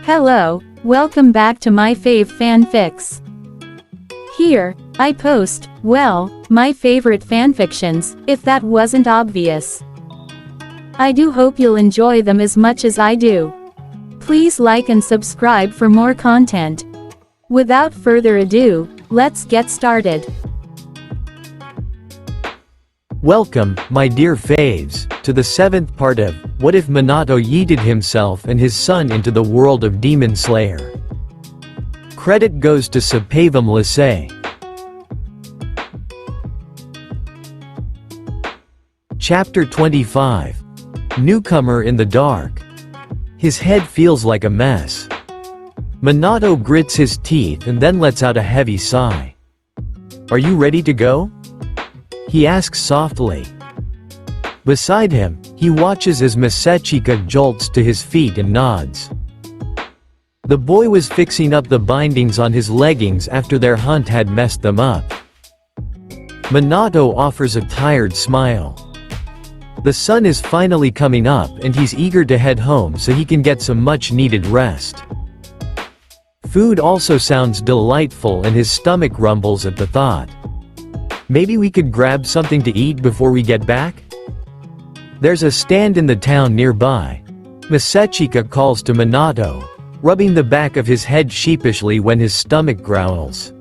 Hello, welcome back to my fave fanfics. Here, I post, well, my favorite fanfictions, if that wasn't obvious. I do hope you'll enjoy them as much as I do. Please like and subscribe for more content. Without further ado, let's get started. Welcome, my dear faves, to the 7th part of What If Minato Yeeted Himself and His Son into the World of Demon Slayer. Credit goes to SapavemLasae. Chapter 25. Newcomer in the Dark. His head feels like a mess. Minato grits his teeth and then lets out a heavy sigh. Are you ready to go? He asks softly. Beside him, he watches as Masechika jolts to his feet and nods. The boy was fixing up the bindings on his leggings after their hunt had messed them up. Minato offers a tired smile. The sun is finally coming up and he's eager to head home so he can get some much-needed rest. Food also sounds delightful and his stomach rumbles at the thought. Maybe we could grab something to eat before we get back? There's a stand in the town nearby. Masechika calls to Minato, rubbing the back of his head sheepishly when his stomach growls.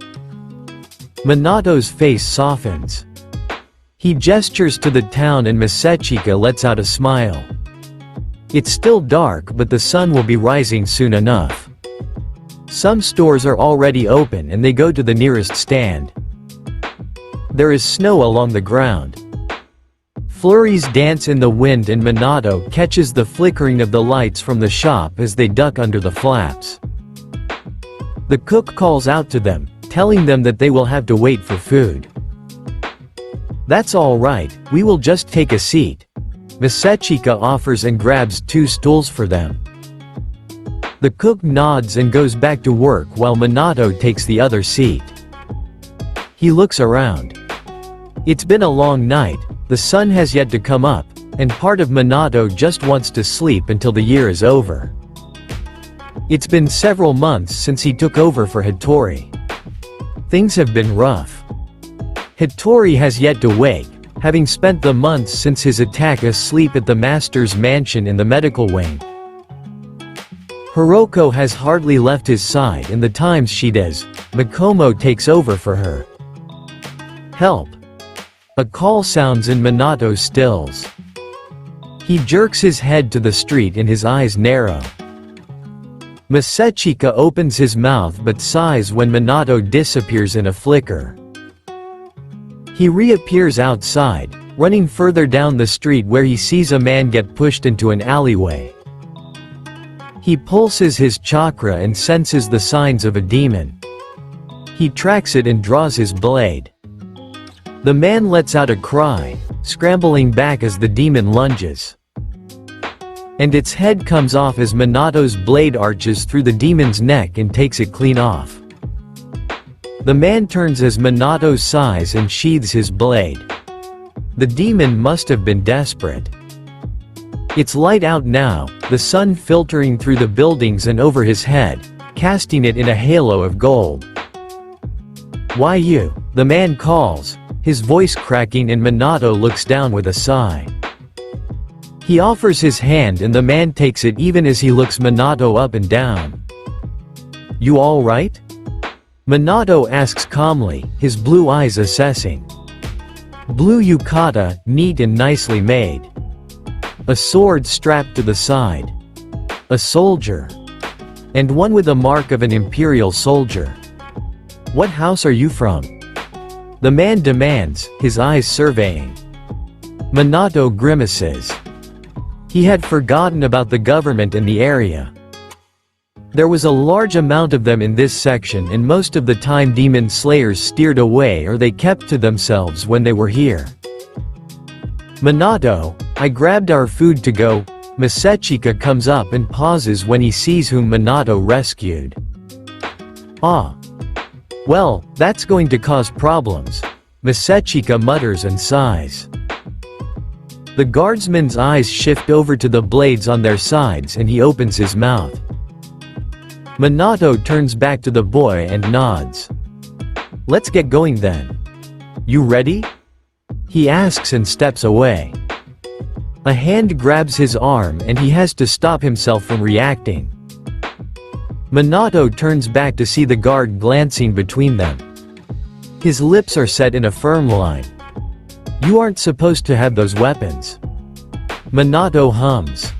Minato's face softens. He gestures to the town and Masechika lets out a smile. It's still dark but the sun will be rising soon enough. Some stores are already open and they go to the nearest stand. There is snow along the ground. Flurries dance in the wind and Minato catches the flickering of the lights from the shop as they duck under the flaps. The cook calls out to them, telling them that they will have to wait for food. That's all right, we will just take a seat. Masechika offers and grabs 2 stools for them. The cook nods and goes back to work while Minato takes the other seat. He looks around. It's been a long night, the sun has yet to come up, and part of Minato just wants to sleep until the year is over. It's been several months since he took over for Hattori. Things have been rough. Hattori has yet to wake, having spent the months since his attack asleep at the master's mansion in the medical wing. Hiroko has hardly left his side in the times she does, Mikomo takes over for her. Help! A call sounds and Minato stills. He jerks his head to the street and his eyes narrow. Masechika opens his mouth but sighs when Minato disappears in a flicker. He reappears outside, running further down the street where he sees a man get pushed into an alleyway. He pulses his chakra and senses the signs of a demon. He tracks it and draws his blade. The man lets out a cry, scrambling back as the demon lunges. And its head comes off as Minato's blade arches through the demon's neck and takes it clean off. The man turns as Minato sighs and sheathes his blade. The demon must have been desperate. It's light out now, the sun filtering through the buildings and over his head, casting it in a halo of gold. Why you? The man calls, his voice cracking and Minato looks down with a sigh. He offers his hand and the man takes it even as he looks Minato up and down. You all right? Minato asks calmly, his blue eyes assessing. Blue yukata, neat and nicely made. A sword strapped to the side. A soldier. And one with a mark of an imperial soldier. What house are you from? The man demands, his eyes surveying. Minato grimaces. He had forgotten about the government in the area. There was a large amount of them in this section and most of the time demon slayers steered away or they kept to themselves when they were here. Minato, I grabbed our food to go. Masechika comes up and pauses when he sees whom Minato rescued. Ah. Well, that's going to cause problems. Masechika mutters and sighs. The guardsman's eyes shift over to the blades on their sides and he opens his mouth. Minato turns back to the boy and nods. Let's get going then. You ready? He asks and steps away. A hand grabs his arm and he has to stop himself from reacting. Minato turns back to see the guard glancing between them. His lips are set in a firm line. You aren't supposed to have those weapons. Minato hums.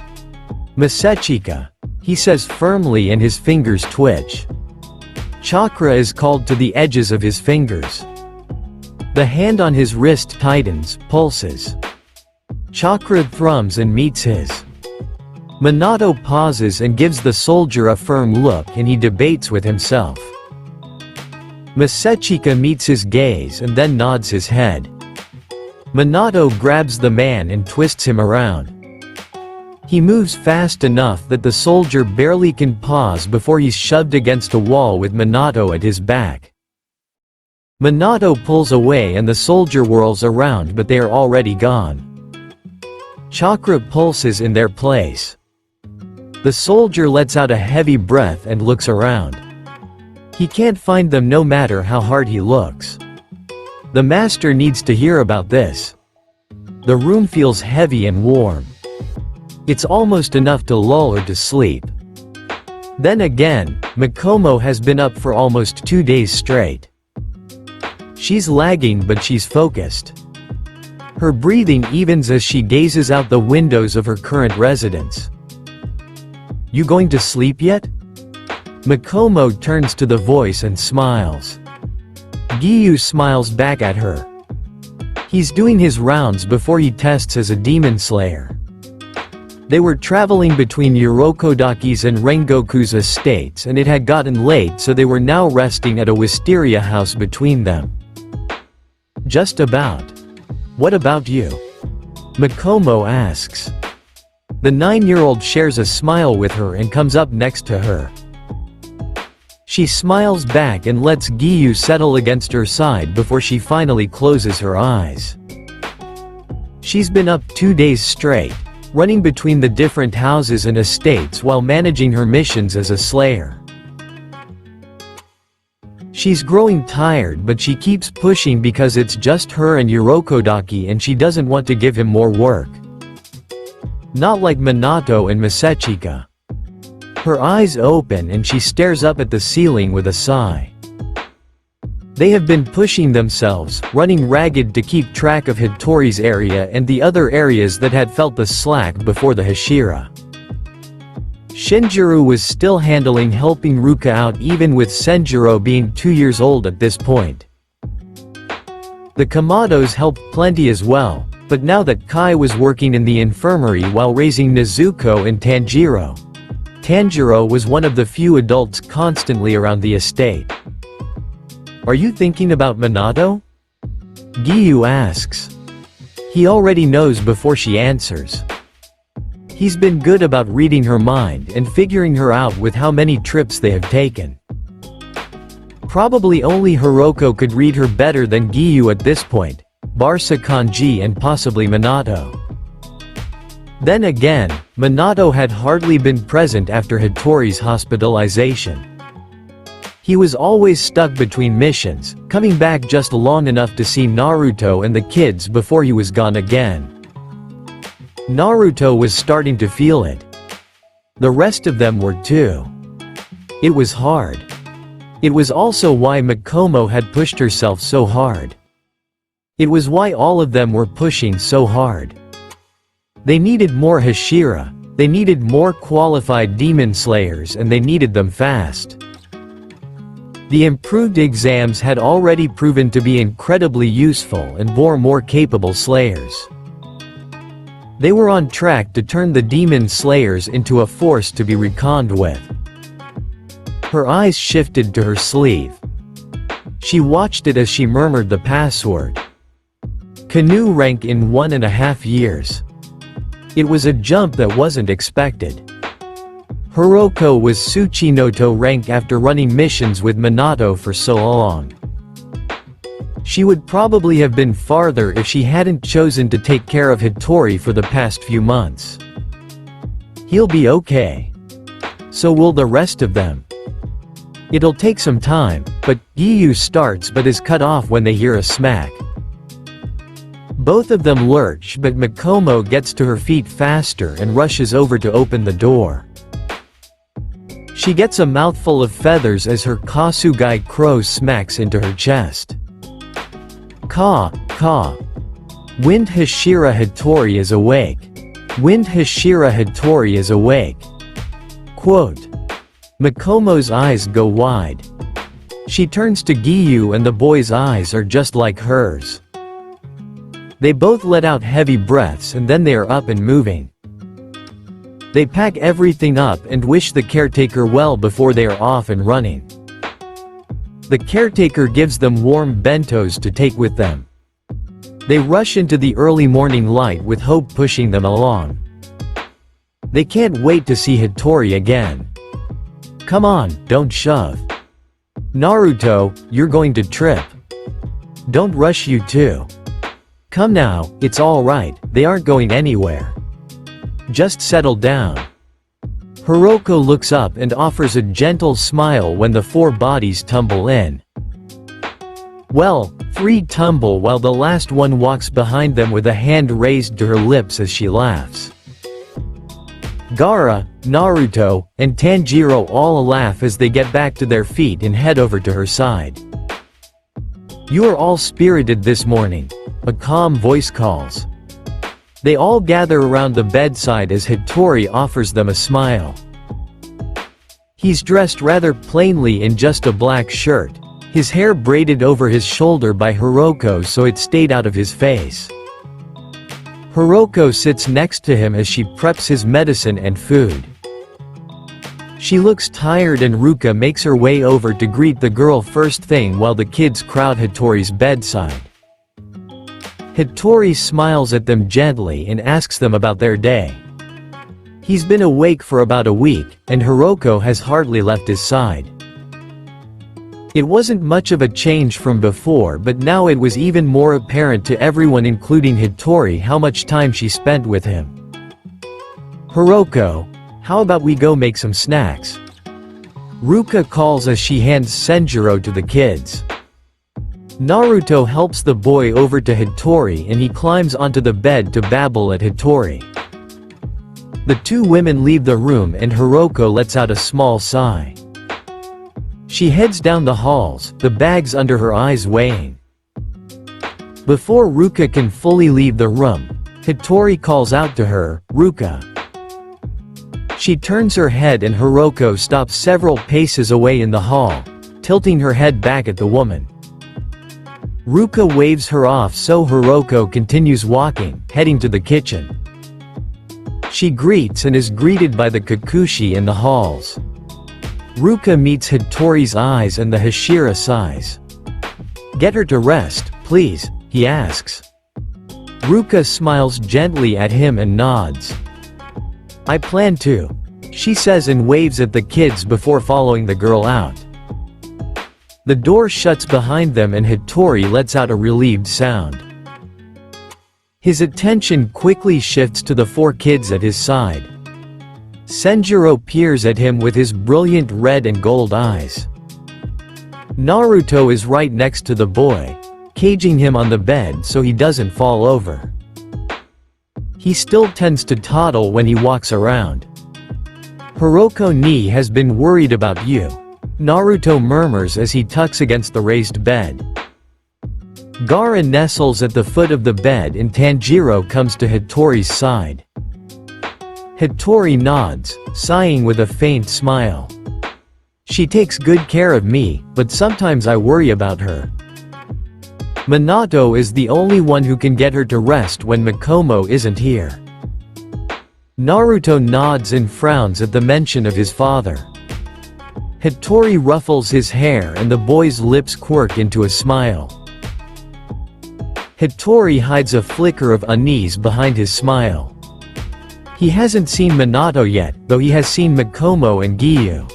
Masechika, he says firmly and his fingers twitch. Chakra is called to the edges of his fingers. The hand on his wrist tightens, pulses. Chakra thrums and meets his. Minato pauses and gives the soldier a firm look and he debates with himself. Masechika meets his gaze and then nods his head. Minato grabs the man and twists him around. He moves fast enough that the soldier barely can pause before he's shoved against a wall with Minato at his back. Minato pulls away and the soldier whirls around, but they are already gone. Chakra pulses in their place. The soldier lets out a heavy breath and looks around. He can't find them no matter how hard he looks. The master needs to hear about this. The room feels heavy and warm. It's almost enough to lull her to sleep. Then again, Mikomo has been up for almost 2 days straight. She's lagging but she's focused. Her breathing evens as she gazes out the windows of her current residence. You going to sleep yet? Mikomo turns to the voice and smiles. Giyu smiles back at her. He's doing his rounds before he tests as a demon slayer. They were traveling between Urokodaki's and Rengoku's estates and it had gotten late, so they were now resting at a wisteria house between them. Just about. What about you? Mikomo asks. The 9-year-old shares a smile with her and comes up next to her. She smiles back and lets Giyu settle against her side before she finally closes her eyes. She's been up 2 days straight, running between the different houses and estates while managing her missions as a slayer. She's growing tired, but she keeps pushing because it's just her and Urokodaki and she doesn't want to give him more work. Not like Minato and Masechika. Her eyes open and she stares up at the ceiling with a sigh. They have been pushing themselves, running ragged to keep track of Hattori's area and the other areas that had felt the slack before the Hashira. Shinjiro was still handling helping Ruka out even with Senjiro being 2 years old at this point. The Kamados helped plenty as well, but now that Kai was working in the infirmary while raising Nezuko and Tanjiro, Tanjiro was one of the few adults constantly around the estate. Are you thinking about Minato? Giyu asks. He already knows before she answers. He's been good about reading her mind and figuring her out with how many trips they have taken. Probably only Hiroko could read her better than Giyu at this point, Barsa Kanji and possibly Minato. Then again, Minato had hardly been present after Hattori's hospitalization. He was always stuck between missions, coming back just long enough to see Naruto and the kids before he was gone again. Naruto was starting to feel it. The rest of them were too. It was hard. It was also why Mikomo had pushed herself so hard. It was why all of them were pushing so hard. They needed more Hashira, they needed more qualified demon slayers, and they needed them fast. The improved exams had already proven to be incredibly useful and bore more capable slayers. They were on track to turn the demon slayers into a force to be reckoned with. Her eyes shifted to her sleeve. She watched it as she murmured the password. Canoe rank in 1.5 years. It was a jump that wasn't expected. Hiroko was Tsuchinoto rank after running missions with Minato for so long. She would probably have been farther if she hadn't chosen to take care of Hattori for the past few months. He'll be okay. So will the rest of them. It'll take some time, but Giyu starts but is cut off when they hear a smack. Both of them lurch, but Mikomo gets to her feet faster and rushes over to open the door. She gets a mouthful of feathers as her Kasugai crow smacks into her chest. Caw, caw. Wind Hashira Hattori is awake. Wind Hashira Hattori is awake. Quote. Mikomo's eyes go wide. She turns to Giyu and the boy's eyes are just like hers. They both let out heavy breaths and then they are up and moving. They pack everything up and wish the caretaker well before they are off and running. The caretaker gives them warm bentos to take with them. They rush into the early morning light with hope pushing them along. They can't wait to see Hattori again. Come on, don't shove. Naruto, you're going to trip. Don't rush you too. Come now, it's alright, they aren't going anywhere. Just settle down. Hiroko looks up and offers a gentle smile when the four bodies tumble in. Well, three tumble while the last one walks behind them with a hand raised to her lips as she laughs. Gaara, Naruto, and Tanjiro all laugh as they get back to their feet and head over to her side. You are all spirited this morning, a calm voice calls. They all gather around the bedside as Hattori offers them a smile. He's dressed rather plainly in just a black shirt, his hair braided over his shoulder by Hiroko so it stayed out of his face. Hiroko sits next to him as she preps his medicine and food. She looks tired and Ruka makes her way over to greet the girl first thing while the kids crowd Hattori's bedside. Hattori smiles at them gently and asks them about their day. He's been awake for about a week, and Hiroko has hardly left his side. It wasn't much of a change from before, but now it was even more apparent to everyone including Hattori how much time she spent with him. Hiroko, how about we go make some snacks? Ruka calls as she hands Senjuro to the kids. Naruto helps the boy over to Hattori and he climbs onto the bed to babble at Hattori. The two women leave the room and Hiroko lets out a small sigh. She heads down the halls, the bags under her eyes weighing. Before Ruka can fully leave the room, Hattori calls out to her, Ruka. She turns her head and Hiroko stops several paces away in the hall, tilting her head back at the woman. Ruka waves her off so Hiroko continues walking, heading to the kitchen. She greets and is greeted by the Kikuchi in the halls. Ruka meets Hattori's eyes and the Hashira sighs. Get her to rest, please, he asks. Ruka smiles gently at him and nods. I plan to, she says and waves at the kids before following the girl out. The door shuts behind them and Hattori lets out a relieved sound. His attention quickly shifts to the four kids at his side. Senjuro peers at him with his brilliant red and gold eyes. Naruto is right next to the boy, caging him on the bed so he doesn't fall over. He still tends to toddle when he walks around. Hiroko-ni has been worried about you, Naruto murmurs as he tucks against the raised bed. Gaara nestles at the foot of the bed and Tanjiro comes to Hattori's side. Hattori nods, sighing with a faint smile. She takes good care of me, but sometimes I worry about her. Minato is the only one who can get her to rest when Mikomo isn't here. Naruto nods and frowns at the mention of his father. Hattori ruffles his hair and the boy's lips quirk into a smile. Hattori hides a flicker of unease behind his smile. He hasn't seen Minato yet, though he has seen Mikomo and Giyu.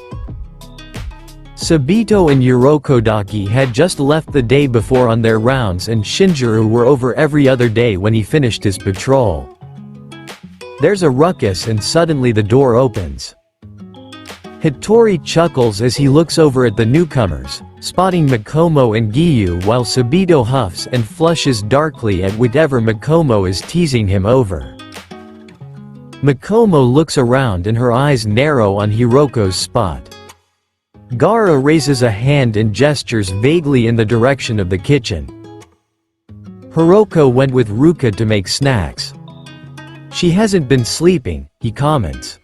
Sabito and Urokodaki had just left the day before on their rounds and Shinjiro were over every other day when he finished his patrol. There's a ruckus and suddenly the door opens. Hattori chuckles as he looks over at the newcomers, spotting Mikomo and Giyu while Sabito huffs and flushes darkly at whatever Mikomo is teasing him over. Mikomo looks around and her eyes narrow on Hiroko's spot. Gaara raises a hand and gestures vaguely in the direction of the kitchen. Hiroko went with Ruka to make snacks. She hasn't been sleeping, he comments.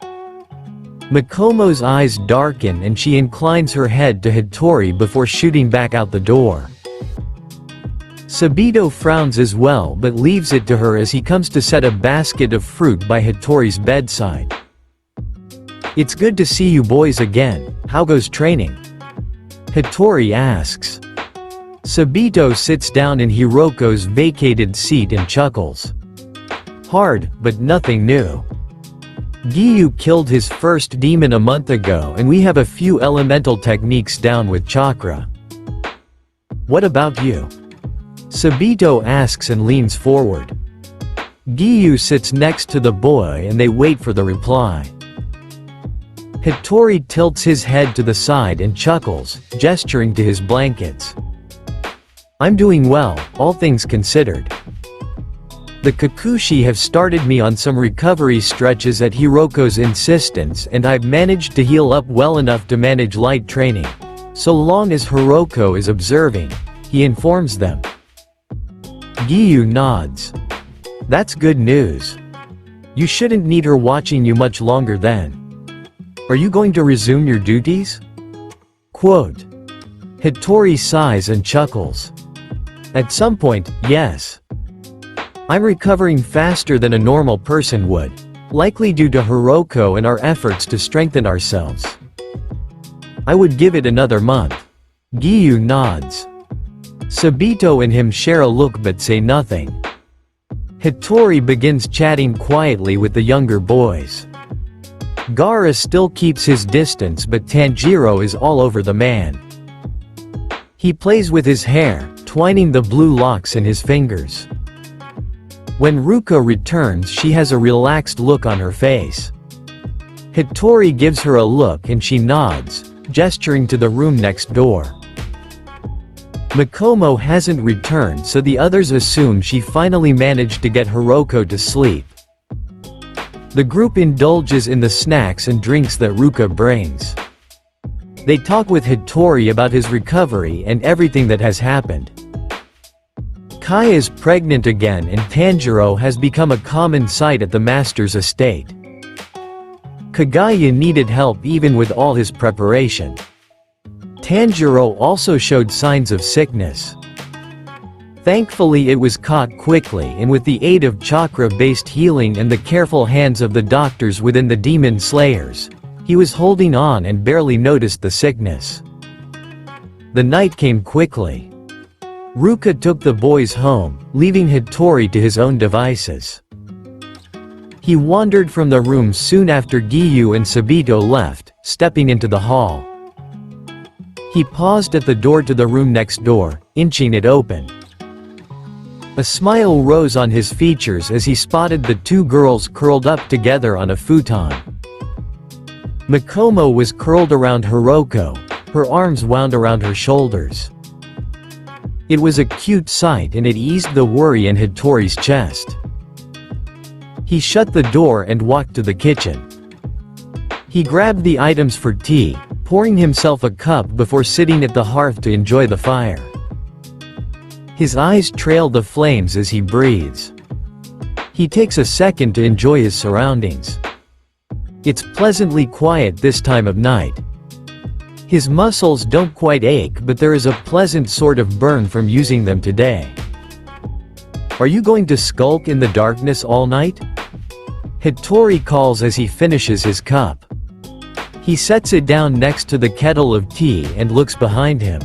Mikomo's eyes darken and she inclines her head to Hattori before shooting back out the door. Sabito frowns as well but leaves it to her as he comes to set a basket of fruit by Hattori's bedside. "It's good to see you boys again, how goes training?" Hattori asks. Sabito sits down in Hiroko's vacated seat and chuckles. "Hard, but nothing new. Giyu killed his first demon a month ago and we have a few elemental techniques down with chakra. What about you?" Sabito asks and leans forward. Giyu sits next to the boy and they wait for the reply. Hattori tilts his head to the side and chuckles, gesturing to his blankets. "I'm doing well, all things considered. The Kikuchi have started me on some recovery stretches at Hiroko's insistence and I've managed to heal up well enough to manage light training. So long as Hiroko is observing," he informs them. Giyu nods. "That's good news. You shouldn't need her watching you much longer then. Are you going to resume your duties?" Quote. Hattori sighs and chuckles. "At some point, yes. I'm recovering faster than a normal person would, likely due to Hiroko and our efforts to strengthen ourselves. I would give it another month." Giyu nods. Sabito and him share a look but say nothing. Hattori begins chatting quietly with the younger boys. Gaara still keeps his distance but Tanjiro is all over the man. He plays with his hair, twining the blue locks in his fingers. When Ruka returns she has a relaxed look on her face. Hattori gives her a look and she nods, gesturing to the room next door. Mikomo hasn't returned so the others assume she finally managed to get Hiroko to sleep. The group indulges in the snacks and drinks that Ruka brings. They talk with Hattori about his recovery and everything that has happened. Kai is pregnant again and Tanjiro has become a common sight at the master's estate. Kagaya needed help even with all his preparation. Tanjiro also showed signs of sickness. Thankfully it was caught quickly and with the aid of chakra-based healing and the careful hands of the doctors within the demon slayers, he was holding on and barely noticed the sickness. The night came quickly. Ruka took the boys home, leaving Hattori to his own devices. He wandered from the room soon after Giyu and Sabito left, stepping into the hall. He paused at the door to the room next door, inching it open. A smile rose on his features as he spotted the two girls curled up together on a futon. Mikomo was curled around Hiroko, her arms wound around her shoulders. It was a cute sight and it eased the worry in Hattori's chest. He shut the door and walked to the kitchen. He grabbed the items for tea, pouring himself a cup before sitting at the hearth to enjoy the fire. His eyes trail the flames as he breathes. He takes a second to enjoy his surroundings. It's pleasantly quiet this time of night. His muscles don't quite ache but there is a pleasant sort of burn from using them today. Are you going to skulk in the darkness all night? Hattori calls as he finishes his cup. He sets it down next to the kettle of tea and looks behind him.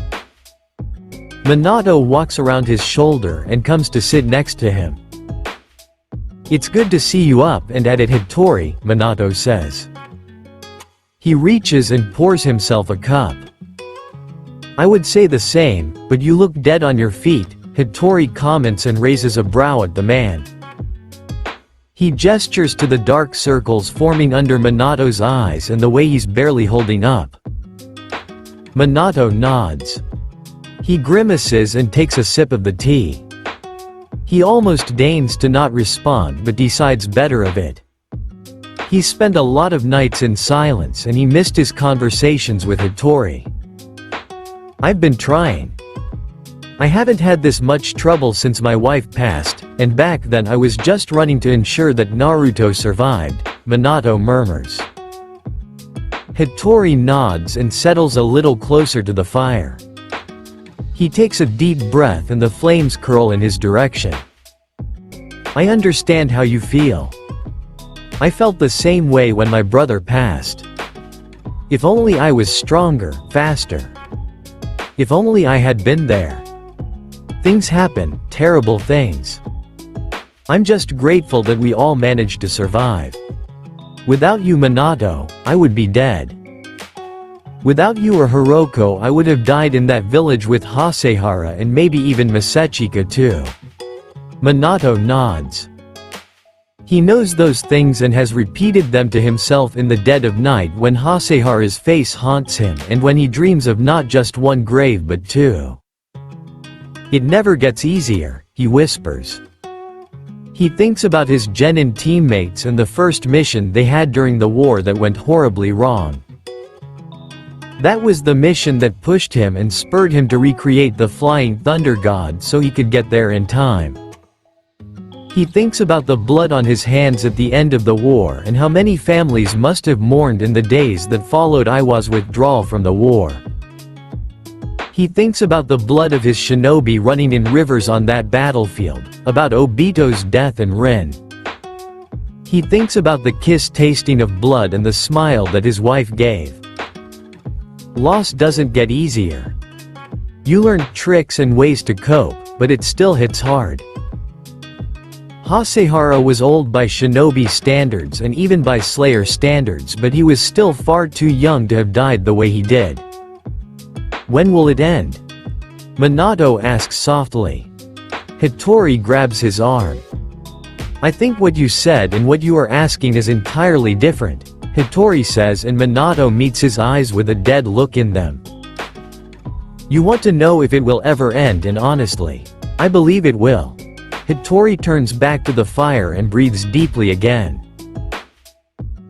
Minato walks around his shoulder and comes to sit next to him. It's good to see you up and at it, Hattori, Minato says. He reaches and pours himself a cup. I would say the same, but you look dead on your feet, Hattori comments and raises a brow at the man. He gestures to the dark circles forming under Minato's eyes and the way he's barely holding up. Minato nods. He grimaces and takes a sip of the tea. He almost deigns to not respond but decides better of it. He spent a lot of nights in silence and he missed his conversations with Hattori. I've been trying. I haven't had this much trouble since my wife passed, and back then I was just running to ensure that Naruto survived, Minato murmurs. Hattori nods and settles a little closer to the fire. He takes a deep breath and the flames curl in his direction. I understand how you feel. I felt the same way when my brother passed. If only I was stronger, faster. If only I had been there. Things happen, terrible things. I'm just grateful that we all managed to survive. Without you, Minato, I would be dead. Without you or Hiroko, I would have died in that village with Hasehara and maybe even Masechika too. Minato nods. He knows those things and has repeated them to himself in the dead of night when Hasehara's face haunts him and when he dreams of not just one grave but two. It never gets easier, he whispers. He thinks about his genin teammates and the first mission they had during the war that went horribly wrong. That was the mission that pushed him and spurred him to recreate the Flying Thunder God so he could get there in time. He thinks about the blood on his hands at the end of the war and how many families must have mourned in the days that followed Iwa's withdrawal from the war. He thinks about the blood of his shinobi running in rivers on that battlefield, about Obito's death and Rin. He thinks about the kiss tasting of blood and the smile that his wife gave. Loss doesn't get easier. You learn tricks and ways to cope, but it still hits hard. Hasehara was old by shinobi standards and even by Slayer standards, but he was still far too young to have died the way he did. When will it end? Minato asks softly. Hattori grabs his arm. I think what you said and what you are asking is entirely different, Hattori says, and Minato meets his eyes with a dead look in them. You want to know if it will ever end, and honestly, I believe it will. Hattori turns back to the fire and breathes deeply again.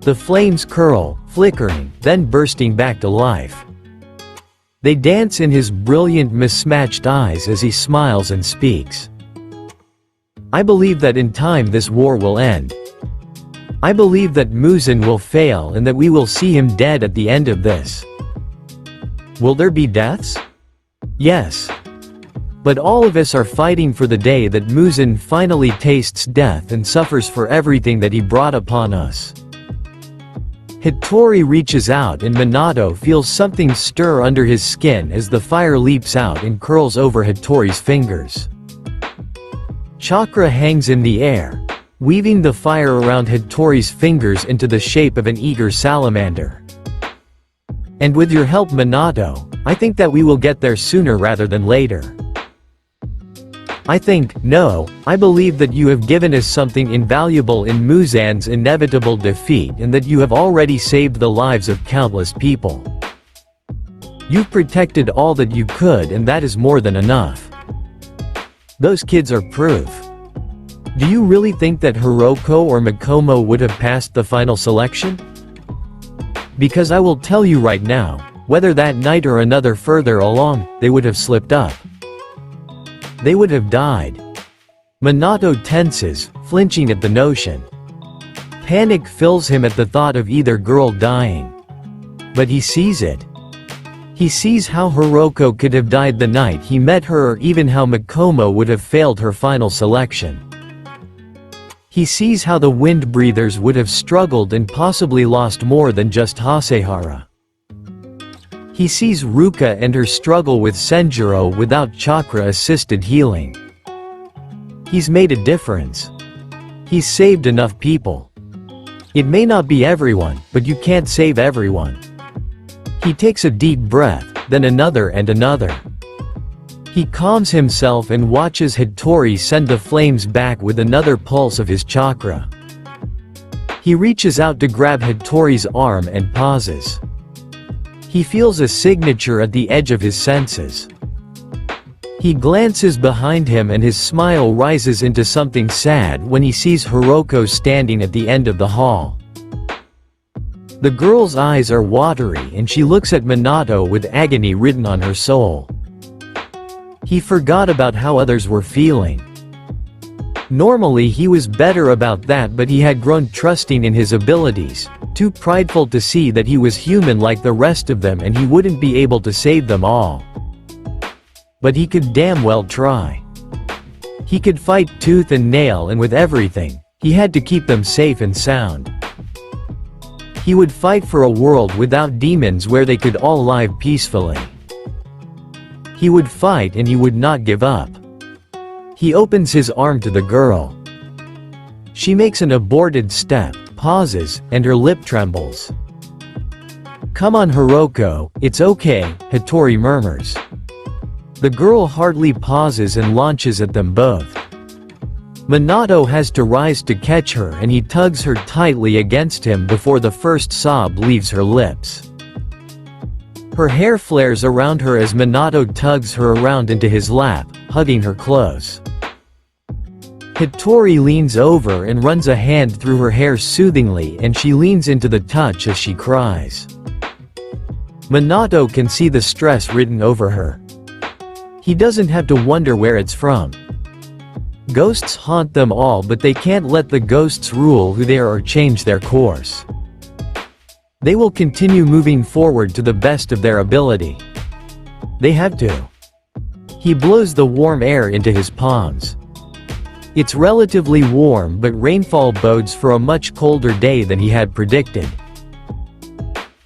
The flames curl, flickering, then bursting back to life. They dance in his brilliant mismatched eyes as he smiles and speaks. I believe that in time this war will end. I believe that Muzan will fail and that we will see him dead at the end of this. Will there be deaths? Yes. But all of us are fighting for the day that Muzan finally tastes death and suffers for everything that he brought upon us. Hattori reaches out and Minato feels something stir under his skin as the fire leaps out and curls over Hattori's fingers. Chakra hangs in the air, weaving the fire around Hattori's fingers into the shape of an eager salamander. And with your help, Minato, I think that we will get there sooner rather than later. I believe that you have given us something invaluable in Muzan's inevitable defeat and that you have already saved the lives of countless people. You've protected all that you could, and that is more than enough. Those kids are proof. Do you really think that Hiroko or Mikomo would have passed the final selection? Because I will tell you right now, whether that night or another further along, they would have slipped up. They would have died. Minato tenses, flinching at the notion. Panic fills him at the thought of either girl dying. But he sees it. He sees how Hiroko could have died the night he met her, or even how Mikomo would have failed her final selection. He sees how the wind breathers would have struggled and possibly lost more than just Hasehara. He sees Ruka and her struggle with Senjuro without chakra-assisted healing. He's made a difference. He's saved enough people. It may not be everyone, but you can't save everyone. He takes a deep breath, then another and another. He calms himself and watches Hattori send the flames back with another pulse of his chakra. He reaches out to grab Hattori's arm and pauses. He feels a signature at the edge of his senses. He glances behind him and his smile rises into something sad when he sees Hiroko standing at the end of the hall. The girl's eyes are watery and she looks at Minato with agony written on her soul. He forgot about how others were feeling. Normally he was better about that, but he had grown trusting in his abilities, too prideful to see that he was human like the rest of them and he wouldn't be able to save them all. But he could damn well try. He could fight tooth and nail, and with everything, he had to keep them safe and sound. He would fight for a world without demons where they could all live peacefully. He would fight and he would not give up. He opens his arm to the girl. She makes an aborted step, pauses, and her lip trembles. "Come on Hiroko, it's okay," Hattori murmurs. The girl hardly pauses and launches at them both. Minato has to rise to catch her and he tugs her tightly against him before the first sob leaves her lips. Her hair flares around her as Minato tugs her around into his lap, hugging her close. Hattori leans over and runs a hand through her hair soothingly, and she leans into the touch as she cries. Minato can see the stress written over her. He doesn't have to wonder where it's from. Ghosts haunt them all, but they can't let the ghosts rule who they are or change their course. They will continue moving forward to the best of their ability. They have to. He blows the warm air into his palms. It's relatively warm, but rainfall bodes for a much colder day than he had predicted.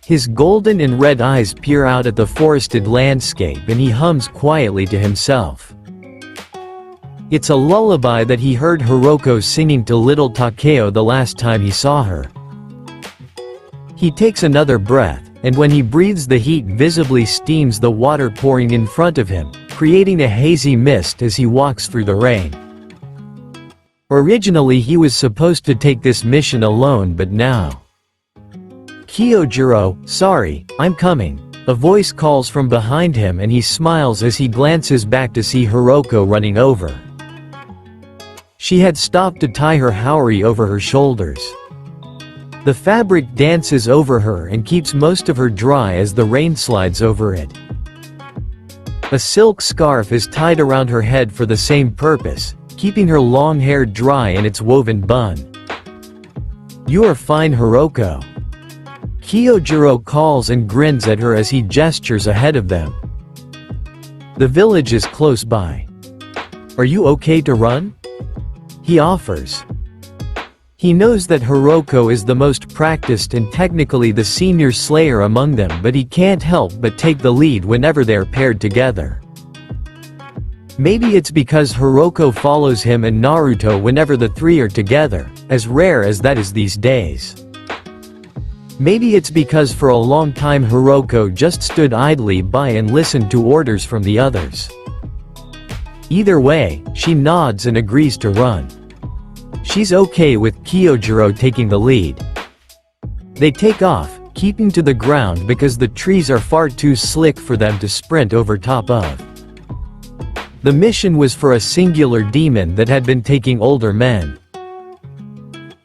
His golden and red eyes peer out at the forested landscape and he hums quietly to himself. It's a lullaby that he heard Hiroko singing to little Takeo the last time he saw her. He takes another breath, and when he breathes the heat visibly steams the water pouring in front of him, creating a hazy mist as he walks through the rain. Originally he was supposed to take this mission alone, but now… "Kyojuro, sorry, I'm coming," a voice calls from behind him and he smiles as he glances back to see Hiroko running over. She had stopped to tie her haori over her shoulders. The fabric dances over her and keeps most of her dry as the rain slides over it. A silk scarf is tied around her head for the same purpose, keeping her long hair dry in its woven bun. "You are fine Hiroko." Kyojuro calls and grins at her as he gestures ahead of them. The village is close by. "Are you okay to run?" he offers. He knows that Hiroko is the most practiced and technically the senior slayer among them, but he can't help but take the lead whenever they're paired together. Maybe it's because Hiroko follows him and Naruto whenever the three are together, as rare as that is these days. Maybe it's because for a long time Hiroko just stood idly by and listened to orders from the others. Either way, she nods and agrees to run. She's okay with Kyojuro taking the lead. They take off, keeping to the ground because the trees are far too slick for them to sprint over top of. The mission was for a singular demon that had been taking older men.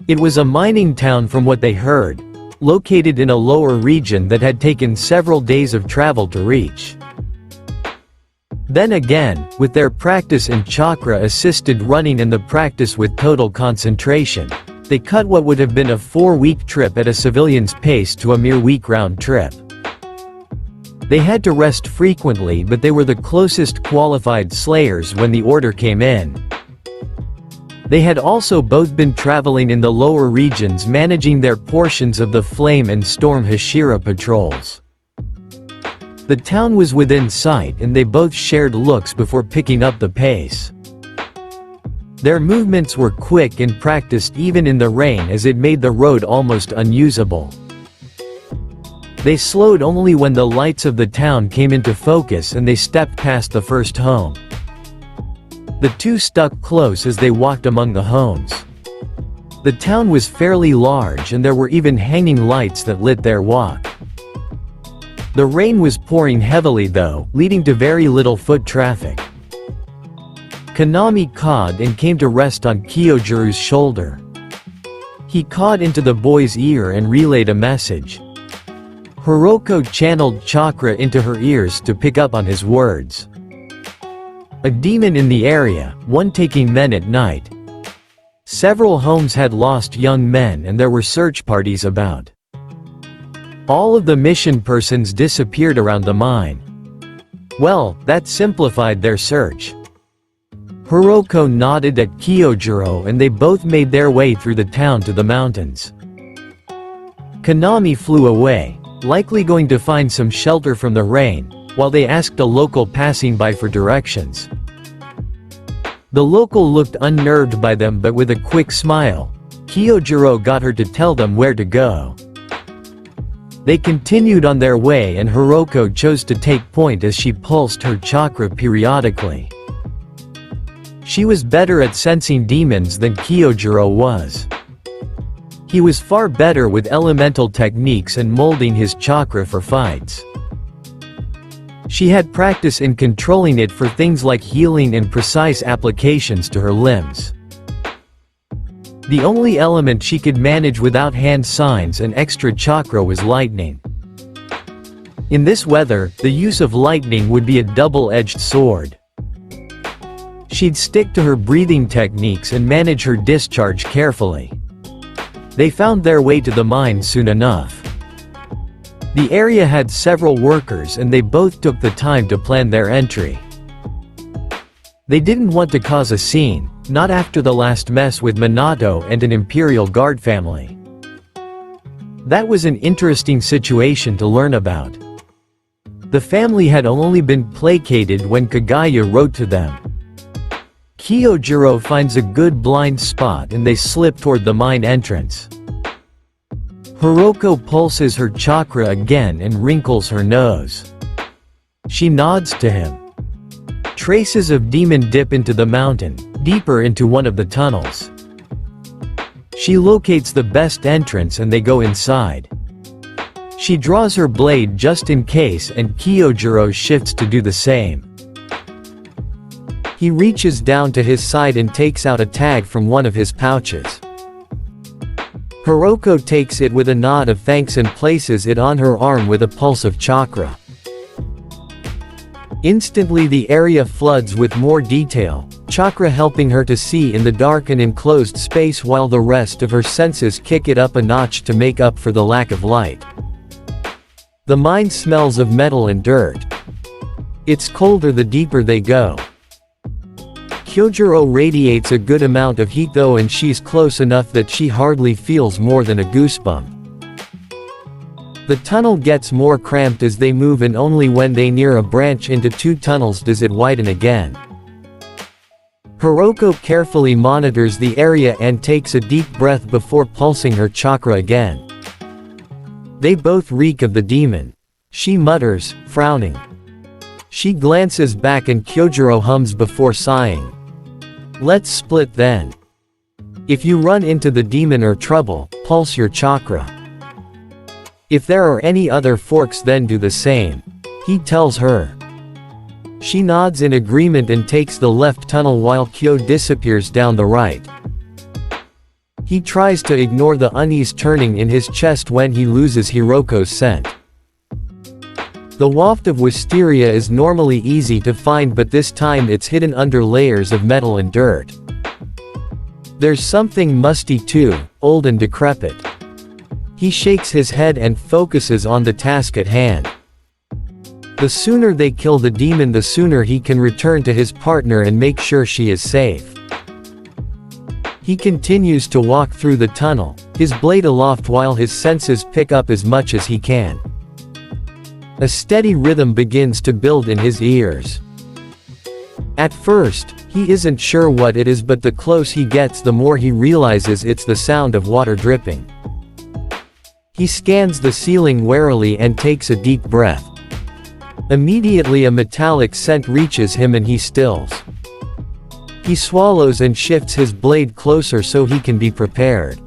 It was a mining town from what they heard, located in a lower region that had taken several days of travel to reach. Then again, with their practice in chakra-assisted running and the practice with total concentration, they cut what would have been a 4-week trip at a civilian's pace to a mere week-round trip. They had to rest frequently, but they were the closest qualified slayers when the order came in. They had also both been traveling in the lower regions managing their portions of the Flame and Storm Hashira patrols. The town was within sight and they both shared looks before picking up the pace. Their movements were quick and practiced even in the rain as it made the road almost unusable. They slowed only when the lights of the town came into focus and they stepped past the first home. The two stuck close as they walked among the homes. The town was fairly large and there were even hanging lights that lit their walk. The rain was pouring heavily though, leading to very little foot traffic. Konami cawed and came to rest on Kyojiru's shoulder. He cawed into the boy's ear and relayed a message. Hiroko channeled chakra into her ears to pick up on his words. A demon in the area, one taking men at night. Several homes had lost young men and there were search parties about. All of the mission persons disappeared around the mine. Well, that simplified their search. Hiroko nodded at Kyojiro and they both made their way through the town to the mountains. Konami flew away, likely going to find some shelter from the rain, while they asked a local passing by for directions. The local looked unnerved by them, but with a quick smile, Kyojiro got her to tell them where to go. They continued on their way and Hiroko chose to take point as she pulsed her chakra periodically. She was better at sensing demons than Kyojiro was. He was far better with elemental techniques and molding his chakra for fights. She had practice in controlling it for things like healing and precise applications to her limbs. The only element she could manage without hand signs and extra chakra was lightning. In this weather, the use of lightning would be a double-edged sword. She'd stick to her breathing techniques and manage her discharge carefully. They found their way to the mine soon enough. The area had several workers and they both took the time to plan their entry. They didn't want to cause a scene, not after the last mess with Minato and an Imperial Guard family. That was an interesting situation to learn about. The family had only been placated when Kagaya wrote to them. Kyojiro finds a good blind spot and they slip toward the mine entrance. Hiroko pulses her chakra again and wrinkles her nose. She nods to him. Traces of demon dip into the mountain, deeper into one of the tunnels. She locates the best entrance and they go inside. She draws her blade just in case and Kyojiro shifts to do the same. He reaches down to his side and takes out a tag from one of his pouches. Hiroko takes it with a nod of thanks and places it on her arm with a pulse of chakra. Instantly the area floods with more detail, chakra helping her to see in the dark and enclosed space while the rest of her senses kick it up a notch to make up for the lack of light. The mine smells of metal and dirt. It's colder the deeper they go. Kyojiro radiates a good amount of heat though and she's close enough that she hardly feels more than a goosebump. The tunnel gets more cramped as they move and only when they near a branch into two tunnels does it widen again. Hiroko carefully monitors the area and takes a deep breath before pulsing her chakra again. They both reek of the demon. She mutters, frowning. She glances back and Kyojiro hums before sighing. Let's split then. If you run into the demon or trouble, pulse your chakra. If there are any other forks then do the same. He tells her. She nods in agreement and takes the left tunnel while Kyo disappears down the right. He tries to ignore the unease turning in his chest when he loses Hiroko's scent. The waft of wisteria is normally easy to find but this time it's hidden under layers of metal and dirt. There's something musty too, old and decrepit. He shakes his head and focuses on the task at hand. The sooner they kill the demon the sooner he can return to his partner and make sure she is safe. He continues to walk through the tunnel, his blade aloft while his senses pick up as much as he can. A steady rhythm begins to build in his ears. At first, he isn't sure what it is but the close he gets the more he realizes it's the sound of water dripping. He scans the ceiling warily and takes a deep breath. Immediately a metallic scent reaches him and he stills. He swallows and shifts his blade closer so he can be prepared.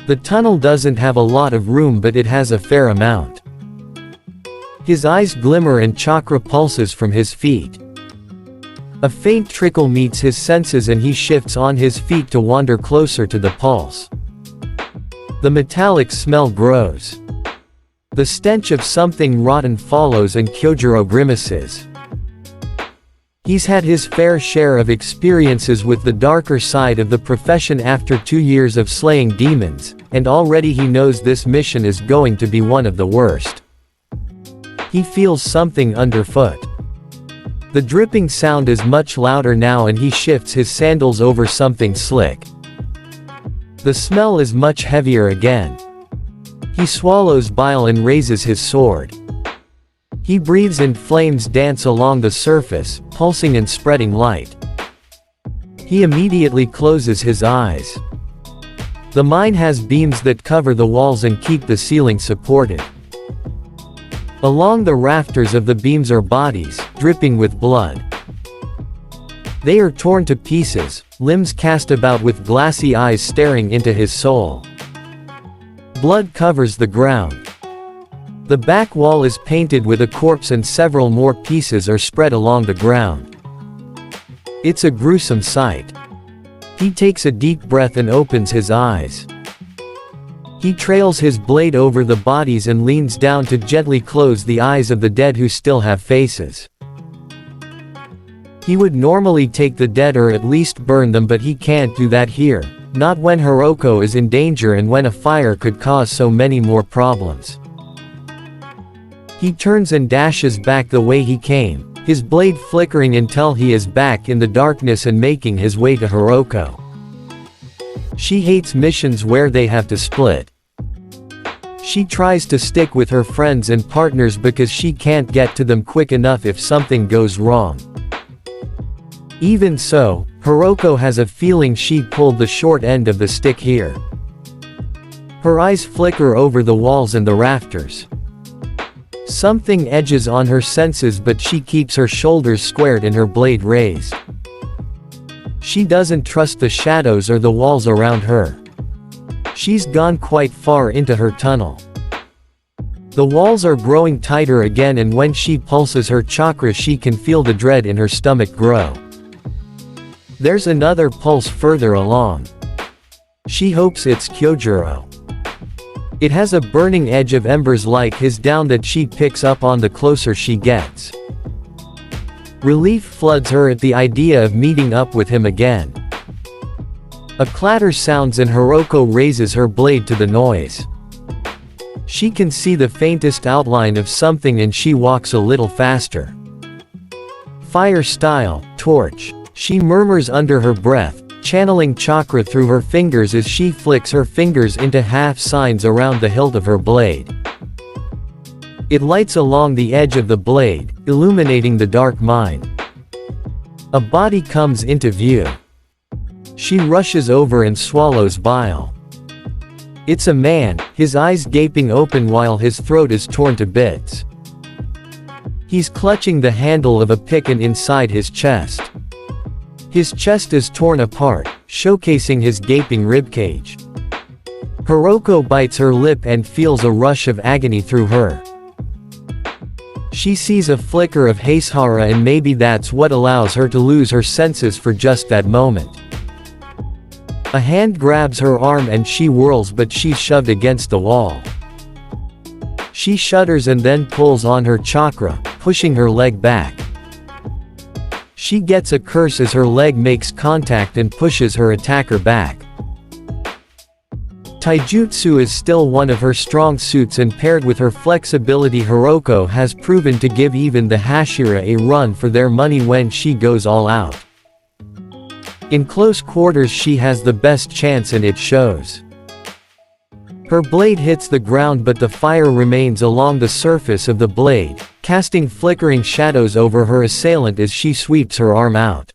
The tunnel doesn't have a lot of room, but it has a fair amount. His eyes glimmer and chakra pulses from his feet. A faint trickle meets his senses and he shifts on his feet to wander closer to the pulse. The metallic smell grows. The stench of something rotten follows and Kyojuro grimaces. He's had his fair share of experiences with the darker side of the profession after 2 years of slaying demons, and already he knows this mission is going to be one of the worst. He feels something underfoot. The dripping sound is much louder now and he shifts his sandals over something slick. The smell is much heavier again. He swallows bile and raises his sword. He breathes and flames dance along the surface, pulsing and spreading light. He immediately closes his eyes. The mine has beams that cover the walls and keep the ceiling supported. Along the rafters of the beams are bodies, dripping with blood. They are torn to pieces, limbs cast about with glassy eyes staring into his soul. Blood covers the ground. The back wall is painted with a corpse and several more pieces are spread along the ground. It's a gruesome sight. He takes a deep breath and opens his eyes. He trails his blade over the bodies and leans down to gently close the eyes of the dead who still have faces. He would normally take the dead or at least burn them, but he can't do that here, not when Hiroko is in danger and when a fire could cause so many more problems. He turns and dashes back the way he came, his blade flickering until he is back in the darkness and making his way to Hiroko. She hates missions where they have to split. She tries to stick with her friends and partners because she can't get to them quick enough if something goes wrong. Even so, Hiroko has a feeling she pulled the short end of the stick here. Her eyes flicker over the walls and the rafters. Something edges on her senses, but she keeps her shoulders squared and her blade raised. She doesn't trust the shadows or the walls around her. She's gone quite far into her tunnel. The walls are growing tighter again, and when she pulses her chakra she can feel the dread in her stomach grow. There's another pulse further along. She hopes it's Kyojuro. It has a burning edge of embers like his down that she picks up on the closer she gets. Relief floods her at the idea of meeting up with him again. A clatter sounds and Hiroko raises her blade to the noise. She can see the faintest outline of something and she walks a little faster. Fire style, torch. She murmurs under her breath, channeling chakra through her fingers as she flicks her fingers into half signs around the hilt of her blade. It lights along the edge of the blade, illuminating the dark mine. A body comes into view. She rushes over and swallows bile. It's a man, his eyes gaping open while his throat is torn to bits. He's clutching the handle of a pick and inside his chest. His chest is torn apart, showcasing his gaping ribcage. Hiroko bites her lip and feels a rush of agony through her. She sees a flicker of Hasehara, and maybe that's what allows her to lose her senses for just that moment. A hand grabs her arm and she whirls, but she's shoved against the wall. She shudders and then pulls on her chakra, pushing her leg back. She gets a curse as her leg makes contact and pushes her attacker back. Taijutsu is still one of her strong suits, and paired with her flexibility, Hiroko has proven to give even the Hashira a run for their money when she goes all out. In close quarters she has the best chance, and it shows. Her blade hits the ground, but the fire remains along the surface of the blade, casting flickering shadows over her assailant as she sweeps her arm out.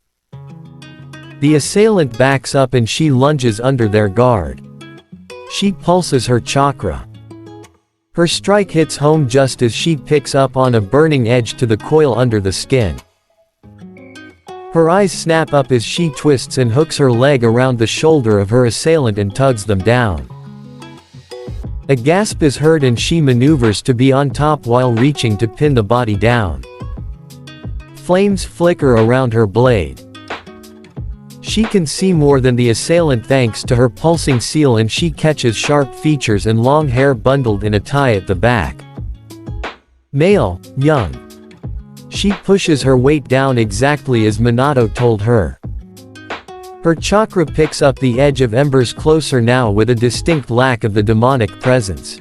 The assailant backs up and she lunges under their guard. She pulses her chakra. Her strike hits home just as she picks up on a burning edge to the coil under the skin. Her eyes snap up as she twists and hooks her leg around the shoulder of her assailant and tugs them down. A gasp is heard and she maneuvers to be on top while reaching to pin the body down. Flames flicker around her blade. She can see more than the assailant thanks to her pulsing seal, and she catches sharp features and long hair bundled in a tie at the back. Male, young. She pushes her weight down exactly as Minato told her. Her chakra picks up the edge of embers closer now with a distinct lack of the demonic presence.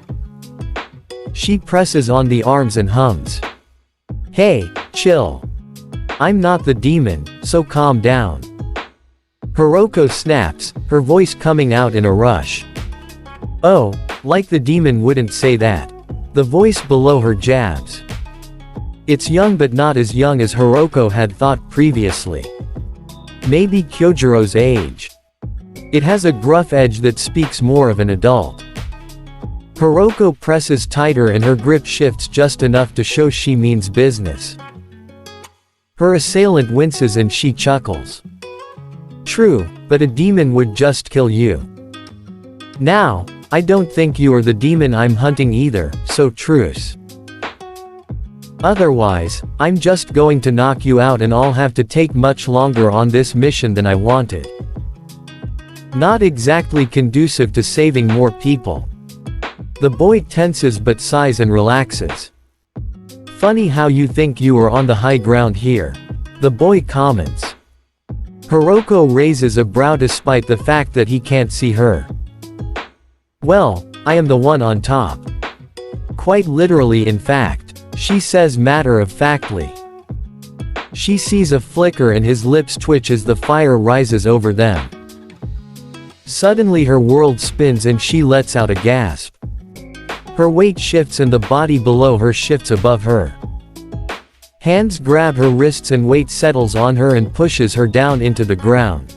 She presses on the arms and hums. Hey, chill. I'm not the demon, so calm down. Hiroko snaps, her voice coming out in a rush. Oh, like the demon wouldn't say that. The voice below her jabs. It's young but not as young as Hiroko had thought previously. Maybe Kyojiro's age. It has a gruff edge that speaks more of an adult. Hiroko presses tighter and her grip shifts just enough to show she means business. Her assailant winces and she chuckles. True, but a demon would just kill you. Now, I don't think you are the demon I'm hunting either, so truce. Otherwise, I'm just going to knock you out and I'll have to take much longer on this mission than I wanted. Not exactly conducive to saving more people. The boy tenses but sighs and relaxes. Funny how you think you are on the high ground here. The boy comments. Hiroko raises a brow despite the fact that he can't see her. Well, I am the one on top. Quite literally, in fact, she says matter-of-factly. She sees a flicker and his lips twitch as the fire rises over them. Suddenly her world spins and she lets out a gasp. Her weight shifts and the body below her shifts above her. Hands grab her wrists and weight settles on her and pushes her down into the ground.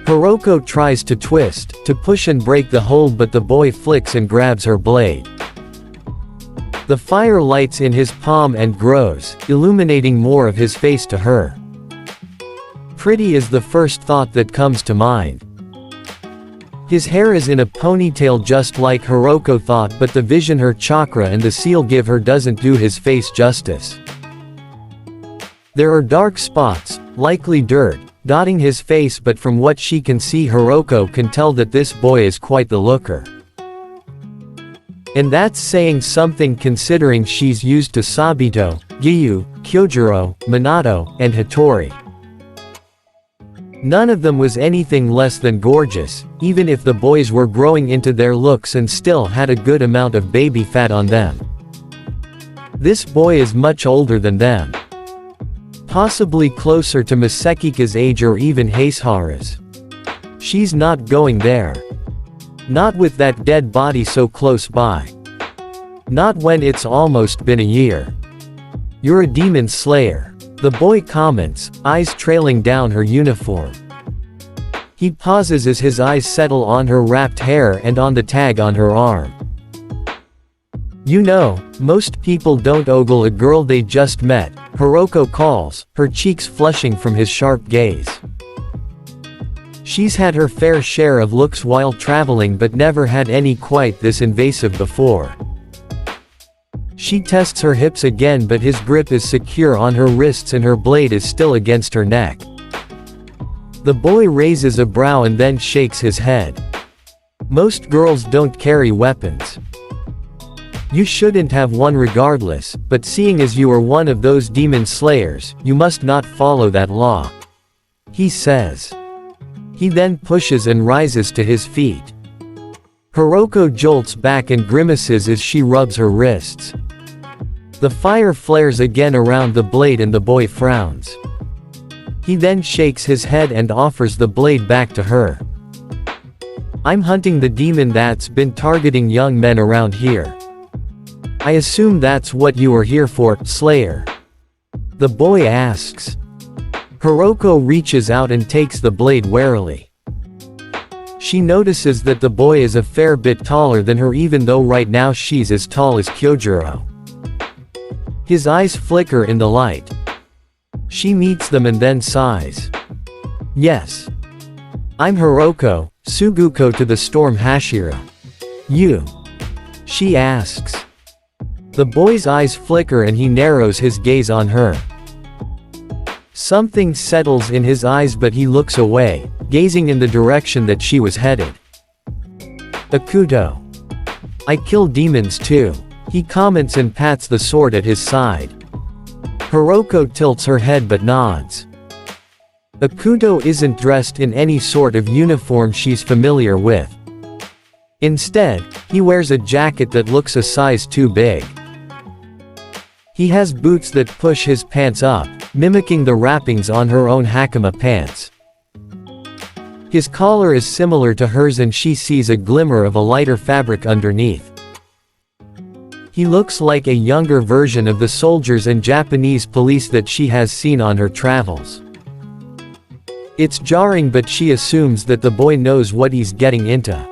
Hiroko tries to twist, to push and break the hold, but the boy flicks and grabs her blade. The fire lights in his palm and grows, illuminating more of his face to her. Pretty is the first thought that comes to mind. His hair is in a ponytail just like Hiroko thought, but the vision her chakra and the seal give her doesn't do his face justice. There are dark spots, likely dirt, dotting his face, but from what she can see Hiroko can tell that this boy is quite the looker. And that's saying something considering she's used to Sabito, Giyu, Kyojiro, Minato, and Hattori. None of them was anything less than gorgeous, even if the boys were growing into their looks and still had a good amount of baby fat on them. This boy is much older than them. Possibly closer to Masakika's age or even Haseharu's. She's not going there. Not with that dead body so close by. Not when it's almost been a year. You're a demon slayer. The boy comments, eyes trailing down her uniform. He pauses as his eyes settle on her wrapped hair and on the tag on her arm. You know, most people don't ogle a girl they just met, Hiroko calls, her cheeks flushing from his sharp gaze. She's had her fair share of looks while traveling but never had any quite this invasive before. She tests her hips again, but his grip is secure on her wrists and her blade is still against her neck. The boy raises a brow and then shakes his head. Most girls don't carry weapons. You shouldn't have one regardless, but seeing as you are one of those demon slayers, you must not follow that law. He says. He then pushes and rises to his feet. Hiroko jolts back and grimaces as she rubs her wrists. The fire flares again around the blade and the boy frowns. He then shakes his head and offers the blade back to her. I'm hunting the demon that's been targeting young men around here. I assume that's what you are here for, Slayer? The boy asks. Hiroko reaches out and takes the blade warily. She notices that the boy is a fair bit taller than her, even though right now she's as tall as Kyojiro. His eyes flicker in the light. She meets them and then sighs. Yes. I'm Hiroko, Suguko to the storm Hashira. You? She asks. The boy's eyes flicker and he narrows his gaze on her. Something settles in his eyes but he looks away, gazing in the direction that she was headed. Akuto. I kill demons too, he comments and pats the sword at his side. Hiroko tilts her head but nods. Akuto isn't dressed in any sort of uniform she's familiar with. Instead, he wears a jacket that looks a size too big. He has boots that push his pants up, mimicking the wrappings on her own hakama pants. His collar is similar to hers and she sees a glimmer of a lighter fabric underneath. He looks like a younger version of the soldiers and Japanese police that she has seen on her travels. It's jarring but she assumes that the boy knows what he's getting into.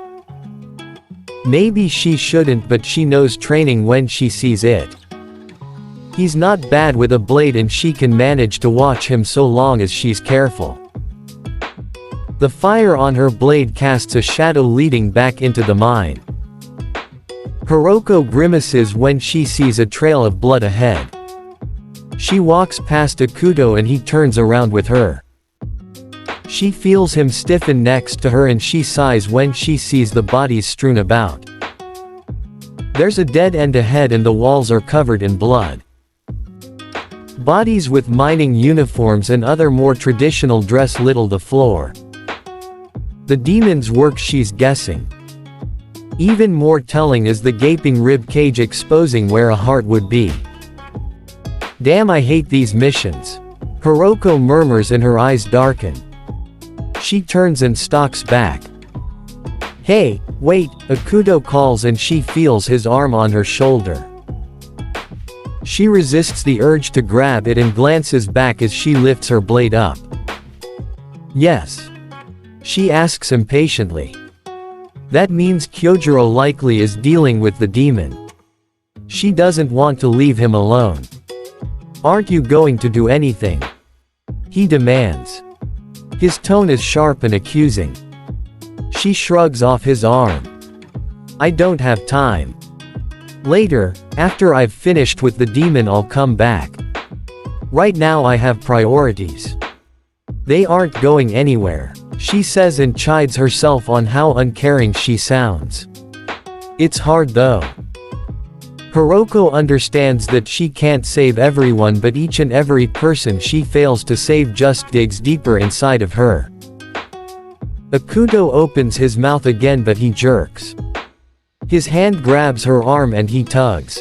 Maybe she shouldn't but she knows training when she sees it. He's not bad with a blade and she can manage to watch him so long as she's careful. The fire on her blade casts a shadow leading back into the mine. Hiroko grimaces when she sees a trail of blood ahead. She walks past Akuto and he turns around with her. She feels him stiffen next to her and she sighs when she sees the bodies strewn about. There's a dead end ahead and the walls are covered in blood. Bodies with mining uniforms and other more traditional dress little the floor. The demon's work she's guessing. Even more telling is the gaping rib cage exposing where a heart would be. Damn, I hate these missions. Hiroko murmurs and her eyes darken. She turns and stalks back. Hey, wait, Akuto calls and she feels his arm on her shoulder. She resists the urge to grab it and glances back as she lifts her blade up. Yes. She asks impatiently. That means Kyojuro likely is dealing with the demon. She doesn't want to leave him alone. Aren't you going to do anything? He demands. His tone is sharp and accusing. She shrugs off his arm. I don't have time. Later, after I've finished with the demon I'll come back. Right now I have priorities. They aren't going anywhere, she says and chides herself on how uncaring she sounds. It's hard though. Hiroko understands that she can't save everyone but each and every person she fails to save just digs deeper inside of her. Akuto opens his mouth again but he jerks. His hand grabs her arm and he tugs.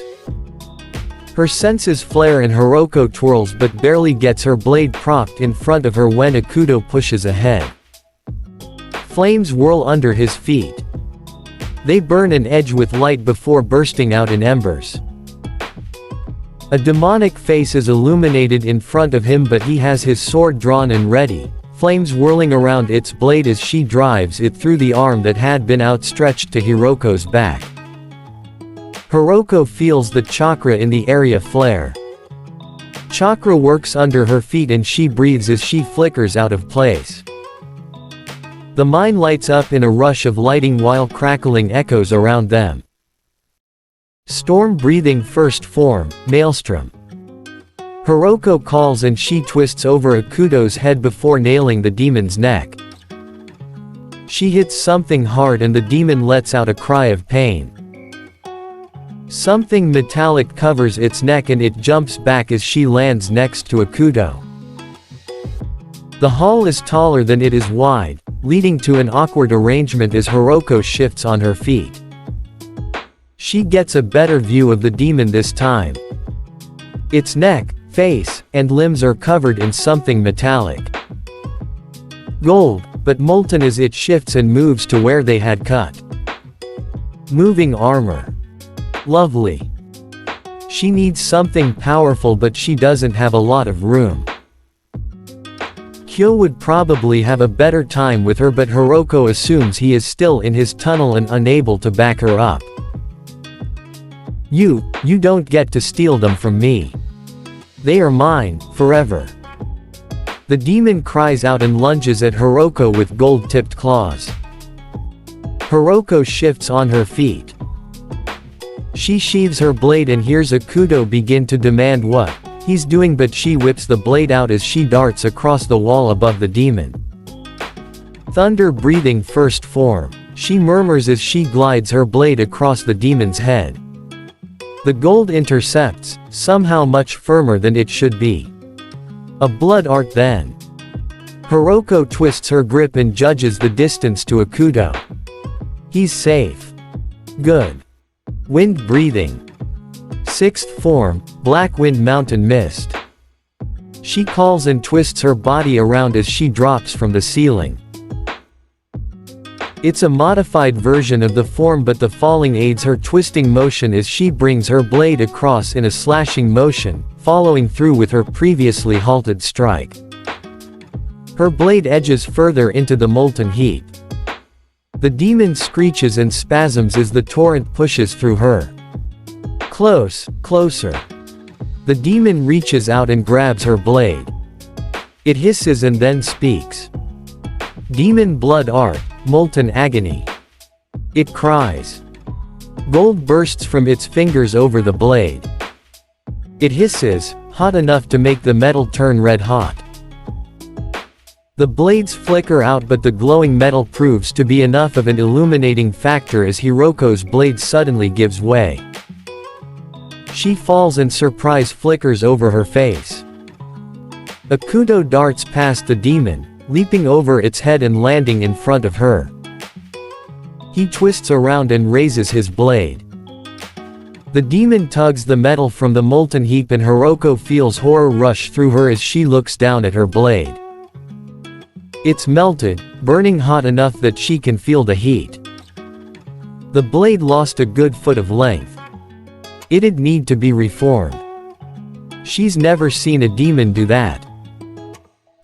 Her senses flare and Hiroko twirls but barely gets her blade propped in front of her when Akuto pushes ahead. Flames whirl under his feet. They burn an edge with light before bursting out in embers. A demonic face is illuminated in front of him but he has his sword drawn and ready, flames whirling around its blade as she drives it through the arm that had been outstretched to Hiroko's back. Hiroko feels the chakra in the area flare. Chakra works under her feet and she breathes as she flickers out of place. The mine lights up in a rush of lighting while crackling echoes around them. Storm breathing first form, Maelstrom. Hiroko calls and she twists over Akuto's head before nailing the demon's neck. She hits something hard and the demon lets out a cry of pain. Something metallic covers its neck and it jumps back as she lands next to Akuto. The hall is taller than it is wide, leading to an awkward arrangement as Hiroko shifts on her feet. She gets a better view of the demon this time. Its neck, face, and limbs are covered in something metallic. Gold, but molten as it shifts and moves to where they had cut. Moving armor. Lovely. She needs something powerful but she doesn't have a lot of room. Kyo would probably have a better time with her but Hiroko assumes he is still in his tunnel and unable to back her up. You don't get to steal them from me. They are mine, forever. The demon cries out and lunges at Hiroko with gold-tipped claws. Hiroko shifts on her feet. She sheathes her blade and hears Akuto begin to demand what he's doing, but she whips the blade out as she darts across the wall above the demon. Thunder-breathing first form, she murmurs as she glides her blade across the demon's head. The gold intercepts, somehow much firmer than it should be. A blood art then. Hiroko twists her grip and judges the distance to Akuto. He's safe. Good. Wind breathing. Sixth form, Black Wind Mountain Mist. She calls and twists her body around as she drops from the ceiling. It's a modified version of the form, but the falling aids her twisting motion as she brings her blade across in a slashing motion, following through with her previously halted strike. Her blade edges further into the molten heat. The demon screeches and spasms as the torrent pushes through her. Close, closer. The demon reaches out and grabs her blade. It hisses and then speaks. Demon blood art, molten agony. It cries. Gold bursts from its fingers over the blade. It hisses, hot enough to make the metal turn red hot. The blades flicker out, but the glowing metal proves to be enough of an illuminating factor as Hiroko's blade suddenly gives way. She falls and surprise flickers over her face. Akuto darts past the demon, leaping over its head and landing in front of her. He twists around and raises his blade. The demon tugs the metal from the molten heap and Hiroko feels horror rush through her as she looks down at her blade. It's melted, burning hot enough that she can feel the heat. The blade lost a good foot of length. It'd need to be reformed. She's never seen a demon do that.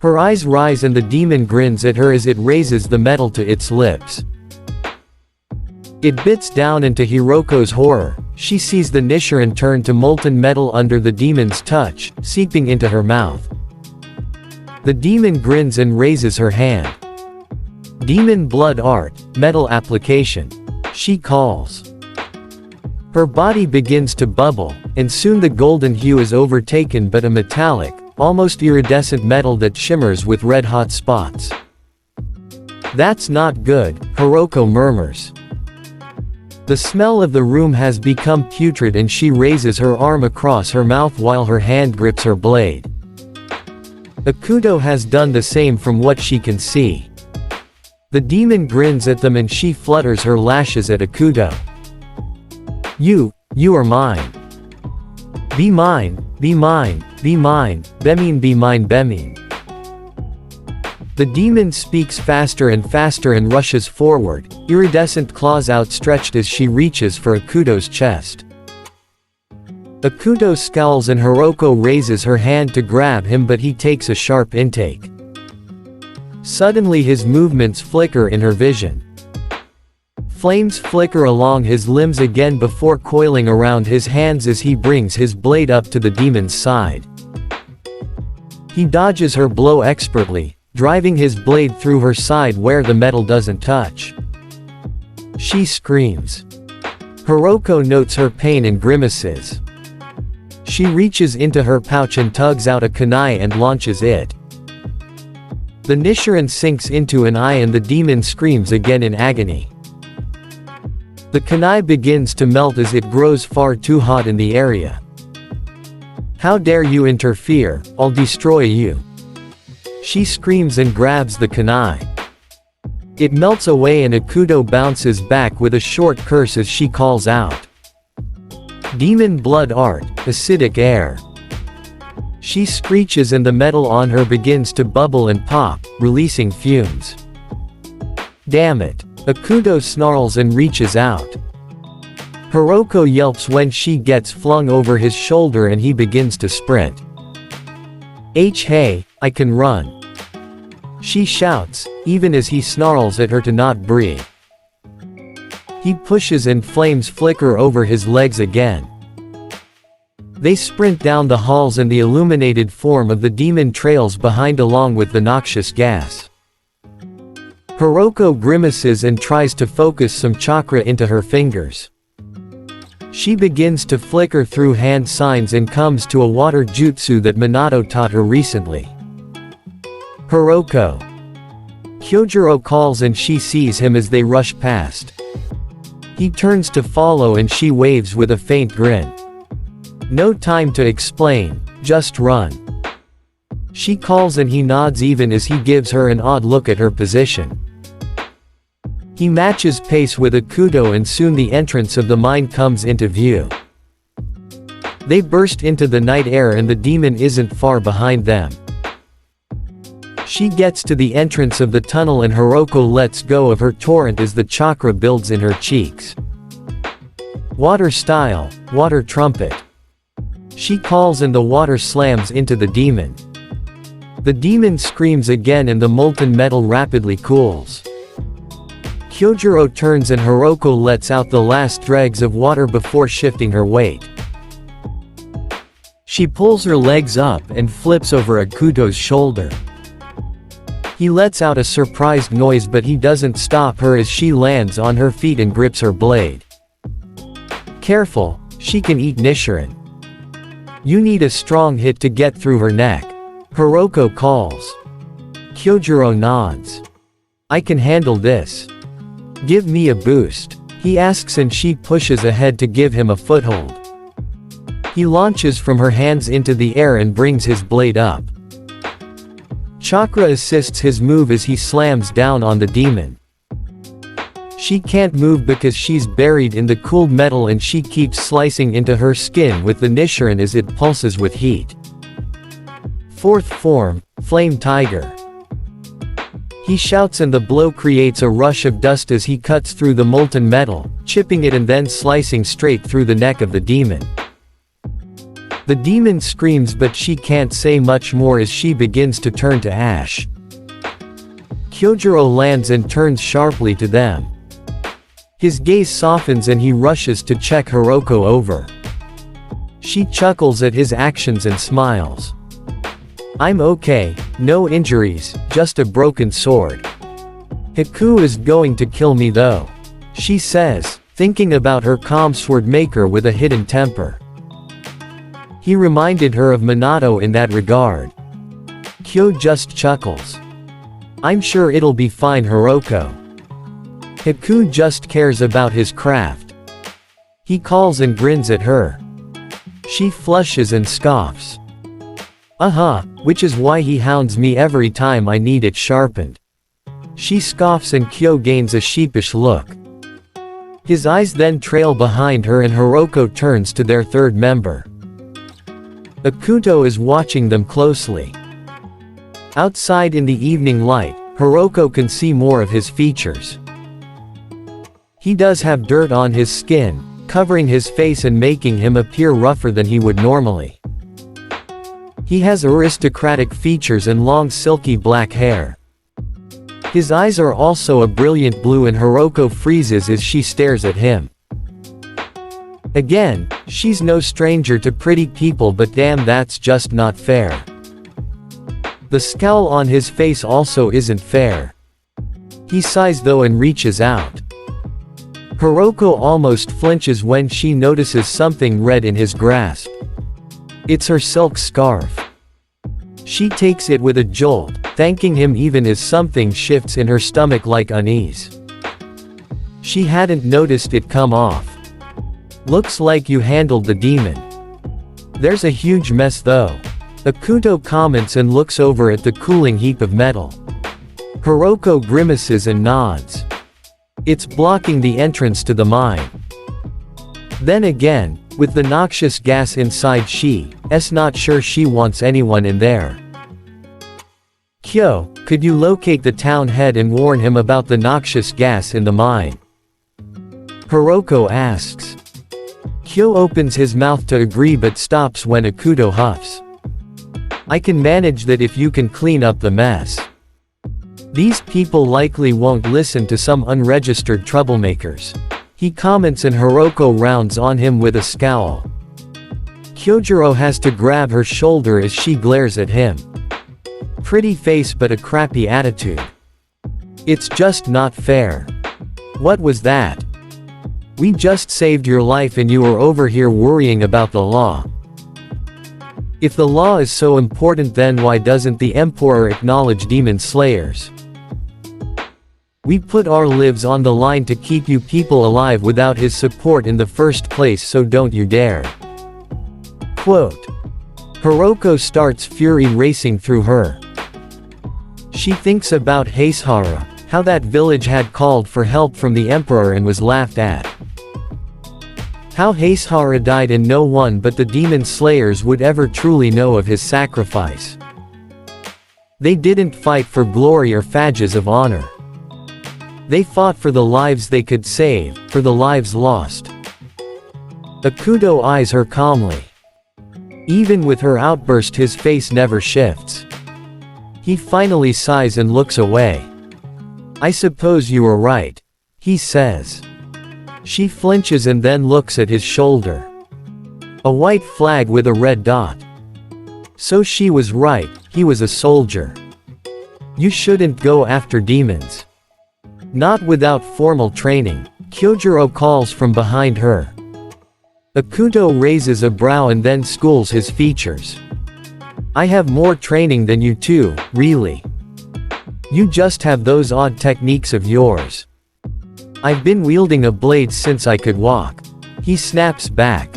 Her eyes rise and the demon grins at her as it raises the metal to its lips. It bits down into Hiroko's horror. She sees the Nichiren turn to molten metal under the demon's touch, seeping into her mouth. The demon grins and raises her hand. Demon blood art, metal application. She calls. Her body begins to bubble, and soon the golden hue is overtaken by a metallic, almost iridescent metal that shimmers with red-hot spots. That's not good, Hiroko murmurs. The smell of the room has become putrid and she raises her arm across her mouth while her hand grips her blade. Akuto has done the same from what she can see. The demon grins at them and she flutters her lashes at Akuto. You are mine. Be mine, be mine, be mine, Bemin be mine Bemin. The demon speaks faster and faster and rushes forward, iridescent claws outstretched as she reaches for Akuto's chest. Akuto scowls and Hiroko raises her hand to grab him, but he takes a sharp intake. Suddenly his movements flicker in her vision. Flames flicker along his limbs again before coiling around his hands as he brings his blade up to the demon's side. He dodges her blow expertly, driving his blade through her side where the metal doesn't touch. She screams. Hiroko notes her pain and grimaces. She reaches into her pouch and tugs out a kunai and launches it. The Nichiren sinks into an eye and the demon screams again in agony. The kunai begins to melt as it grows far too hot in the area. How dare you interfere, I'll destroy you. She screams and grabs the kunai. It melts away and Akuto bounces back with a short curse as she calls out. Demon blood art, acidic air. She screeches and the metal on her begins to bubble and pop, releasing fumes. Damn it. Akuto snarls and reaches out. Hiroko yelps when she gets flung over his shoulder and he begins to sprint. Hey, I can run. She shouts, even as he snarls at her to not breathe. He pushes and flames flicker over his legs again. They sprint down the halls and the illuminated form of the demon trails behind along with the noxious gas. Hiroko grimaces and tries to focus some chakra into her fingers. She begins to flicker through hand signs and comes to a water jutsu that Minato taught her recently. Hiroko. Kyojuro calls and she sees him as they rush past. He turns to follow and she waves with a faint grin. No time to explain, just run. She calls and he nods even as he gives her an odd look at her position. He matches pace with Akuto and soon the entrance of the mine comes into view. They burst into the night air and the demon isn't far behind them. She gets to the entrance of the tunnel and Hiroko lets go of her torrent as the chakra builds in her cheeks. Water style, water trumpet. She calls and the water slams into the demon. The demon screams again and the molten metal rapidly cools. Kyojuro turns and Hiroko lets out the last dregs of water before shifting her weight. She pulls her legs up and flips over Akuto's shoulder. He lets out a surprised noise but he doesn't stop her as she lands on her feet and grips her blade. Careful, she can eat Nichiren. You need a strong hit to get through her neck. Hiroko calls. Kyojuro nods. I can handle this. Give me a boost. He asks and she pushes ahead to give him a foothold. He launches from her hands into the air and brings his blade up. Chakra assists his move as he slams down on the demon. She can't move because she's buried in the cooled metal and she keeps slicing into her skin with the Nichiren as it pulses with heat. Fourth form, Flame Tiger. He shouts and the blow creates a rush of dust as he cuts through the molten metal, chipping it and then slicing straight through the neck of the demon. The demon screams but she can't say much more as she begins to turn to ash. Kyojuro lands and turns sharply to them. His gaze softens and he rushes to check Hiroko over. She chuckles at his actions and smiles. I'm okay, no injuries, just a broken sword. Haku is going to kill me though. She says, thinking about her calm sword maker with a hidden temper. He reminded her of Minato in that regard. Kyo just chuckles. I'm sure it'll be fine, Hiroko. Haku just cares about his craft. He calls and grins at her. She flushes and scoffs. Which is why he hounds me every time I need it sharpened. She scoffs and Kyo gains a sheepish look. His eyes then trail behind her and Hiroko turns to their third member. Akuto is watching them closely. Outside in the evening light, Hiroko can see more of his features. He does have dirt on his skin, covering his face and making him appear rougher than he would normally. He has aristocratic features and long silky black hair. His eyes are also a brilliant blue and Hiroko freezes as she stares at him. Again, she's no stranger to pretty people but damn that's just not fair. The scowl on his face also isn't fair. He sighs though and reaches out. Hiroko almost flinches when she notices something red in his grasp. It's her silk scarf. She takes it with a jolt, thanking him even as something shifts in her stomach like unease. She hadn't noticed it come off. Looks like you handled the demon. There's a huge mess though. Akuto comments and looks over at the cooling heap of metal. Hiroko grimaces and nods. It's blocking the entrance to the mine. Then again, with the noxious gas inside she's not sure she wants anyone in there. Kyo, could you locate the town head and warn him about the noxious gas in the mine? Hiroko asks. Kyo opens his mouth to agree but stops when Akuto huffs. I can manage that if you can clean up the mess. These people likely won't listen to some unregistered troublemakers. He comments and Hiroko rounds on him with a scowl. Kyojuro has to grab her shoulder as she glares at him. Pretty face but a crappy attitude. It's just not fair. What was that? We just saved your life and you are over here worrying about the law. If the law is so important, then why doesn't the Emperor acknowledge demon slayers? We put our lives on the line to keep you people alive without his support in the first place, so don't you dare. Quote. Hiroko starts fury racing through her. She thinks about Hasehara, how that village had called for help from the Emperor and was laughed at. How Hasehara died and no one but the demon slayers would ever truly know of his sacrifice. They didn't fight for glory or badges of honor. They fought for the lives they could save, for the lives lost. Akuto eyes her calmly. Even with her outburst, his face never shifts. He finally sighs and looks away. I suppose you were right, he says. She flinches and then looks at his shoulder. A white flag with a red dot. So she was right, he was a soldier. You shouldn't go after demons. Not without formal training, Kyojuro calls from behind her. Akuto raises a brow and then schools his features. I have more training than you two, really. You just have those odd techniques of yours. I've been wielding a blade since I could walk. He snaps back.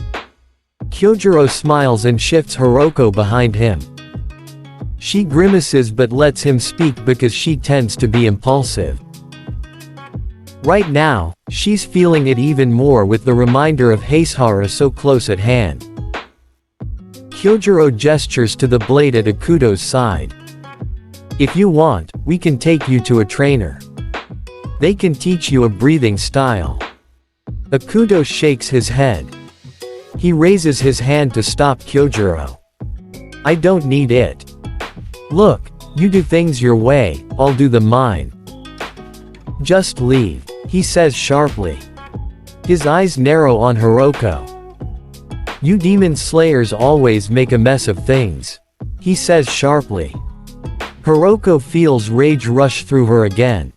Kyojuro smiles and shifts Hiroko behind him. She grimaces but lets him speak because she tends to be impulsive. Right now, she's feeling it even more with the reminder of Hasehara so close at hand. Kyojuro gestures to the blade at Akuto's side. If you want, we can take you to a trainer. They can teach you a breathing style. Akuto shakes his head. He raises his hand to stop Kyojuro. I don't need it. Look, you do things your way, I'll do them mine. Just leave, he says sharply. His eyes narrow on Hiroko. You demon slayers always make a mess of things, he says sharply. Hiroko feels rage rush through her again.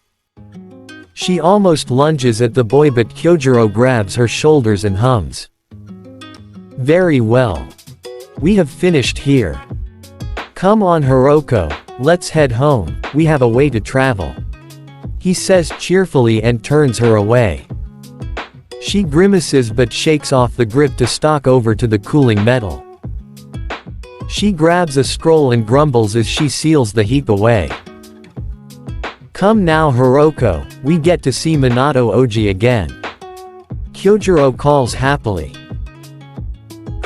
She almost lunges at the boy but Kyojuro grabs her shoulders and hums. Very well. We have finished here. Come on Hiroko, let's head home, we have a way to travel. He says cheerfully and turns her away. She grimaces but shakes off the grip to stalk over to the cooling metal. She grabs a scroll and grumbles as she seals the heap away. Come now Hiroko, we get to see Minato Oji again. Kyojuro calls happily.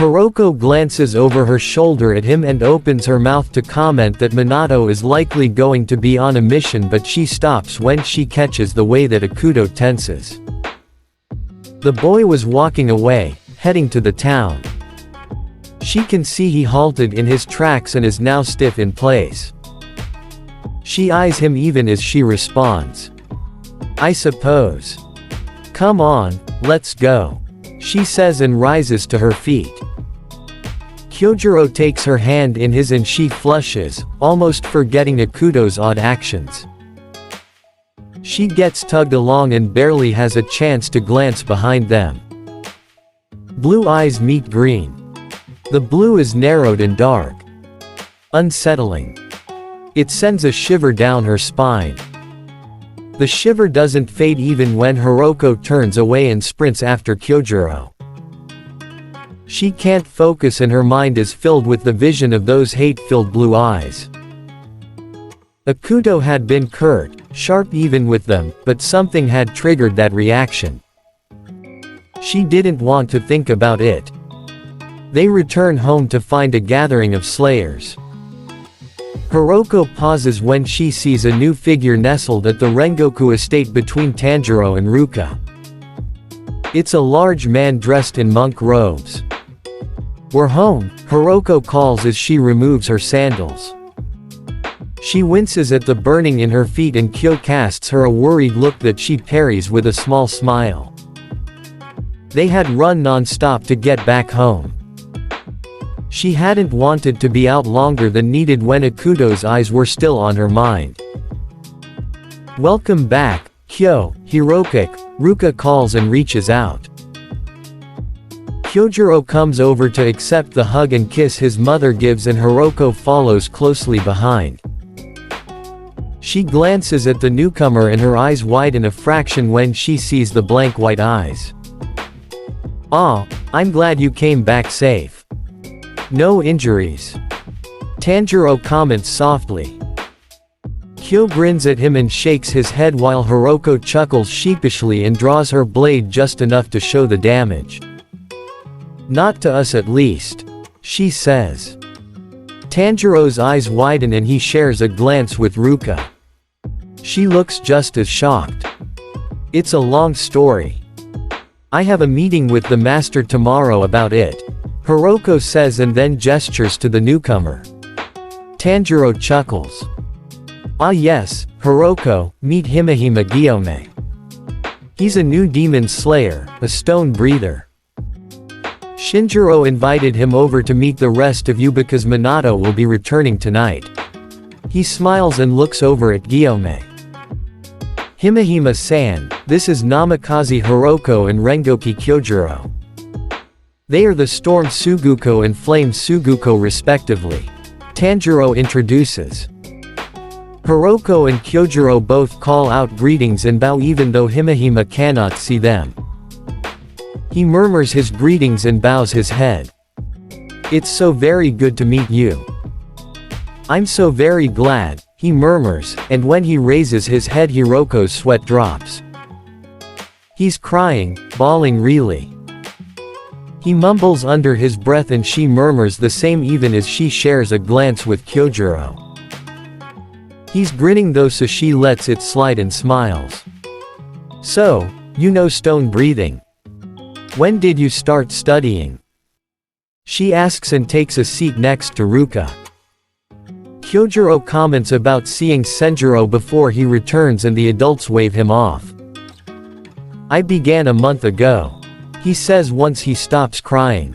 Hiroko glances over her shoulder at him and opens her mouth to comment that Minato is likely going to be on a mission, but she stops when she catches the way that Akuto tenses. The boy was walking away, heading to the town. She can see he halted in his tracks and is now stiff in place. She eyes him even as she responds. I suppose. Come on, let's go, she says and rises to her feet. Kyojuro takes her hand in his and she flushes, almost forgetting Akuto's odd actions. She gets tugged along and barely has a chance to glance behind them. Blue eyes meet green. The blue is narrowed and dark. Unsettling. It sends a shiver down her spine. The shiver doesn't fade even when Hiroko turns away and sprints after Kyojuro. She can't focus and her mind is filled with the vision of those hate-filled blue eyes. Akuto had been curt, sharp even with them, but something had triggered that reaction. She didn't want to think about it. They return home to find a gathering of slayers. Hiroko pauses when she sees a new figure nestled at the Rengoku estate between Tanjiro and Ruka. It's a large man dressed in monk robes. We're home, Hiroko calls as she removes her sandals. She winces at the burning in her feet and Kyo casts her a worried look that she parries with a small smile. They had run non-stop to get back home. She hadn't wanted to be out longer than needed when Akuto's eyes were still on her mind. "Welcome back, Kyo," Ruka calls and reaches out. Kyojuro comes over to accept the hug and kiss his mother gives, and Hiroko follows closely behind. She glances at the newcomer and her eyes widen a fraction when she sees the blank white eyes. "Ah, I'm glad you came back safe. No injuries?" Tanjiro comments softly. Kyo grins at him and shakes his head while Hiroko chuckles sheepishly and draws her blade just enough to show the damage. "Not to us at least," she says. Tanjiro's eyes widen and he shares a glance with Ruka. She looks just as shocked. "It's a long story. I have a meeting with the master tomorrow about it," Hiroko says and then gestures to the newcomer. Tanjiro chuckles. "Ah yes, Hiroko, meet Himehime Gyome. He's a new demon slayer, a stone breather. Shinjiro invited him over to meet the rest of you because Minato will be returning tonight." He smiles and looks over at Gyome. "Himehime-san, this is Namikaze Hiroko and Rengoki Kyojuro. They are the Storm Suguko and Flame Suguko respectively," Tanjiro introduces. Hiroko and Kyojuro both call out greetings and bow even though Himehime cannot see them. He murmurs his greetings and bows his head. "It's so very good to meet you." "I'm so very glad," he murmurs, and when he raises his head Hiroko's sweat drops. He's crying, bawling really. He mumbles under his breath and she murmurs the same even as she shares a glance with Kyojuro. He's grinning though so she lets it slide and smiles. "So, you know stone breathing. When did you start studying?" she asks and takes a seat next to Ruka. Kyojuro comments about seeing Senjuro before he returns and the adults wave him off. "I began a month ago," he says once he stops crying.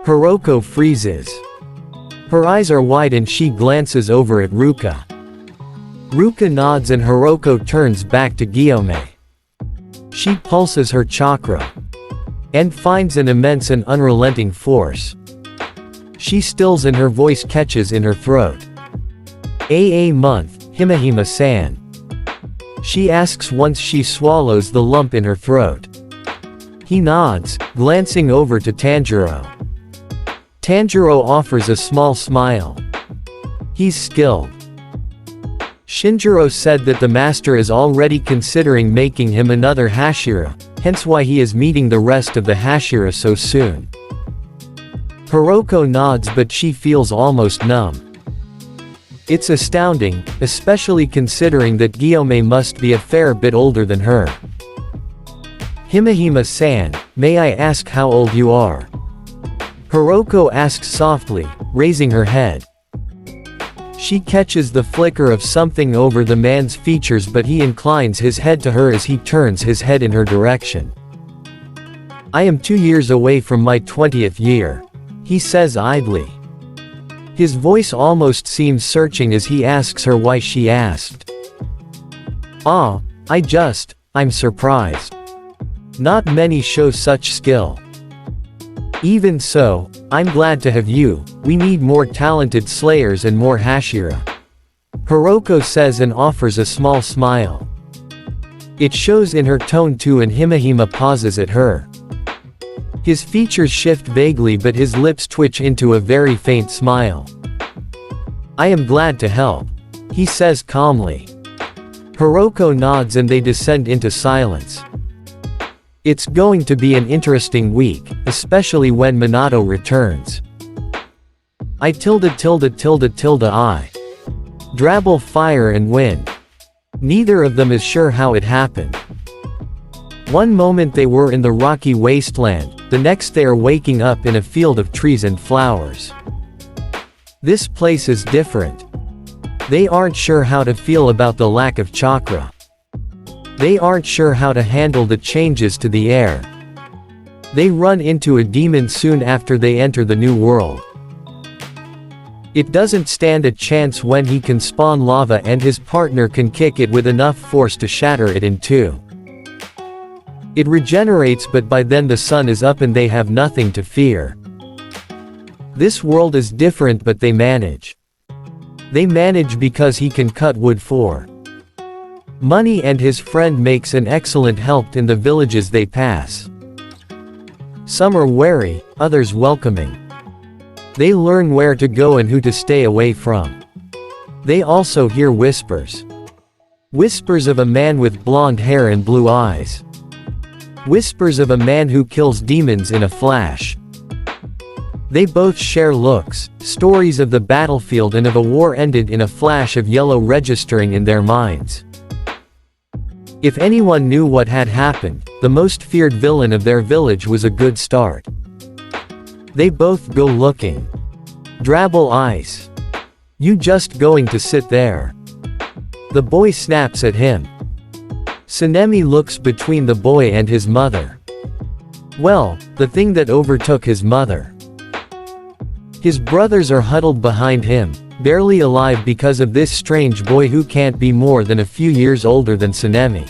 Hiroko freezes. Her eyes are wide and she glances over at Ruka. Ruka nods and Hiroko turns back to Gyome. She pulses her chakra and finds an immense and unrelenting force. She stills and her voice catches in her throat. "A month, Himehime-san?" she asks once she swallows the lump in her throat. He nods, glancing over to Tanjiro. Tanjiro offers a small smile. He's skilled. Shinjiro said that the master is already considering making him another Hashira, hence why he is meeting the rest of the Hashira so soon. Hiroko nods but she feels almost numb. It's astounding, especially considering that Gyome must be a fair bit older than her. "Himehime-san, may I ask how old you are?" Hiroko asks softly, raising her head. She catches the flicker of something over the man's features but he inclines his head to her as he turns his head in her direction. "I am 2 years away from my 20th year," he says idly. His voice almost seems searching as he asks her why she asked. "Ah, I'm surprised. Not many show such skill. Even so, I'm glad to have you. We need more talented slayers and more Hashira," Hiroko says and offers a small smile. It shows in her tone too and Himehime pauses at her. His features shift vaguely but his lips twitch into a very faint smile. "I am glad to help," he says calmly. Hiroko nods and they descend into silence. It's going to be an interesting week, especially when Minato returns. I drabble fire and wind. Neither of them is sure how it happened. One moment they were in the rocky wasteland, the next they are waking up in a field of trees and flowers. This place is different. They aren't sure how to feel about the lack of chakra. They aren't sure how to handle the changes to the air. They run into a demon soon after they enter the new world. It doesn't stand a chance when he can spawn lava and his partner can kick it with enough force to shatter it in two. It regenerates, but by then the sun is up and they have nothing to fear. This world is different, but they manage. They manage because he can cut wood for money, and his friend makes an excellent help in the villages they pass. Some are wary, others welcoming. They learn where to go and who to stay away from. They also hear whispers. Whispers of a man with blonde hair and blue eyes. Whispers of a man who kills demons in a flash. They both share looks, stories of the battlefield and of a war ended in a flash of yellow registering in their minds. If anyone knew what had happened, the most feared villain of their village was a good start. They both go looking. Drabble eyes. You just going to sit there? The boy snaps at him. Sanemi looks between the boy and his mother. Well, the thing that overtook his mother. His brothers are huddled behind him, barely alive because of this strange boy who can't be more than a few years older than Sanemi.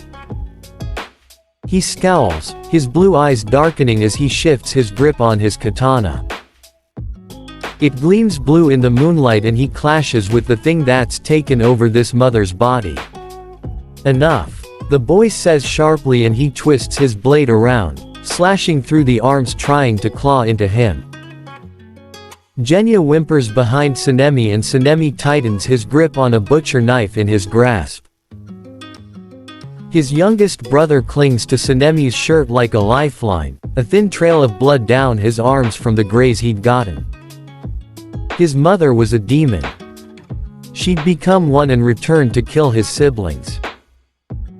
He scowls, his blue eyes darkening as he shifts his grip on his katana. It gleams blue in the moonlight and he clashes with the thing that's taken over this mother's body. Enough. The boy says sharply and he twists his blade around, slashing through the arms trying to claw into him. Genya whimpers behind Sanemi and Sanemi tightens his grip on a butcher knife in his grasp. His youngest brother clings to Sanemi's shirt like a lifeline, a thin trail of blood down his arms from the graze he'd gotten. His mother was a demon. She'd become one and returned to kill his siblings.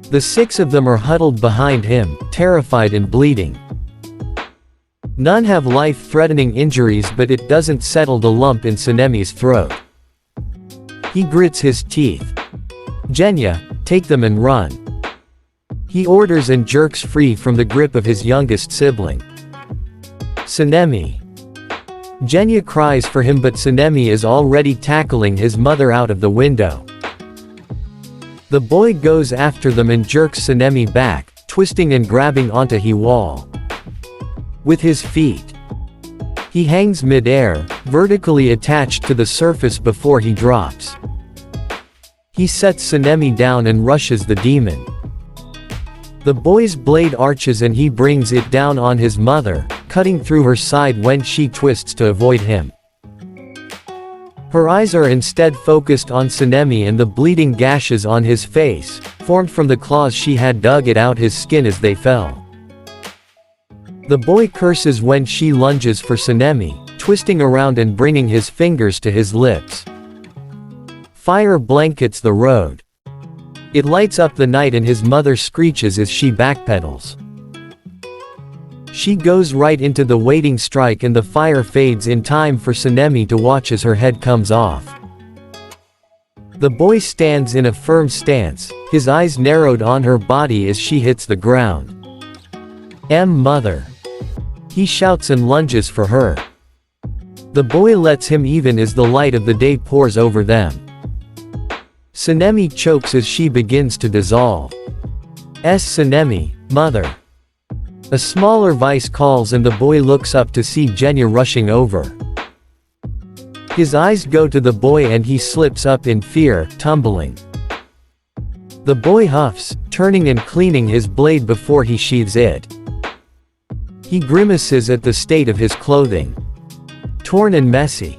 The six of them are huddled behind him, terrified and bleeding. None have life-threatening injuries, but it doesn't settle the lump in Sanemi's throat. He grits his teeth. Genya, take them and run. He orders and jerks free from the grip of his youngest sibling. Sanemi. Genya cries for him, but Sanemi is already tackling his mother out of the window. The boy goes after them and jerks Sanemi back, twisting and grabbing onto the wall. With his feet, he hangs mid-air, vertically attached to the surface before he drops. He sets Sanemi down and rushes the demon. The boy's blade arches and he brings it down on his mother, cutting through her side when she twists to avoid him. Her eyes are instead focused on Sanemi and the bleeding gashes on his face, formed from the claws she had dug out his skin as they fell. The boy curses when she lunges for Sanemi, twisting around and bringing his fingers to his lips. Fire blankets the road. It lights up the night and his mother screeches as she backpedals. She goes right into the waiting strike and the fire fades in time for Sanemi to watch as her head comes off. The boy stands in a firm stance, his eyes narrowed on her body as she hits the ground. Mother. He shouts and lunges for her. The boy lets him even as the light of the day pours over them. Sanemi chokes as she begins to dissolve. Sanemi, mother. A smaller voice calls and the boy looks up to see Genya rushing over. His eyes go to the boy and he slips up in fear, tumbling. The boy huffs, turning and cleaning his blade before he sheathes it. He grimaces at the state of his clothing. Torn and messy.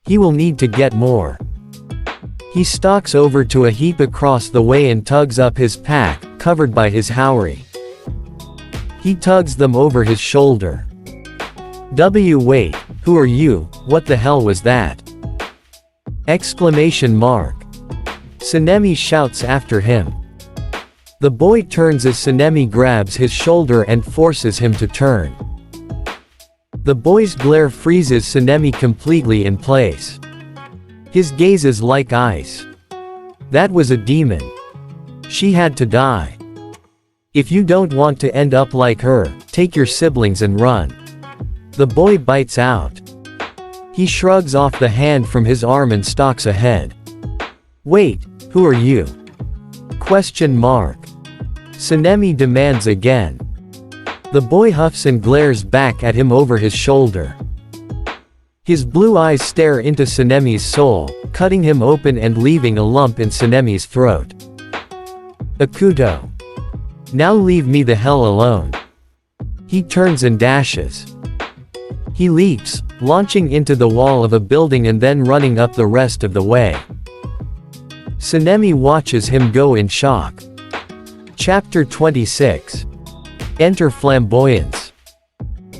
He will need to get more. He stalks over to a heap across the way and tugs up his pack, covered by his haori. He tugs them over his shoulder. Wait, who are you? What the hell was that? Exclamation mark. Sanemi shouts after him. The boy turns as Sanemi grabs his shoulder and forces him to turn. The boy's glare freezes Sanemi completely in place. His gaze is like ice. That was a demon. She had to die. If you don't want to end up like her, take your siblings and run. The boy bites out. He shrugs off the hand from his arm and stalks ahead. Wait, who are you? Question mark. Tsunemi demands again. The boy huffs and glares back at him over his shoulder. His blue eyes stare into Tsunemi's soul, cutting him open and leaving a lump in Tsunemi's throat. Akuto. Now leave me the hell alone. He turns and dashes. He leaps, launching into the wall of a building and then running up the rest of the way. Tsunemi watches him go in shock. Chapter 26. Enter Flamboyance.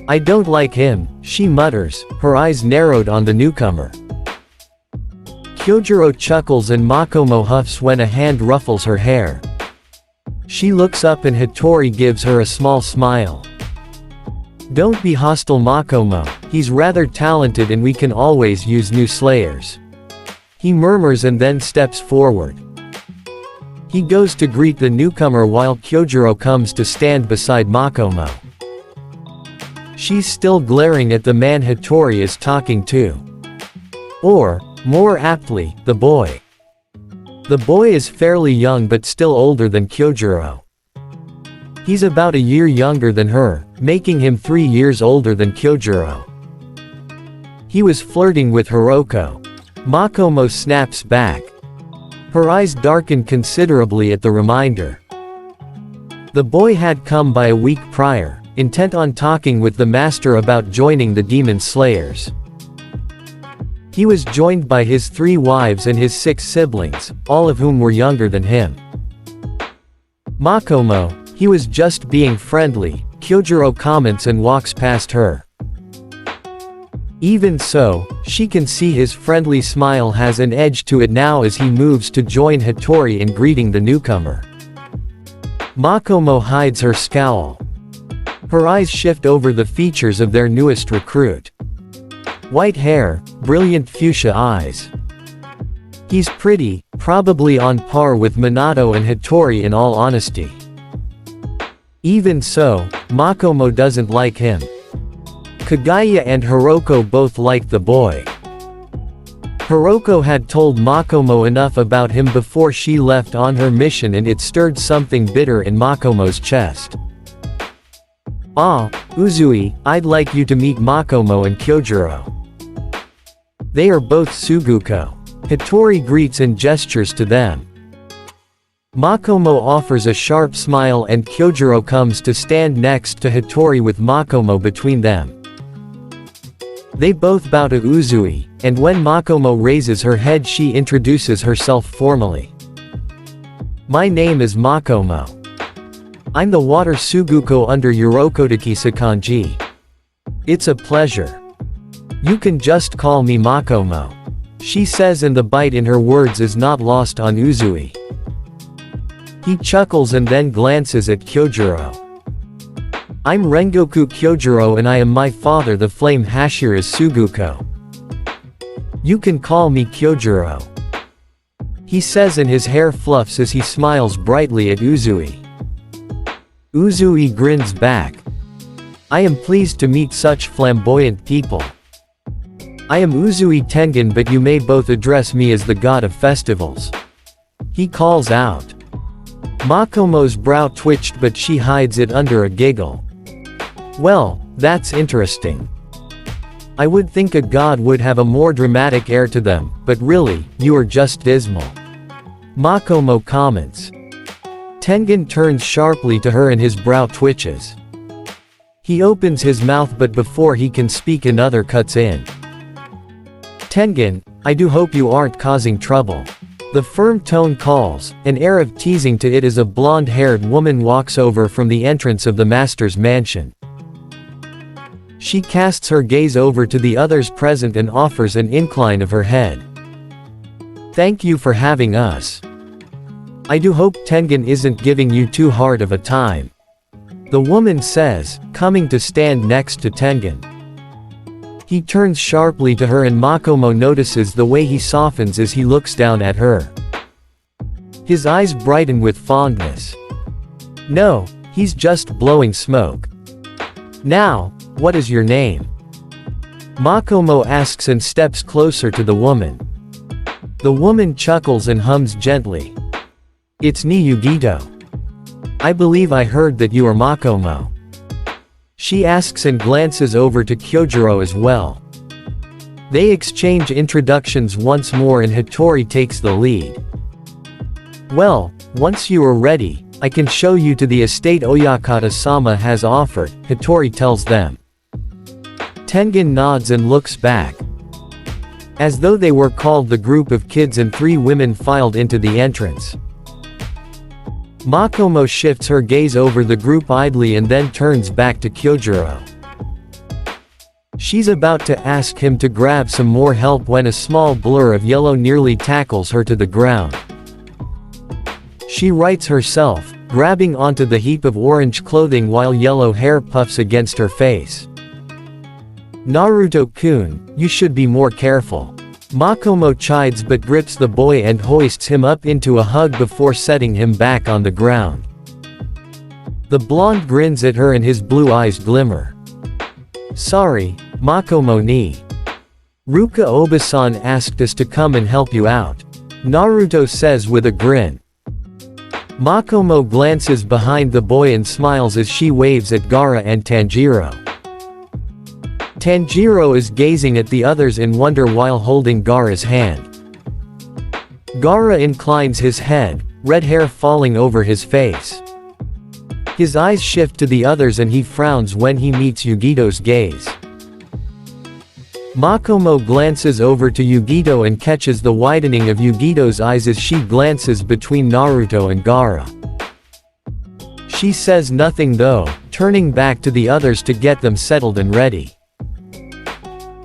I don't like him, she mutters, her eyes narrowed on the newcomer. Kyojuro chuckles and Makomo huffs when a hand ruffles her hair. She looks up and Hattori gives her a small smile. Don't be hostile, Makomo, he's rather talented and we can always use new slayers. He murmurs and then steps forward. He goes to greet the newcomer while Kyojuro comes to stand beside Makomo. She's still glaring at the man Hattori is talking to. Or, more aptly, the boy. The boy is fairly young but still older than Kyojuro. He's about a year younger than her, making him 3 years older than Kyojuro. He was flirting with Hiroko. Makomo snaps back. Her eyes darken considerably at the reminder. The boy had come by a week prior, intent on talking with the master about joining the Demon Slayers. He was joined by his 3 wives and his 6 siblings, all of whom were younger than him. Makomo, he was just being friendly, Kyojuro comments and walks past her. Even so, she can see his friendly smile has an edge to it now as he moves to join Hattori in greeting the newcomer. Makomo hides her scowl. Her eyes shift over the features of their newest recruit. White hair, brilliant fuchsia eyes. He's pretty, probably on par with Minato and Hattori in all honesty. Even so, Makomo doesn't like him. Kagaya and Hiroko both liked the boy. Hiroko had told Makomo enough about him before she left on her mission and it stirred something bitter in Makomo's chest. Ah, Uzui, I'd like you to meet Makomo and Kyojuro. They are both Suguko. Hattori greets and gestures to them. Makomo offers a sharp smile and Kyojuro comes to stand next to Hattori with Makomo between them. They both bow to Uzui, and when Makomo raises her head she introduces herself formally. My name is Makomo. I'm the water Suguko under Yurokotaki Sakanji. It's a pleasure. You can just call me Makomo. She says and the bite in her words is not lost on Uzui. He chuckles and then glances at Kyojuro. I'm Rengoku Kyojuro and I am my father the flame Hashira's Suguko. You can call me Kyojuro. He says and his hair fluffs as he smiles brightly at Uzui. Uzui grins back. I am pleased to meet such flamboyant people. I am Uzui Tengen but you may both address me as the god of festivals. He calls out. Makomo's brow twitched but she hides it under a giggle. Well, that's interesting. I would think a god would have a more dramatic air to them, but really, you are just dismal. Makomo comments. Tengen turns sharply to her and his brow twitches. He opens his mouth but before he can speak another cuts in. Tengen, I do hope you aren't causing trouble. The firm tone calls, an air of teasing to it as a blonde-haired woman walks over from the entrance of the master's mansion. She casts her gaze over to the others present and offers an incline of her head. Thank you for having us. I do hope Tengen isn't giving you too hard of a time. The woman says, coming to stand next to Tengen. He turns sharply to her and Makomo notices the way he softens as he looks down at her. His eyes brighten with fondness. No, he's just blowing smoke. Now, what is your name? Makomo asks and steps closer to the woman. The woman chuckles and hums gently. It's me, Yugito. I believe I heard that you are Makomo. She asks and glances over to Kyojuro as well. They exchange introductions once more and Hattori takes the lead. Well, once you are ready, I can show you to the estate Oyakata-sama has offered, Hattori tells them. Tengen nods and looks back. As though they were called, the group of kids and 3 women filed into the entrance. Makomo shifts her gaze over the group idly and then turns back to Kyojuro. She's about to ask him to grab some more help when a small blur of yellow nearly tackles her to the ground. She rights herself, grabbing onto the heap of orange clothing while yellow hair puffs against her face. Naruto-kun, you should be more careful. Makomo chides but grips the boy and hoists him up into a hug before setting him back on the ground. The blonde grins at her and his blue eyes glimmer. Sorry, Makomo ni. Ruka Obasan asked us to come and help you out. Naruto says with a grin. Makomo glances behind the boy and smiles as she waves at Gaara and Tanjiro. Tanjiro is gazing at the others in wonder while holding Gaara's hand. Gaara inclines his head, red hair falling over his face. His eyes shift to the others and he frowns when he meets Yugito's gaze. Makomo glances over to Yugito and catches the widening of Yugito's eyes as she glances between Naruto and Gaara. She says nothing though, turning back to the others to get them settled and ready.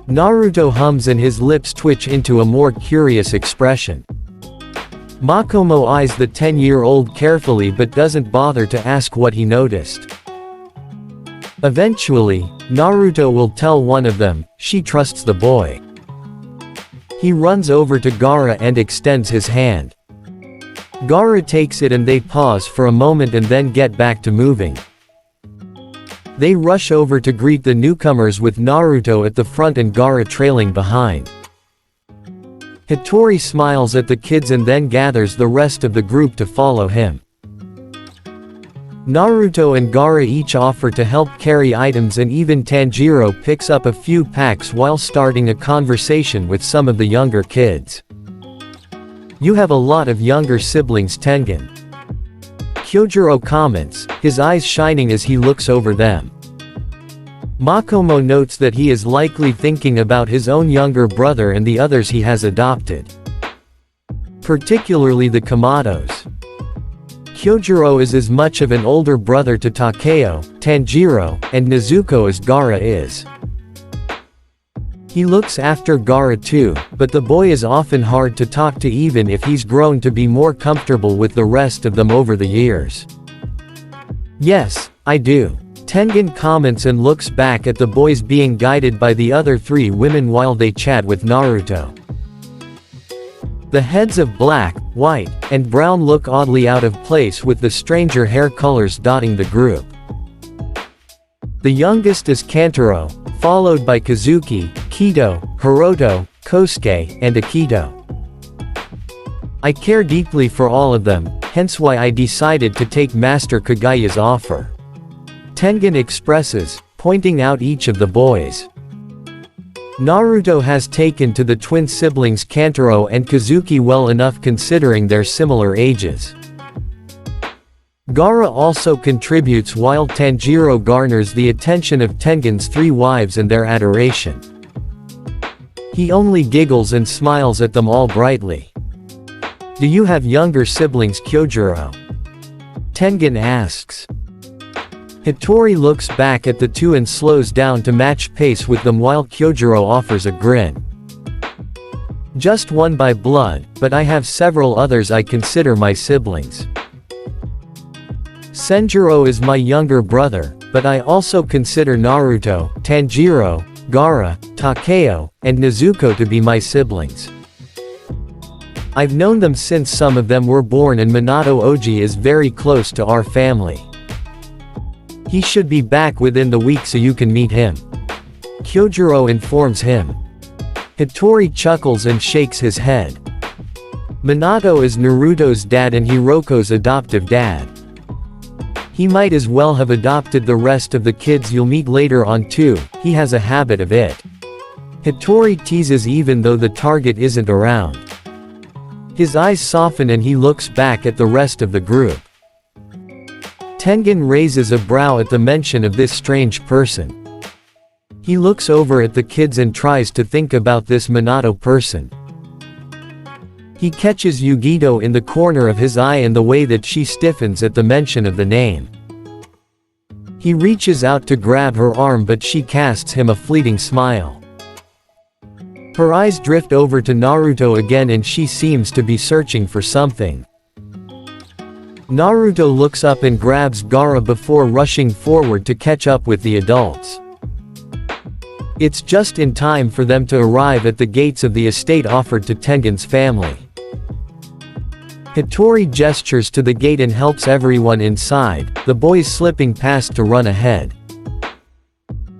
Naruto hums and his lips twitch into a more curious expression. Makomo eyes the 10-year-old carefully but doesn't bother to ask what he noticed. Eventually, Naruto will tell one of them. She trusts the boy. He runs over to Gaara and extends his hand. Gaara takes it and they pause for a moment and then get back to moving. They rush over to greet the newcomers with Naruto at the front and Gaara trailing behind. Hattori smiles at the kids and then gathers the rest of the group to follow him. Naruto and Gaara each offer to help carry items and even Tanjiro picks up a few packs while starting a conversation with some of the younger kids. You have a lot of younger siblings, Tengen. Kyojuro comments, his eyes shining as he looks over them. Makomo notes that he is likely thinking about his own younger brother and the others he has adopted. Particularly the Kamados. Kyojuro is as much of an older brother to Takeo, Tanjiro, and Nezuko as Gaara is. He looks after Gaara too, but the boy is often hard to talk to even if he's grown to be more comfortable with the rest of them over the years. Yes, I do. Tengen comments and looks back at the boys being guided by the other 3 women while they chat with Naruto. The heads of black, white, and brown look oddly out of place with the stranger hair colors dotting the group. The youngest is Kantaro, followed by Kazuki, Kido, Hiroto, Kosuke, and Akito. I care deeply for all of them, hence why I decided to take Master Kagaya's offer. Tengen expresses, pointing out each of the boys. Naruto has taken to the twin siblings Kantaro and Kazuki well enough considering their similar ages. Gaara also contributes while Tanjiro garners the attention of Tengen's 3 wives and their adoration. He only giggles and smiles at them all brightly. Do you have younger siblings, Kyojuro? Tengen asks. Hattori looks back at the 2 and slows down to match pace with them while Kyojuro offers a grin. Just one by blood, but I have several others I consider my siblings. Senjuro is my younger brother, but I also consider Naruto, Tanjiro, Gaara, Takeo, and Nezuko to be my siblings. I've known them since some of them were born and Minato Oji is very close to our family. He should be back within the week so you can meet him. Kyojuro informs him. Hattori chuckles and shakes his head. Minato is Naruto's dad and Hiroko's adoptive dad. He might as well have adopted the rest of the kids you'll meet later on too, he has a habit of it. Hattori teases even though the target isn't around. His eyes soften and he looks back at the rest of the group. Tengen raises a brow at the mention of this strange person. He looks over at the kids and tries to think about this Minato person. He catches Yugito in the corner of his eye and the way that she stiffens at the mention of the name. He reaches out to grab her arm but she casts him a fleeting smile. Her eyes drift over to Naruto again and she seems to be searching for something. Naruto looks up and grabs Gaara before rushing forward to catch up with the adults. It's just in time for them to arrive at the gates of the estate offered to Tengen's family. Hattori gestures to the gate and helps everyone inside, the boys slipping past to run ahead.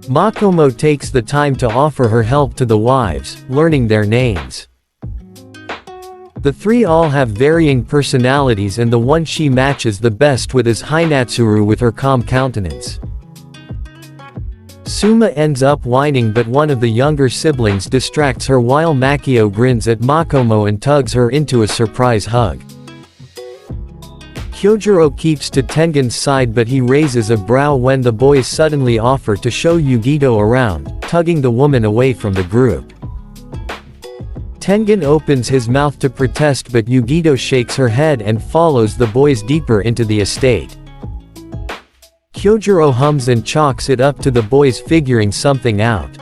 Makomo takes the time to offer her help to the wives, learning their names. The three all have varying personalities and the one she matches the best with is Hinatsuru with her calm countenance. Suma ends up whining but one of the younger siblings distracts her while Makio grins at Makomo and tugs her into a surprise hug. Kyojuro keeps to Tengen's side but he raises a brow when the boys suddenly offer to show Yugito around, tugging the woman away from the group. Tengen opens his mouth to protest but Yugito shakes her head and follows the boys deeper into the estate. Kyojuro hums and chalks it up to the boys figuring something out.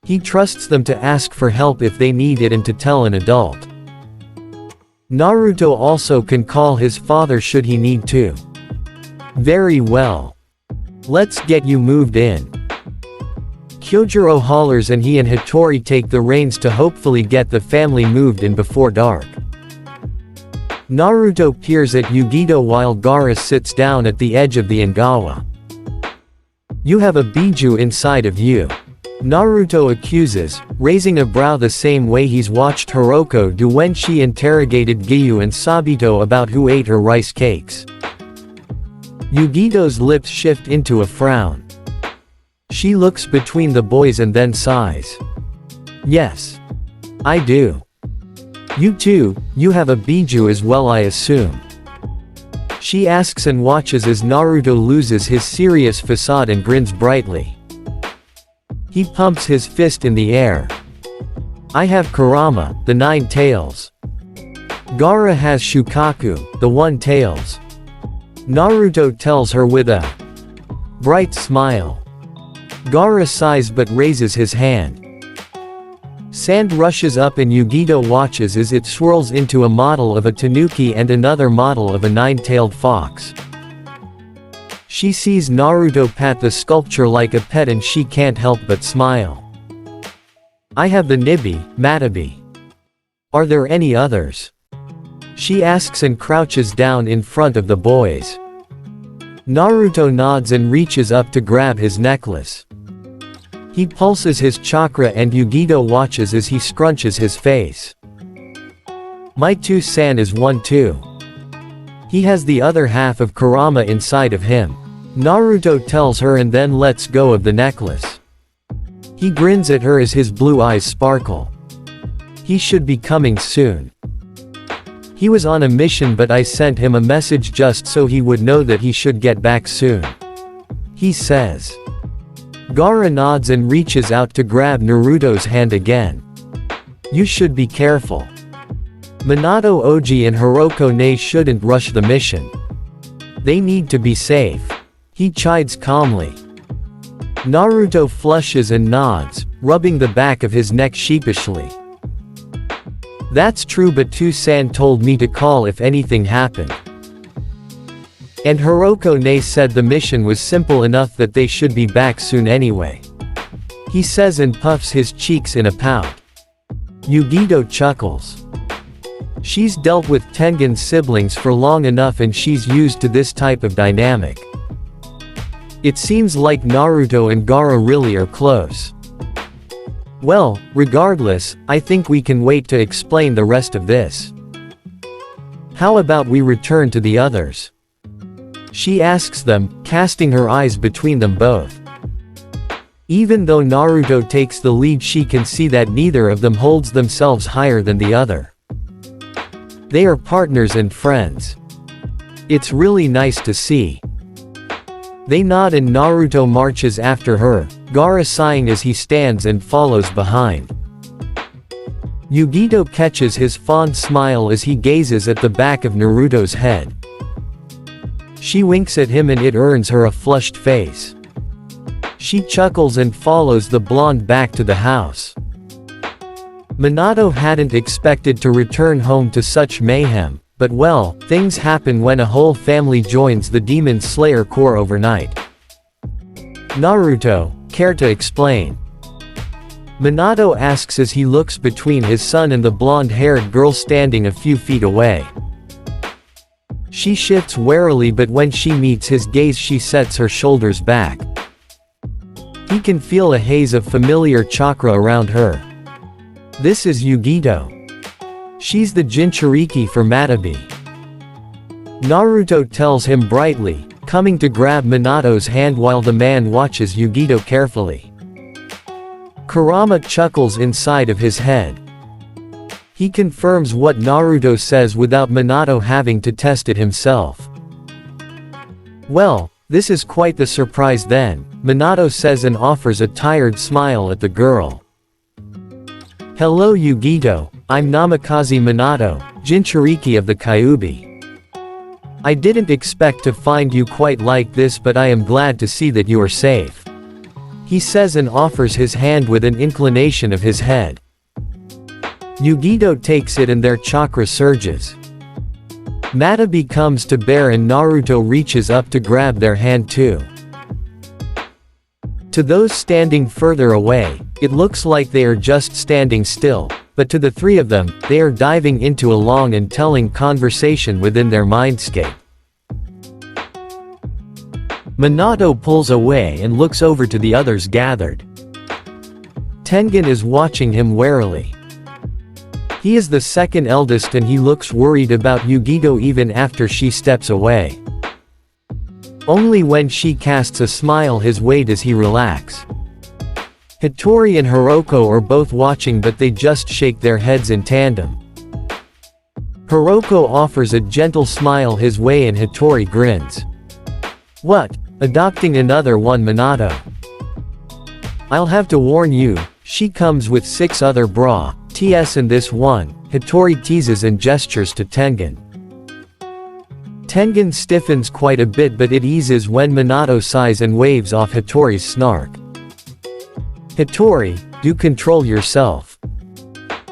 He trusts them to ask for help if they need it and to tell an adult. Naruto also can call his father should he need to. Very well. Let's get you moved in. Kyojuro hollers and he and Hattori take the reins to hopefully get the family moved in before dark. Naruto peers at Yugito while Gaara sits down at the edge of the Ingawa. You have a biju inside of you. Naruto accuses, raising a brow the same way he's watched Hiroko do when she interrogated Giyu and Sabito about who ate her rice cakes. Yugito's lips shift into a frown. She looks between the boys and then sighs. Yes. I do. You too, you have a biju as well I assume. She asks and watches as Naruto loses his serious facade and grins brightly. He pumps his fist in the air. I have Kurama, the 9 tails. Gaara has Shukaku, the 1 tails. Naruto tells her with a bright smile. Gaara sighs but raises his hand. Sand rushes up and Yugito watches as it swirls into a model of a tanuki and another model of a 9-tailed fox. She sees Naruto pat the sculpture like a pet and she can't help but smile. I have the Nibi, Matabi. Are there any others? She asks and crouches down in front of the boys. Naruto nods and reaches up to grab his necklace. He pulses his chakra and Yugito watches as he scrunches his face. My 2-san is 1 too. He has the other half of Kurama inside of him. Naruto tells her and then lets go of the necklace. He grins at her as his blue eyes sparkle. He should be coming soon. He was on a mission but I sent him a message just so he would know that he should get back soon. He says. Gaara nods and reaches out to grab Naruto's hand again. You should be careful. Minato Oji and Hiroko Ne shouldn't rush the mission. They need to be safe. He chides calmly. Naruto flushes and nods, rubbing the back of his neck sheepishly. That's true but 2-san told me to call if anything happened. And Hiroko Ne said the mission was simple enough that they should be back soon anyway. He says and puffs his cheeks in a pout. Yugito chuckles. She's dealt with Tengen's siblings for long enough and she's used to this type of dynamic. It seems like Naruto and Gaara really are close. Well, regardless, I think we can wait to explain the rest of this. How about we return to the others? She asks them, casting her eyes between them both. Even though Naruto takes the lead, she can see that neither of them holds themselves higher than the other. They are partners and friends. It's really nice to see. They nod and Naruto marches after her, Gaara sighing as he stands and follows behind. Yugito catches his fond smile as he gazes at the back of Naruto's head. She winks at him and it earns her a flushed face. She chuckles and follows the blonde back to the house. Minato hadn't expected to return home to such mayhem, but well, things happen when a whole family joins the Demon Slayer Corps overnight. Naruto, care to explain? Minato asks as he looks between his son and the blonde-haired girl standing a few feet away. She shifts warily, but when she meets his gaze she sets her shoulders back. He can feel a haze of familiar chakra around her. This is Yugito. She's the Jinchuriki for Matabi. Naruto tells him brightly, coming to grab Minato's hand while the man watches Yugito carefully. Kurama chuckles inside of his head. He confirms what Naruto says without Minato having to test it himself. Well, this is quite the surprise then, Minato says and offers a tired smile at the girl. Hello Yugito, I'm Namikaze Minato, Jinchuriki of the Kyuubi. I didn't expect to find you quite like this, but I am glad to see that you are safe. He says and offers his hand with an inclination of his head. Yugito takes it and their chakra surges. Matabi comes to bear and Naruto reaches up to grab their hand too. To those standing further away, it looks like they are just standing still, but to the three of them, they are diving into a long and telling conversation within their mindscape. Minato pulls away and looks over to the others gathered. Tengen is watching him warily. He is the second eldest and he looks worried about Yugito even after she steps away. Only when she casts a smile his way does he relax. Hitori and Hiroko are both watching, but they just shake their heads in tandem. Hiroko offers a gentle smile his way and Hitori grins. What? Adopting another one, Minato? I'll have to warn you, she comes with 6 other bra, TS and this one, Hitori teases and gestures to Tengen. Tengen stiffens quite a bit, but it eases when Minato sighs and waves off Hitori's snark. Hitori, do control yourself.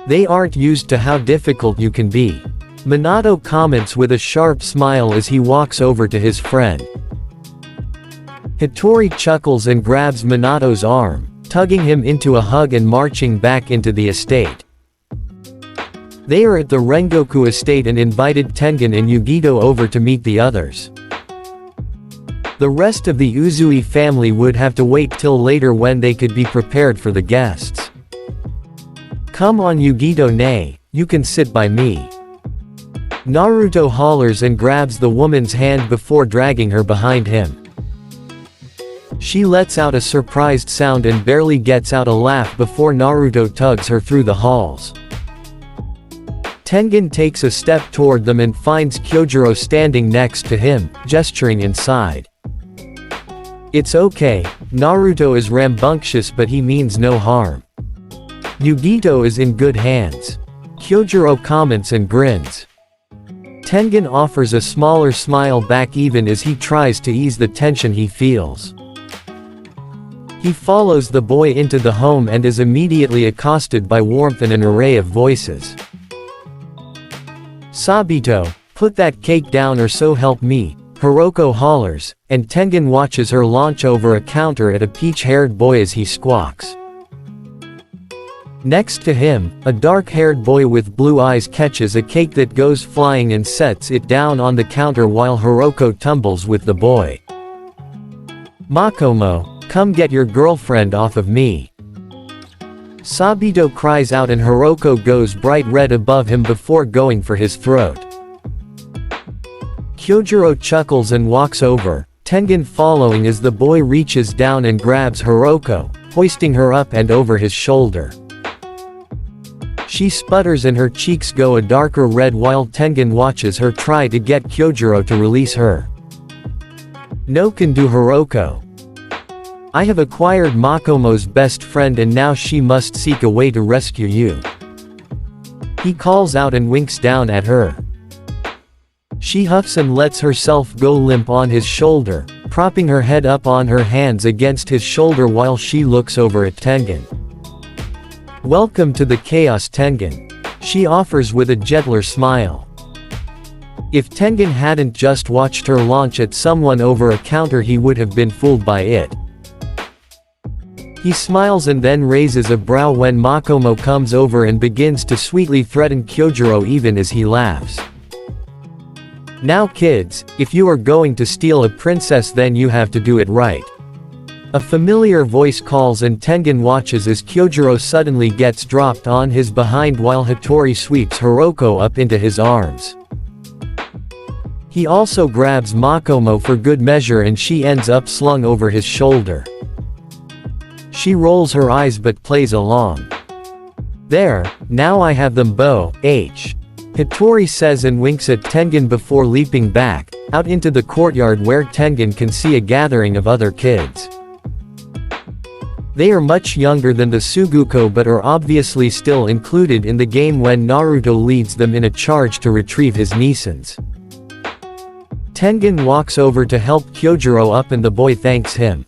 They aren't used to how difficult you can be. Minato comments with a sharp smile as he walks over to his friend. Hitori chuckles and grabs Minato's arm, tugging him into a hug and marching back into the estate. They are at the Rengoku estate and invited Tengen and Yugito over to meet the others. The rest of the Uzui family would have to wait till later when they could be prepared for the guests. Come on Yugito, nay, you can sit by me. Naruto hollers and grabs the woman's hand before dragging her behind him. She lets out a surprised sound and barely gets out a laugh before Naruto tugs her through the halls. Tengen takes a step toward them and finds Kyojuro standing next to him, gesturing inside. It's okay, Naruto is rambunctious but he means no harm. Yugito is in good hands. Kyojuro comments and grins. Tengen offers a smaller smile back even as he tries to ease the tension he feels. He follows the boy into the home and is immediately accosted by warmth and an array of voices. Sabito, put that cake down or so help me, Hiroko hollers, and Tengen watches her launch over a counter at a peach-haired boy as he squawks. Next to him, a dark-haired boy with blue eyes catches a cake that goes flying and sets it down on the counter while Hiroko tumbles with the boy. "Makomo, come get your girlfriend off of me." Sabito cries out and Hiroko goes bright red above him before going for his throat. Kyojuro chuckles and walks over, Tengen following as the boy reaches down and grabs Hiroko, hoisting her up and over his shoulder. She sputters and her cheeks go a darker red while Tengen watches her try to get Kyojuro to release her. "No can do, Hiroko. I have acquired Makomo's best friend and now she must seek a way to rescue you." He calls out and winks down at her. She huffs and lets herself go limp on his shoulder, propping her head up on her hands against his shoulder while she looks over at Tengen. "Welcome to the chaos, Tengen," she offers with a gentler smile. If Tengen hadn't just watched her launch at someone over a counter, he would have been fooled by it. He smiles and then raises a brow when Makomo comes over and begins to sweetly threaten Kyojuro even as he laughs. "Now kids, if you are going to steal a princess then you have to do it right." A familiar voice calls and Tengen watches as Kyojuro suddenly gets dropped on his behind while Hattori sweeps Hiroko up into his arms. He also grabs Makomo for good measure and she ends up slung over his shoulder. She rolls her eyes but plays along. "There, now I have them both, Hattori says and winks at Tengen before leaping back, out into the courtyard where Tengen can see a gathering of other kids. They are much younger than the Suguko but are obviously still included in the game when Naruto leads them in a charge to retrieve his Nisans. Tengen walks over to help Kyojuro up and the boy thanks him.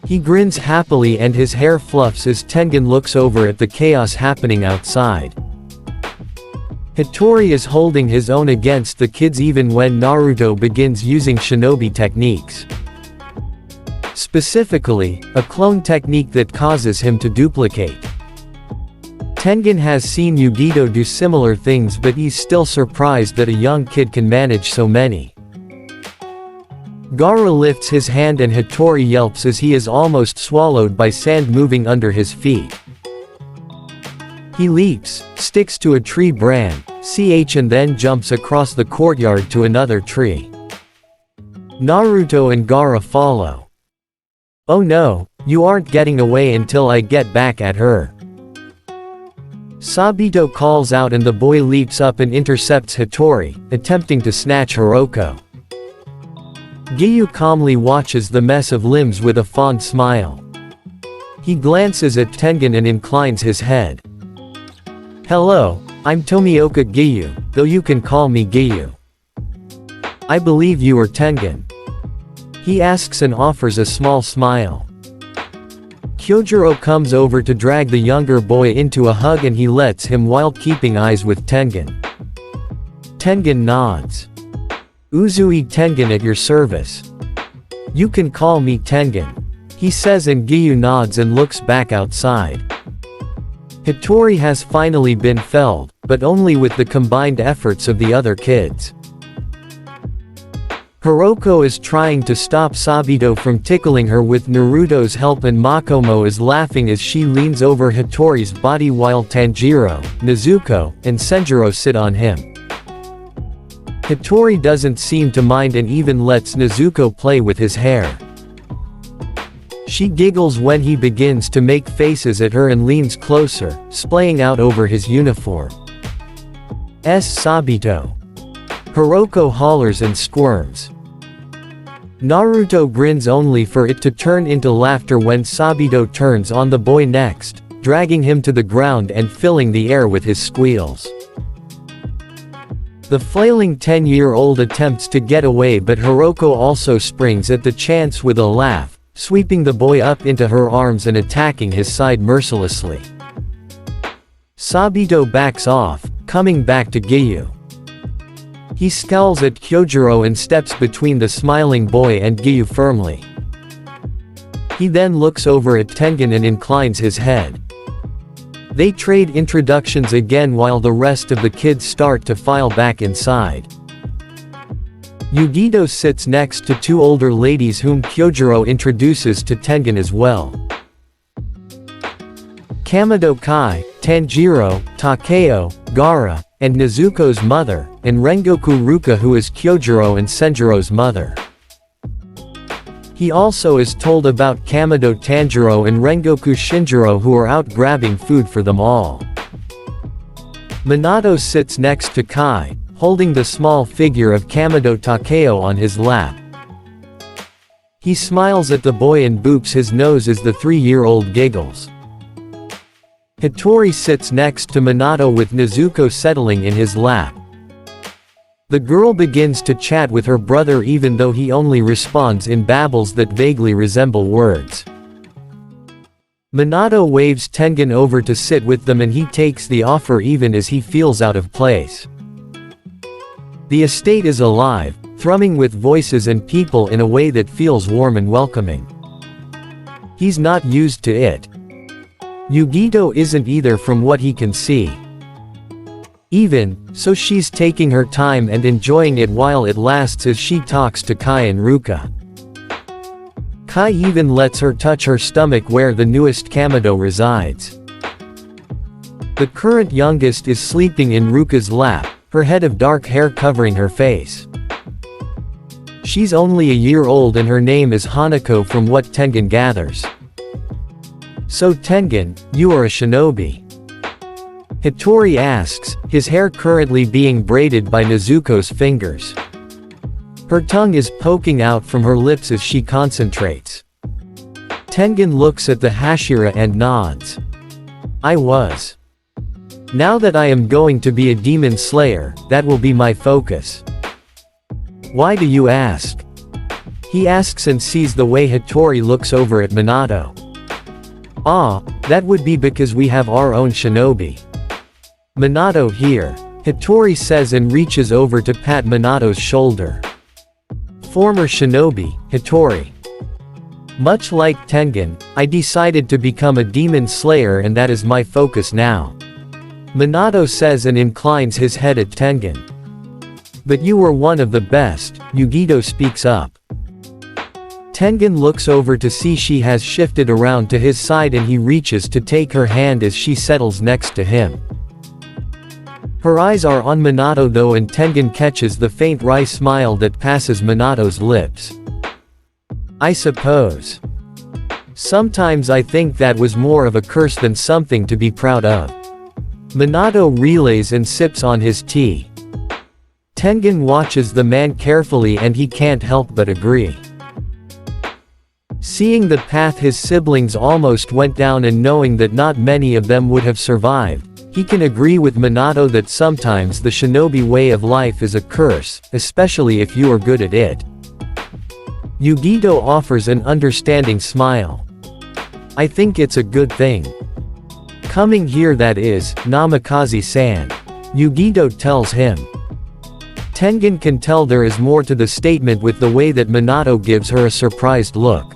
He grins happily and his hair fluffs as Tengen looks over at the chaos happening outside. Hattori is holding his own against the kids even when Naruto begins using shinobi techniques. Specifically, a clone technique that causes him to duplicate. Tengen has seen Yugito do similar things but he's still surprised that a young kid can manage so many. Gaara lifts his hand and Hattori yelps as he is almost swallowed by sand moving under his feet. He leaps, sticks to a tree branch, and then jumps across the courtyard to another tree. Naruto and Gaara follow. "Oh no, you aren't getting away until I get back at her." Sabito calls out and the boy leaps up and intercepts Hattori, attempting to snatch Hiroko. Giyu calmly watches the mess of limbs with a fond smile. He glances at Tengen and inclines his head. "Hello, I'm Tomioka Giyu, though you can call me Giyu. I believe you are Tengen." He asks and offers a small smile. Kyojuro comes over to drag the younger boy into a hug and he lets him while keeping eyes with Tengen. Tengen nods. "Uzui Tengen at your service. You can call me Tengen," he says and Giyu nods and looks back outside. Hattori has finally been felled, but only with the combined efforts of the other kids. Hiroko is trying to stop Sabito from tickling her with Naruto's help and Makomo is laughing as she leans over Hattori's body while Tanjiro, Nezuko, and Senjuro sit on him. Hattori doesn't seem to mind and even lets Nezuko play with his hair. She giggles when he begins to make faces at her and leans closer, splaying out over his uniform. Sabito. Hiroko hollers and squirms. Naruto grins only for it to turn into laughter when Sabito turns on the boy next, dragging him to the ground and filling the air with his squeals. The flailing 10-year-old attempts to get away but Hiroko also springs at the chance with a laugh, sweeping the boy up into her arms and attacking his side mercilessly. Sabito backs off, coming back to Giyu. He scowls at Kyojuro and steps between the smiling boy and Giyu firmly. He then looks over at Tengen and inclines his head. They trade introductions again while the rest of the kids start to file back inside. Yugito sits next to two older ladies whom Kyojuro introduces to Tengen as well. Kamado Kai, Tanjiro, Takeo, Gaara, and Nezuko's mother, and Rengoku Ruka who is Kyojuro and Senjiro's mother. He also is told about Kamado Tanjiro and Rengoku Shinjiro who are out grabbing food for them all. Minato sits next to Kai, holding the small figure of Kamado Takeo on his lap. He smiles at the boy and boops his nose as the 3-year-old giggles. Hitori sits next to Minato with Nezuko settling in his lap. The girl begins to chat with her brother even though he only responds in babbles that vaguely resemble words. Minato waves Tengen over to sit with them and he takes the offer even as he feels out of place. The estate is alive, thrumming with voices and people in a way that feels warm and welcoming. He's not used to it. Yugito isn't either from what he can see. Even so, she's taking her time and enjoying it while it lasts as she talks to Kai and Ruka. Kai even lets her touch her stomach where the newest Kamado resides. The current youngest is sleeping in Ruka's lap, her head of dark hair covering her face. She's only a year old and her name is Hanako from what Tengen gathers. So Tengen, you are a shinobi? Hitori asks, his hair currently being braided by Nezuko's fingers. Her tongue is poking out from her lips as she concentrates. Tengen looks at the Hashira and nods. I was. Now that I am going to be a demon slayer, that will be my focus. Why do you ask? He asks and sees the way Hitori looks over at Minato. Ah, that would be because we have our own shinobi. Minato here, Hitori says and reaches over to pat Minato's shoulder. Former shinobi, Hitori. Much like Tengen, I decided to become a demon slayer and that is my focus now. Minato says and inclines his head at Tengen. But you were one of the best, Yugito speaks up. Tengen looks over to see she has shifted around to his side and he reaches to take her hand as she settles next to him. Her eyes are on Minato though and Tengen catches the faint wry smile that passes Minato's lips. I suppose. Sometimes I think that was more of a curse than something to be proud of. Minato relays and sips on his tea. Tengen watches the man carefully and he can't help but agree. Seeing the path his siblings almost went down and knowing that not many of them would have survived, he can agree with Minato that sometimes the shinobi way of life is a curse, especially if you are good at it. Yugito offers an understanding smile. I think it's a good thing. Coming here that is, Namikaze-san. Yugito tells him. Tengen can tell there is more to the statement with the way that Minato gives her a surprised look.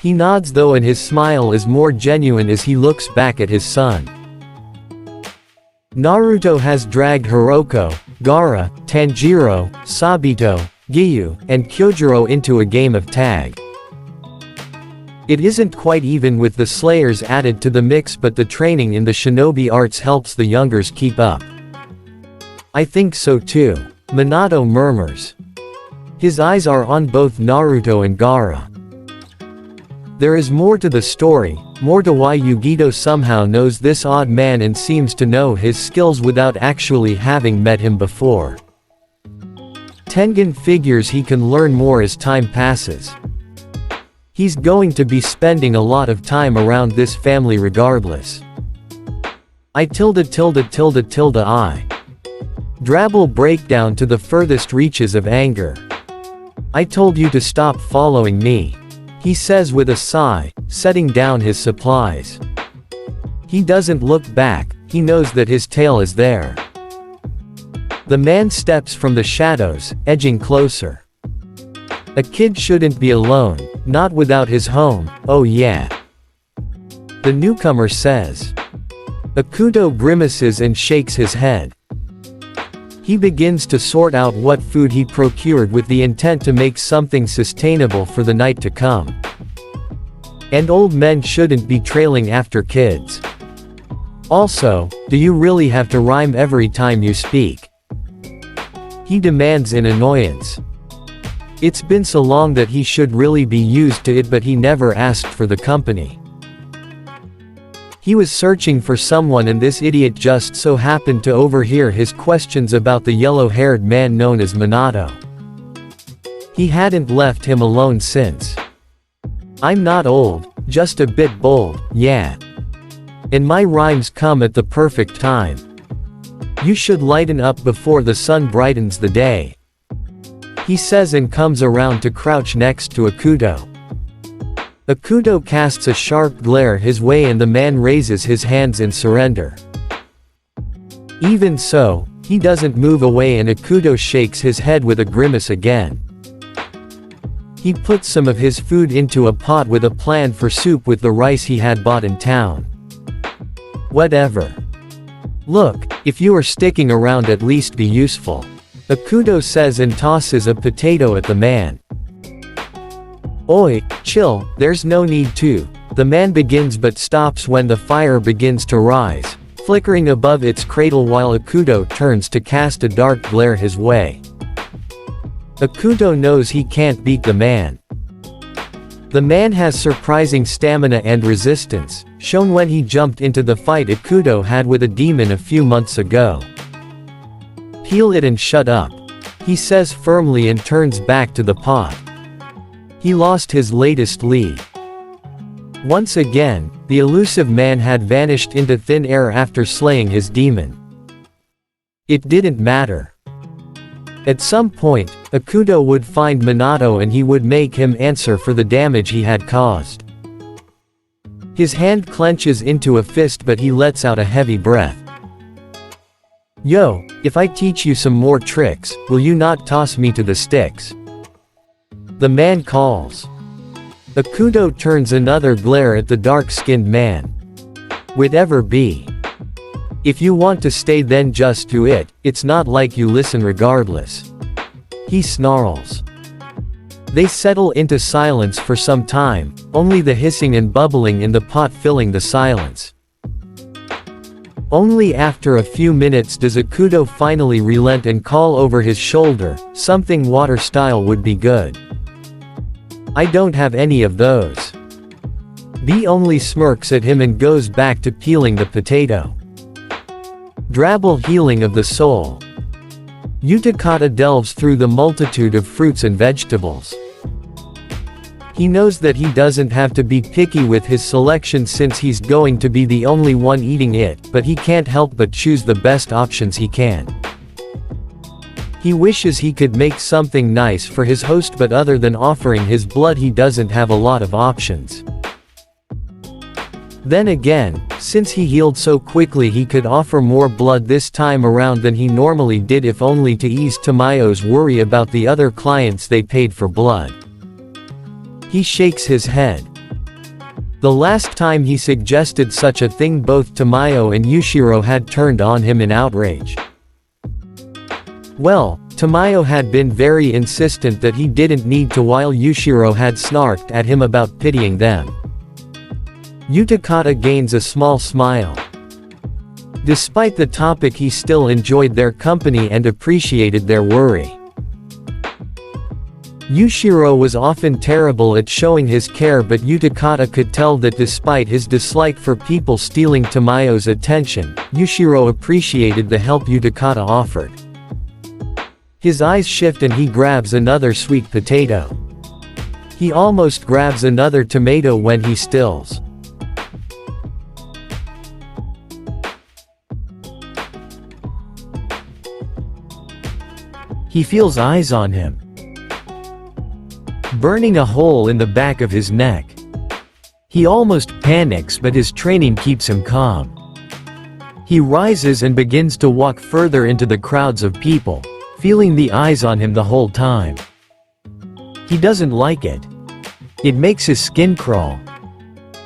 He nods though and his smile is more genuine as he looks back at his son. Naruto has dragged Hiroko, Gaara, Tanjiro, Sabito, Giyu, and Kyojuro into a game of tag. It isn't quite even with the Slayers added to the mix but the training in the shinobi arts helps the youngers keep up. I think so too. Minato murmurs. His eyes are on both Naruto and Gaara. There is more to the story, more to why Yugito somehow knows this odd man and seems to know his skills without actually having met him before. Tengen figures he can learn more as time passes. He's going to be spending a lot of time around this family regardless. I Drabble breakdown to the furthest reaches of anger. I told you to stop following me. He says with a sigh, setting down his supplies. He doesn't look back, he knows that his tail is there. The man steps from the shadows, edging closer. A kid shouldn't be alone, not without his home, oh yeah. The newcomer says. Akuto grimaces and shakes his head. He begins to sort out what food he procured with the intent to make something sustainable for the night to come. And old men shouldn't be trailing after kids. Also, do you really have to rhyme every time you speak? He demands in annoyance. It's been so long that he should really be used to it, but he never asked for the company. He was searching for someone and this idiot just so happened to overhear his questions about the yellow-haired man known as Minato. He hadn't left him alone since. I'm not old, just a bit bold, yeah. And my rhymes come at the perfect time. You should lighten up before the sun brightens the day. He says and comes around to crouch next to Akuto. Akuto casts a sharp glare his way and the man raises his hands in surrender. Even so, he doesn't move away and Akuto shakes his head with a grimace again. He puts some of his food into a pot with a plan for soup with the rice he had bought in town. Whatever. Look, if you are sticking around at least be useful. Akuto says and tosses a potato at the man. Oi, chill, there's no need to. The man begins but stops when the fire begins to rise, flickering above its cradle while Akuto turns to cast a dark glare his way. Akuto knows he can't beat the man. The man has surprising stamina and resistance, shown when he jumped into the fight Akuto had with a demon a few months ago. Peel it and shut up, he says firmly and turns back to the pot. He lost his latest lead. Once again, the elusive man had vanished into thin air after slaying his demon. It didn't matter. At some point, Akuto would find Minato and he would make him answer for the damage he had caused. His hand clenches into a fist but he lets out a heavy breath. Yo, if I teach you some more tricks, will you not toss me to the sticks? The man calls. Akuto turns another glare at the dark-skinned man. Whatever be. If you want to stay then just do it, it's not like you listen regardless. He snarls. They settle into silence for some time, only the hissing and bubbling in the pot filling the silence. Only after a few minutes does Akuto finally relent and call over his shoulder, something water style would be good. I don't have any of those. B only smirks at him and goes back to peeling the potato. Drabble healing of the soul. Utakata delves through the multitude of fruits and vegetables. He knows that he doesn't have to be picky with his selection since he's going to be the only one eating it, but he can't help but choose the best options he can. He wishes he could make something nice for his host, but other than offering his blood he doesn't have a lot of options. Then again, since he healed so quickly he could offer more blood this time around than he normally did, if only to ease Tamayo's worry about the other clients they paid for blood. He shakes his head. The last time he suggested such a thing both Tamayo and Yushiro had turned on him in outrage. Well, Tamayo had been very insistent that he didn't need to, while Yushiro had snarked at him about pitying them. Utakata gains a small smile. Despite the topic he still enjoyed their company and appreciated their worry. Yushiro was often terrible at showing his care, but Utakata could tell that despite his dislike for people stealing Tamayo's attention, Yushiro appreciated the help Utakata offered. His eyes shift and he grabs another sweet potato. He almost grabs another tomato when he stills. He feels eyes on him, burning a hole in the back of his neck. He almost panics, but his training keeps him calm. He rises and begins to walk further into the crowds of people, feeling the eyes on him the whole time. He doesn't like it. It makes his skin crawl.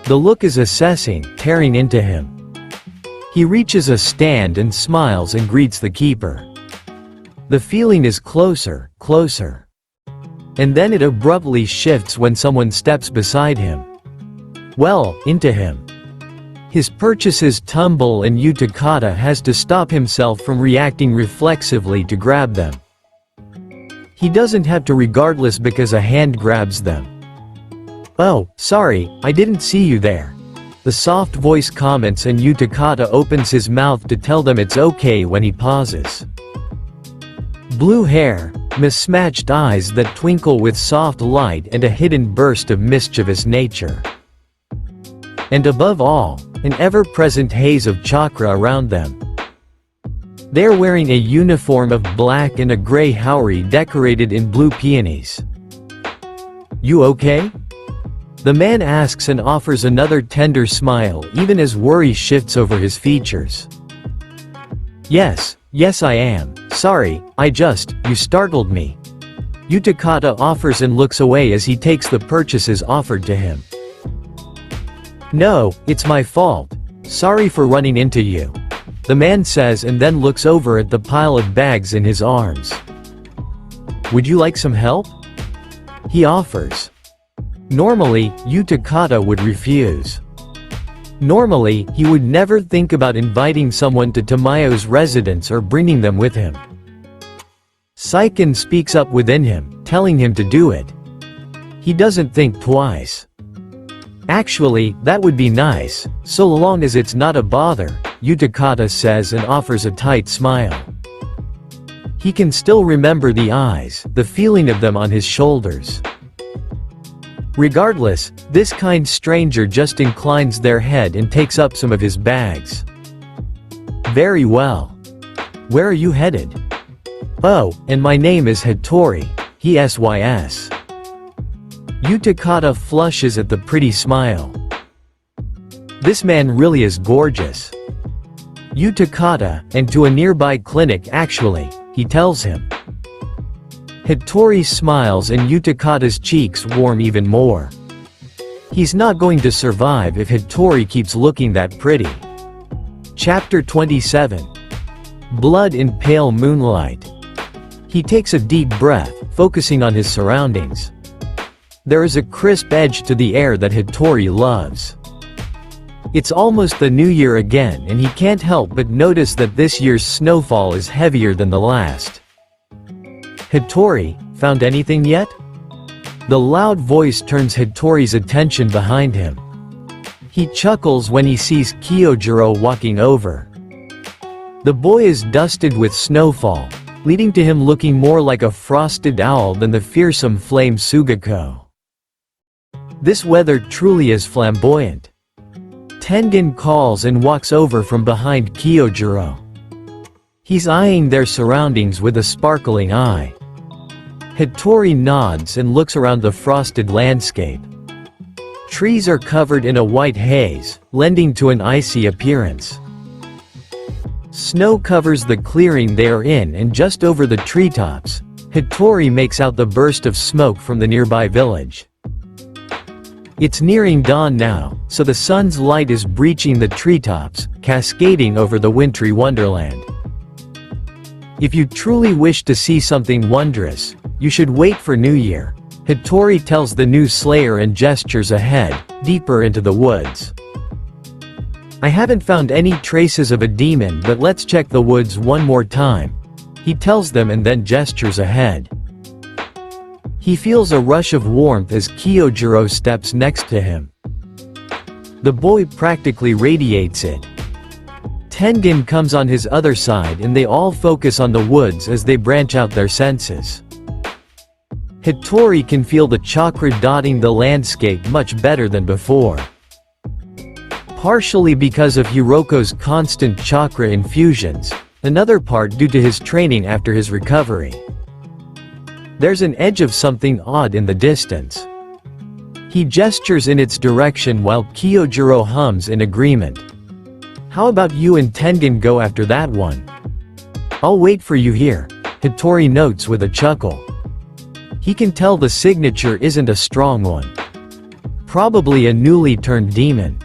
The look is assessing, tearing into him. He reaches a stand and smiles and greets the keeper. The feeling is closer, closer. And then it abruptly shifts when someone steps beside him. Well, into him. His purchases tumble and Utakata has to stop himself from reacting reflexively to grab them. He doesn't have to regardless because a hand grabs them. "Oh, sorry, I didn't see you there." The soft voice comments and Utakata opens his mouth to tell them it's okay when he pauses. Blue hair, mismatched eyes that twinkle with soft light and a hidden burst of mischievous nature. And above all, an ever-present haze of chakra around them. They're wearing a uniform of black and a gray haori decorated in blue peonies. "You okay?" The man asks and offers another tender smile even as worry shifts over his features. Yes, I am. Sorry, you startled me." Utakata offers and looks away as he takes the purchases offered to him. "No, it's my fault. Sorry for running into you," the man says and then looks over at the pile of bags in his arms. "Would you like some help?" he offers. Normally, Utakata would refuse. Normally, he would never think about inviting someone to Tamayo's residence or bringing them with him. Saiken speaks up within him, telling him to do it. He doesn't think twice. "Actually, that would be nice, so long as it's not a bother," Utakata says and offers a tight smile. He can still remember the eyes, the feeling of them on his shoulders. Regardless, this kind stranger just inclines their head and takes up some of his bags. "Very well. Where are you headed?" "Oh, and my name is Hattori," he sys. Utakata flushes at the pretty smile. This man really is gorgeous. Utakata, and to a nearby clinic actually, he tells him. Hattori smiles and Utakata's cheeks warm even more. He's not going to survive if Hattori keeps looking that pretty. Chapter 27. Blood in Pale Moonlight. He takes a deep breath, focusing on his surroundings. There is a crisp edge to the air that Hattori loves. It's almost the new year again and he can't help but notice that this year's snowfall is heavier than the last. "Hattori, found anything yet?" The loud voice turns Hattori's attention behind him. He chuckles when he sees Kyojuro walking over. The boy is dusted with snowfall, leading to him looking more like a frosted owl than the fearsome flame Sugako. This weather truly is flamboyant. Tengen calls and walks over from behind Kyojuro. He's eyeing their surroundings with a sparkling eye. Hattori nods and looks around the frosted landscape. Trees are covered in a white haze, lending to an icy appearance. Snow covers the clearing they are in and just over the treetops, Hattori makes out the burst of smoke from the nearby village. It's nearing dawn now, so the sun's light is breaching the treetops, cascading over the wintry wonderland. If you truly wish to see something wondrous, you should wait for New Year, Hattori tells the new slayer and gestures ahead, deeper into the woods. "I haven't found any traces of a demon, but let's check the woods one more time," he tells them and then gestures ahead. He feels a rush of warmth as Kyojuro steps next to him. The boy practically radiates it. Tengen comes on his other side and they all focus on the woods as they branch out their senses. Hattori can feel the chakra dotting the landscape much better than before. Partially because of Hiroko's constant chakra infusions, another part due to his training after his recovery. There's an edge of something odd in the distance. He gestures in its direction while Kyojuro hums in agreement. "How about you and Tengen go after that one?" "I'll wait for you here," Hattori notes with a chuckle. He can tell the signature isn't a strong one. Probably a newly turned demon.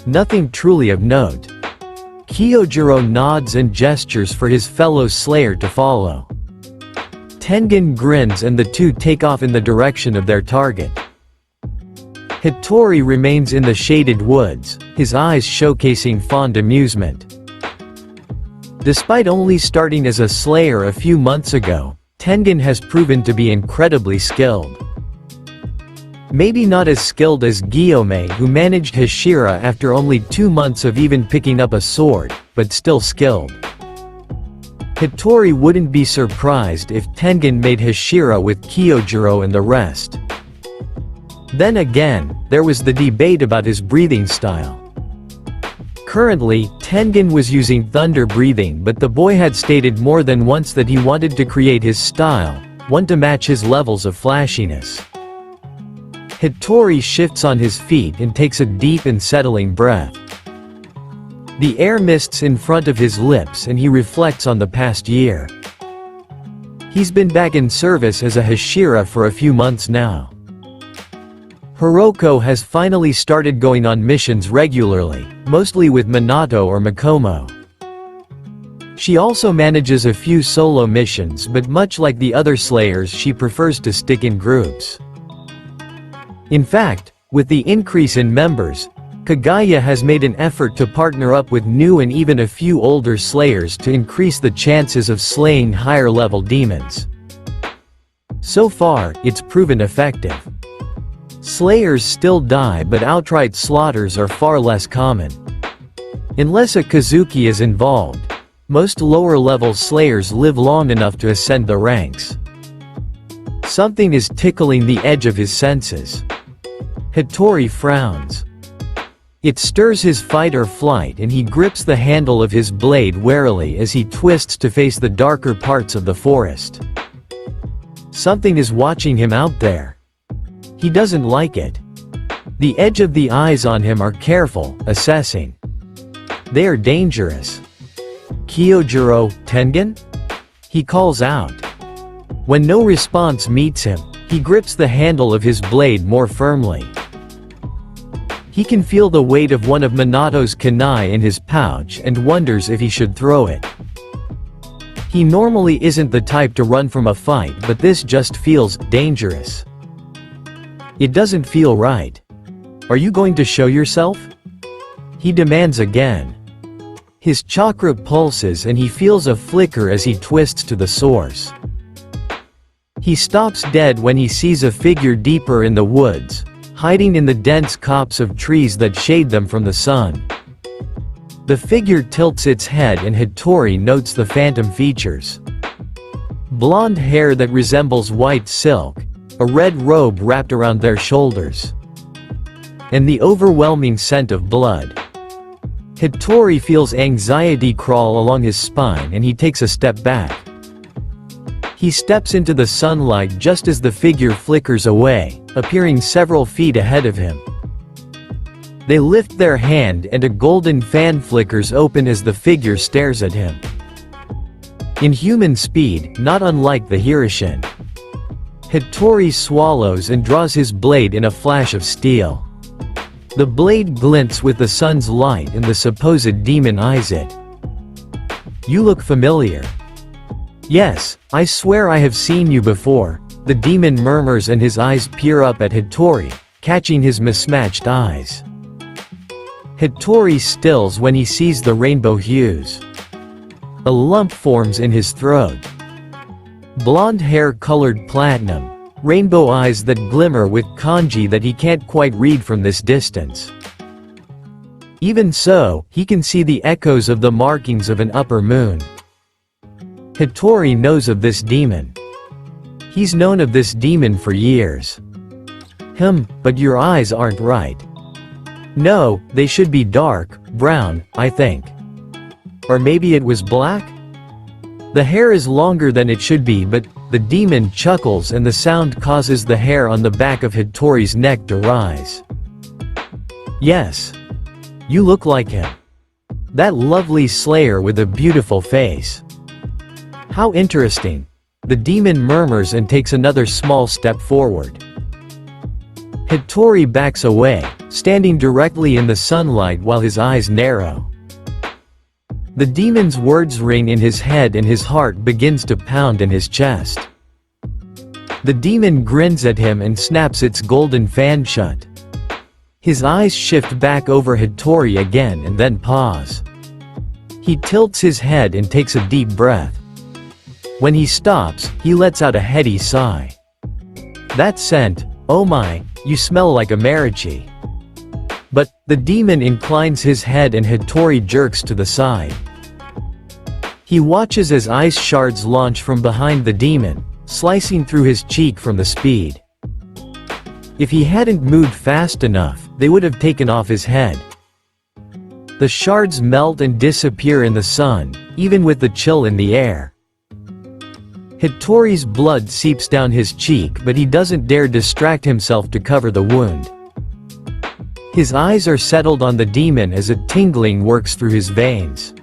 Nothing truly of note. Kyojuro nods and gestures for his fellow Slayer to follow. Tengen grins and the two take off in the direction of their target. Hattori remains in the shaded woods, his eyes showcasing fond amusement. Despite only starting as a Slayer a few months ago, Tengen has proven to be incredibly skilled. Maybe not as skilled as Guillaume, who managed Hashira after only 2 months of even picking up a sword, but still skilled. Hattori wouldn't be surprised if Tengen made Hashira with Kyojuro and the rest. Then again, there was the debate about his breathing style. Currently, Tengen was using thunder breathing, but the boy had stated more than once that he wanted to create his style, one to match his levels of flashiness. Hattori shifts on his feet and takes a deep and settling breath. The air mists in front of his lips and he reflects on the past year. He's been back in service as a Hashira for a few months now. Hiroko has finally started going on missions regularly, mostly with Minato or Makomo. She also manages a few solo missions, but much like the other Slayers, she prefers to stick in groups. In fact, with the increase in members, Kaguya has made an effort to partner up with new and even a few older Slayers to increase the chances of slaying higher-level demons. So far, it's proven effective. Slayers still die, but outright slaughters are far less common. Unless a Kazuki is involved, most lower-level Slayers live long enough to ascend the ranks. Something is tickling the edge of his senses. Hattori frowns. It stirs his fight or flight and he grips the handle of his blade warily as he twists to face the darker parts of the forest. Something is watching him out there. He doesn't like it. The edge of the eyes on him are careful, assessing. They are dangerous. Kyojuro, Tengen? He calls out. When no response meets him, he grips the handle of his blade more firmly. He can feel the weight of one of Minato's kunai in his pouch and wonders if he should throw it. He normally isn't the type to run from a fight, but this just feels dangerous. It doesn't feel right. Are you going to show yourself? He demands again. His chakra pulses and he feels a flicker as he twists to the source. He stops dead when he sees a figure deeper in the woods, hiding in the dense copse of trees that shade them from the sun. The figure tilts its head and Hattori notes the phantom features. Blonde hair that resembles white silk, a red robe wrapped around their shoulders, and the overwhelming scent of blood. Hattori feels anxiety crawl along his spine and he takes a step back. He steps into the sunlight just as the figure flickers away, appearing several feet ahead of him. They lift their hand and a golden fan flickers open as the figure stares at him. In human speed, not unlike the Hirishin. Hattori swallows and draws his blade in a flash of steel. The blade glints with the sun's light and the supposed demon eyes it. You look familiar. Yes, I swear I have seen you before, the demon murmurs and his eyes peer up at Hattori, catching his mismatched eyes. Hattori stills when he sees the rainbow hues. A lump forms in his throat. Blonde hair colored platinum, rainbow eyes that glimmer with kanji that he can't quite read from this distance. Even so, he can see the echoes of the markings of an upper moon. Hattori knows of this demon. He's known of this demon for years. But your eyes aren't right. No, they should be dark, brown, I think. Or maybe it was black? The hair is longer than it should be, but the demon chuckles and the sound causes the hair on the back of Hattori's neck to rise. Yes. You look like him. That lovely slayer with a beautiful face. How interesting. The demon murmurs and takes another small step forward. Hattori backs away, standing directly in the sunlight while his eyes narrow. The demon's words ring in his head and his heart begins to pound in his chest. The demon grins at him and snaps its golden fan shut. His eyes shift back over Hattori again and then pause. He tilts his head and takes a deep breath. When he stops, he lets out a heady sigh. That scent, oh my, you smell like a mariachi. But, the demon inclines his head and Hattori jerks to the side. He watches as ice shards launch from behind the demon, slicing through his cheek from the speed. If he hadn't moved fast enough, they would have taken off his head. The shards melt and disappear in the sun, even with the chill in the air. Hattori's blood seeps down his cheek, but he doesn't dare distract himself to cover the wound. His eyes are settled on the demon as a tingling works through his veins.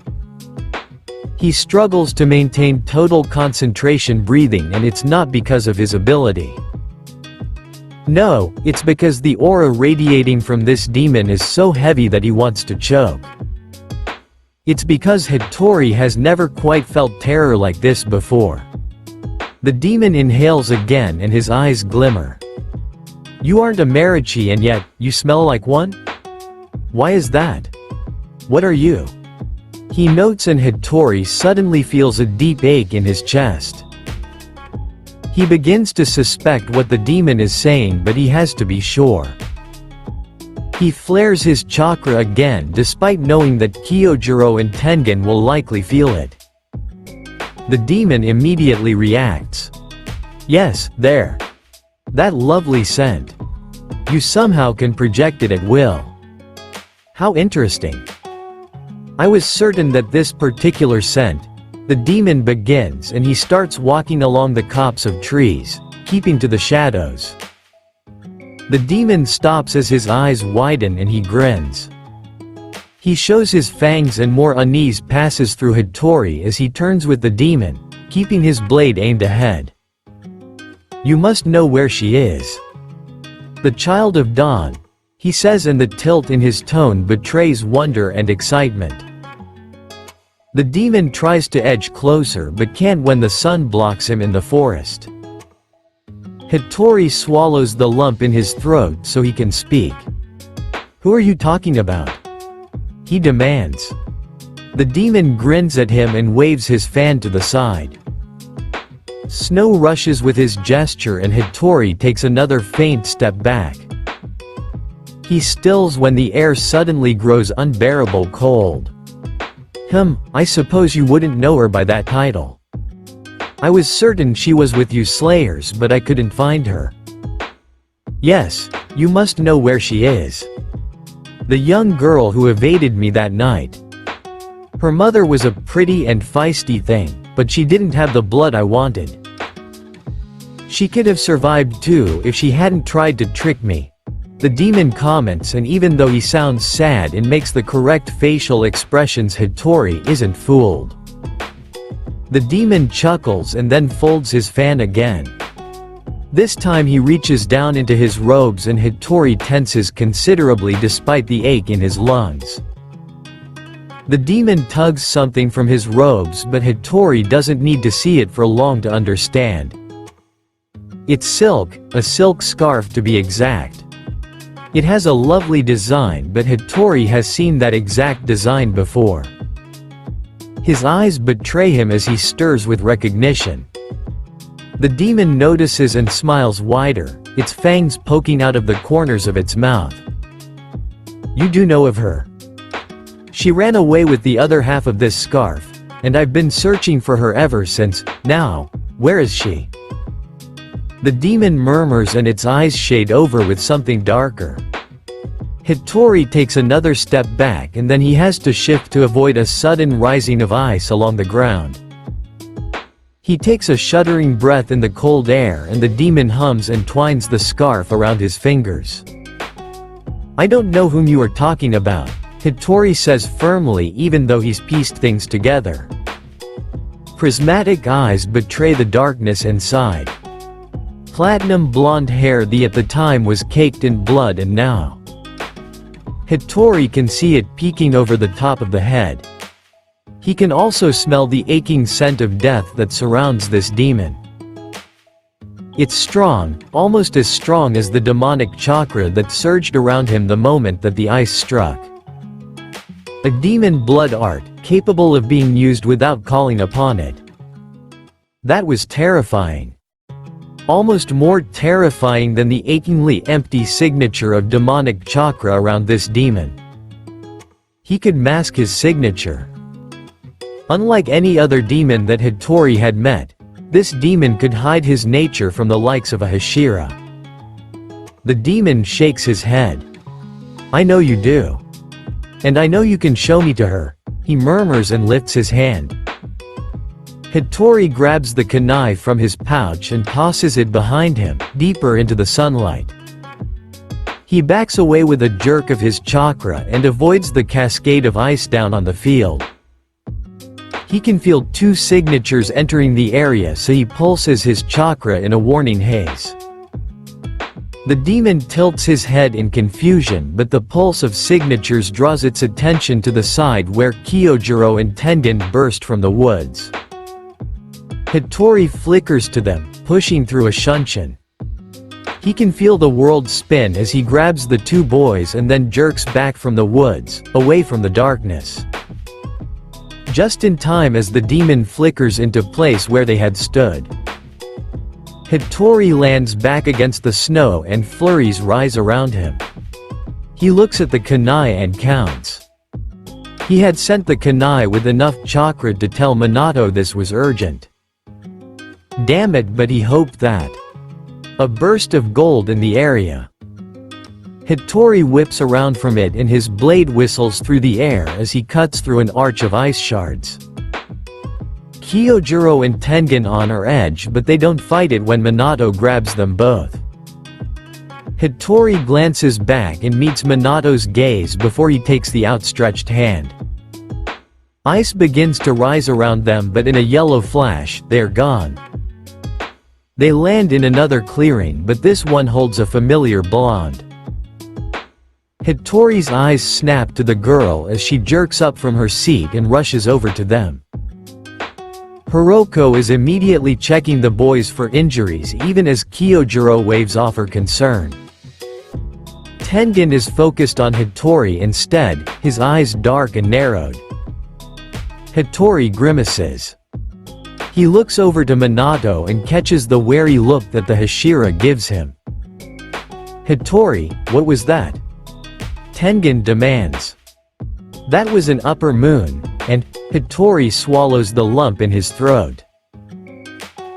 He struggles to maintain total concentration breathing, and it's not because of his ability. No, it's because the aura radiating from this demon is so heavy that he wants to choke. It's because Hattori has never quite felt terror like this before. The demon inhales again and his eyes glimmer. You aren't a mariachi and yet, you smell like one? Why is that? What are you? He notes, and Hattori suddenly feels a deep ache in his chest. He begins to suspect what the demon is saying, but he has to be sure. He flares his chakra again despite knowing that Kyojuro and Tengen will likely feel it. The demon immediately reacts. Yes, there. That lovely scent. You somehow can project it at will. How interesting. I was certain that this particular scent. The demon begins and he starts walking along the copse of trees, keeping to the shadows. The demon stops as his eyes widen and he grins. He shows his fangs and more unease passes through Hattori as he turns with the demon, keeping his blade aimed ahead. You must know where she is. The child of dawn, he says, and the tilt in his tone betrays wonder and excitement. The demon tries to edge closer but can't when the sun blocks him in the forest. Hattori swallows the lump in his throat so he can speak. Who are you talking about? He demands. The demon grins at him and waves his fan to the side. Snow rushes with his gesture and Hattori takes another faint step back. He stills when the air suddenly grows unbearable cold. I suppose you wouldn't know her by that title. I was certain she was with you Slayers, but I couldn't find her. Yes, you must know where she is. The young girl who evaded me that night. Her mother was a pretty and feisty thing, but she didn't have the blood I wanted. She could have survived too if she hadn't tried to trick me. The demon comments, and even though he sounds sad and makes the correct facial expressions, Hattori isn't fooled. The demon chuckles and then folds his fan again. This time he reaches down into his robes and Hattori tenses considerably despite the ache in his lungs. The demon tugs something from his robes, but Hattori doesn't need to see it for long to understand. It's silk, a silk scarf to be exact. It has a lovely design, but Hattori has seen that exact design before. His eyes betray him as he stirs with recognition. The demon notices and smiles wider, its fangs poking out of the corners of its mouth. You do know of her. She ran away with the other half of this scarf, and I've been searching for her ever since. Now, where is she? The demon murmurs and its eyes shade over with something darker. Hattori takes another step back and then he has to shift to avoid a sudden rising of ice along the ground. He takes a shuddering breath in the cold air and the demon hums and twines the scarf around his fingers. I don't know whom you are talking about, Hattori says firmly, even though he's pieced things together. Prismatic eyes betray the darkness inside. Platinum blonde hair that at the time was caked in blood, and now Hattori can see it peeking over the top of the head. He can also smell the aching scent of death that surrounds this demon. It's strong, almost as strong as the demonic chakra that surged around him the moment that the ice struck. A demon blood art, capable of being used without calling upon it. That was terrifying. Almost more terrifying than the achingly empty signature of demonic chakra around this demon. He could mask his signature. Unlike any other demon that Hattori had met, this demon could hide his nature from the likes of a Hashira. The demon shakes his head. "I know you do. And I know you can show me to her," he murmurs and lifts his hand. Hattori grabs the kunai from his pouch and tosses it behind him, deeper into the sunlight. He backs away with a jerk of his chakra and avoids the cascade of ice down on the field. He can feel two signatures entering the area, so he pulses his chakra in a warning haze. The demon tilts his head in confusion, but the pulse of signatures draws its attention to the side where Kyojuro and Tengen burst from the woods. Hattori flickers to them, pushing through a shunshin. He can feel the world spin as he grabs the two boys and then jerks back from the woods, away from the darkness. Just in time as the demon flickers into place where they had stood. Hattori lands back against the snow and flurries rise around him. He looks at the kunai and counts. He had sent the kunai with enough chakra to tell Minato this was urgent. Damn it, but he hoped that. A burst of gold in the area. Hattori whips around from it and his blade whistles through the air as he cuts through an arch of ice shards. Kyojuro and Tengen on edge, but they don't fight it when Minato grabs them both. Hattori glances back and meets Minato's gaze before he takes the outstretched hand. Ice begins to rise around them, but in a yellow flash, they're gone. They land in another clearing, but this one holds a familiar blonde. Hattori's eyes snap to the girl as she jerks up from her seat and rushes over to them. Hiroko is immediately checking the boys for injuries even as Kyojuro waves off her concern. Tengen is focused on Hattori instead, his eyes dark and narrowed. Hattori grimaces. He looks over to Minato and catches the wary look that the Hashira gives him. "Hattori, what was that?" Tengen demands. "That was an upper moon," and Hattori swallows the lump in his throat.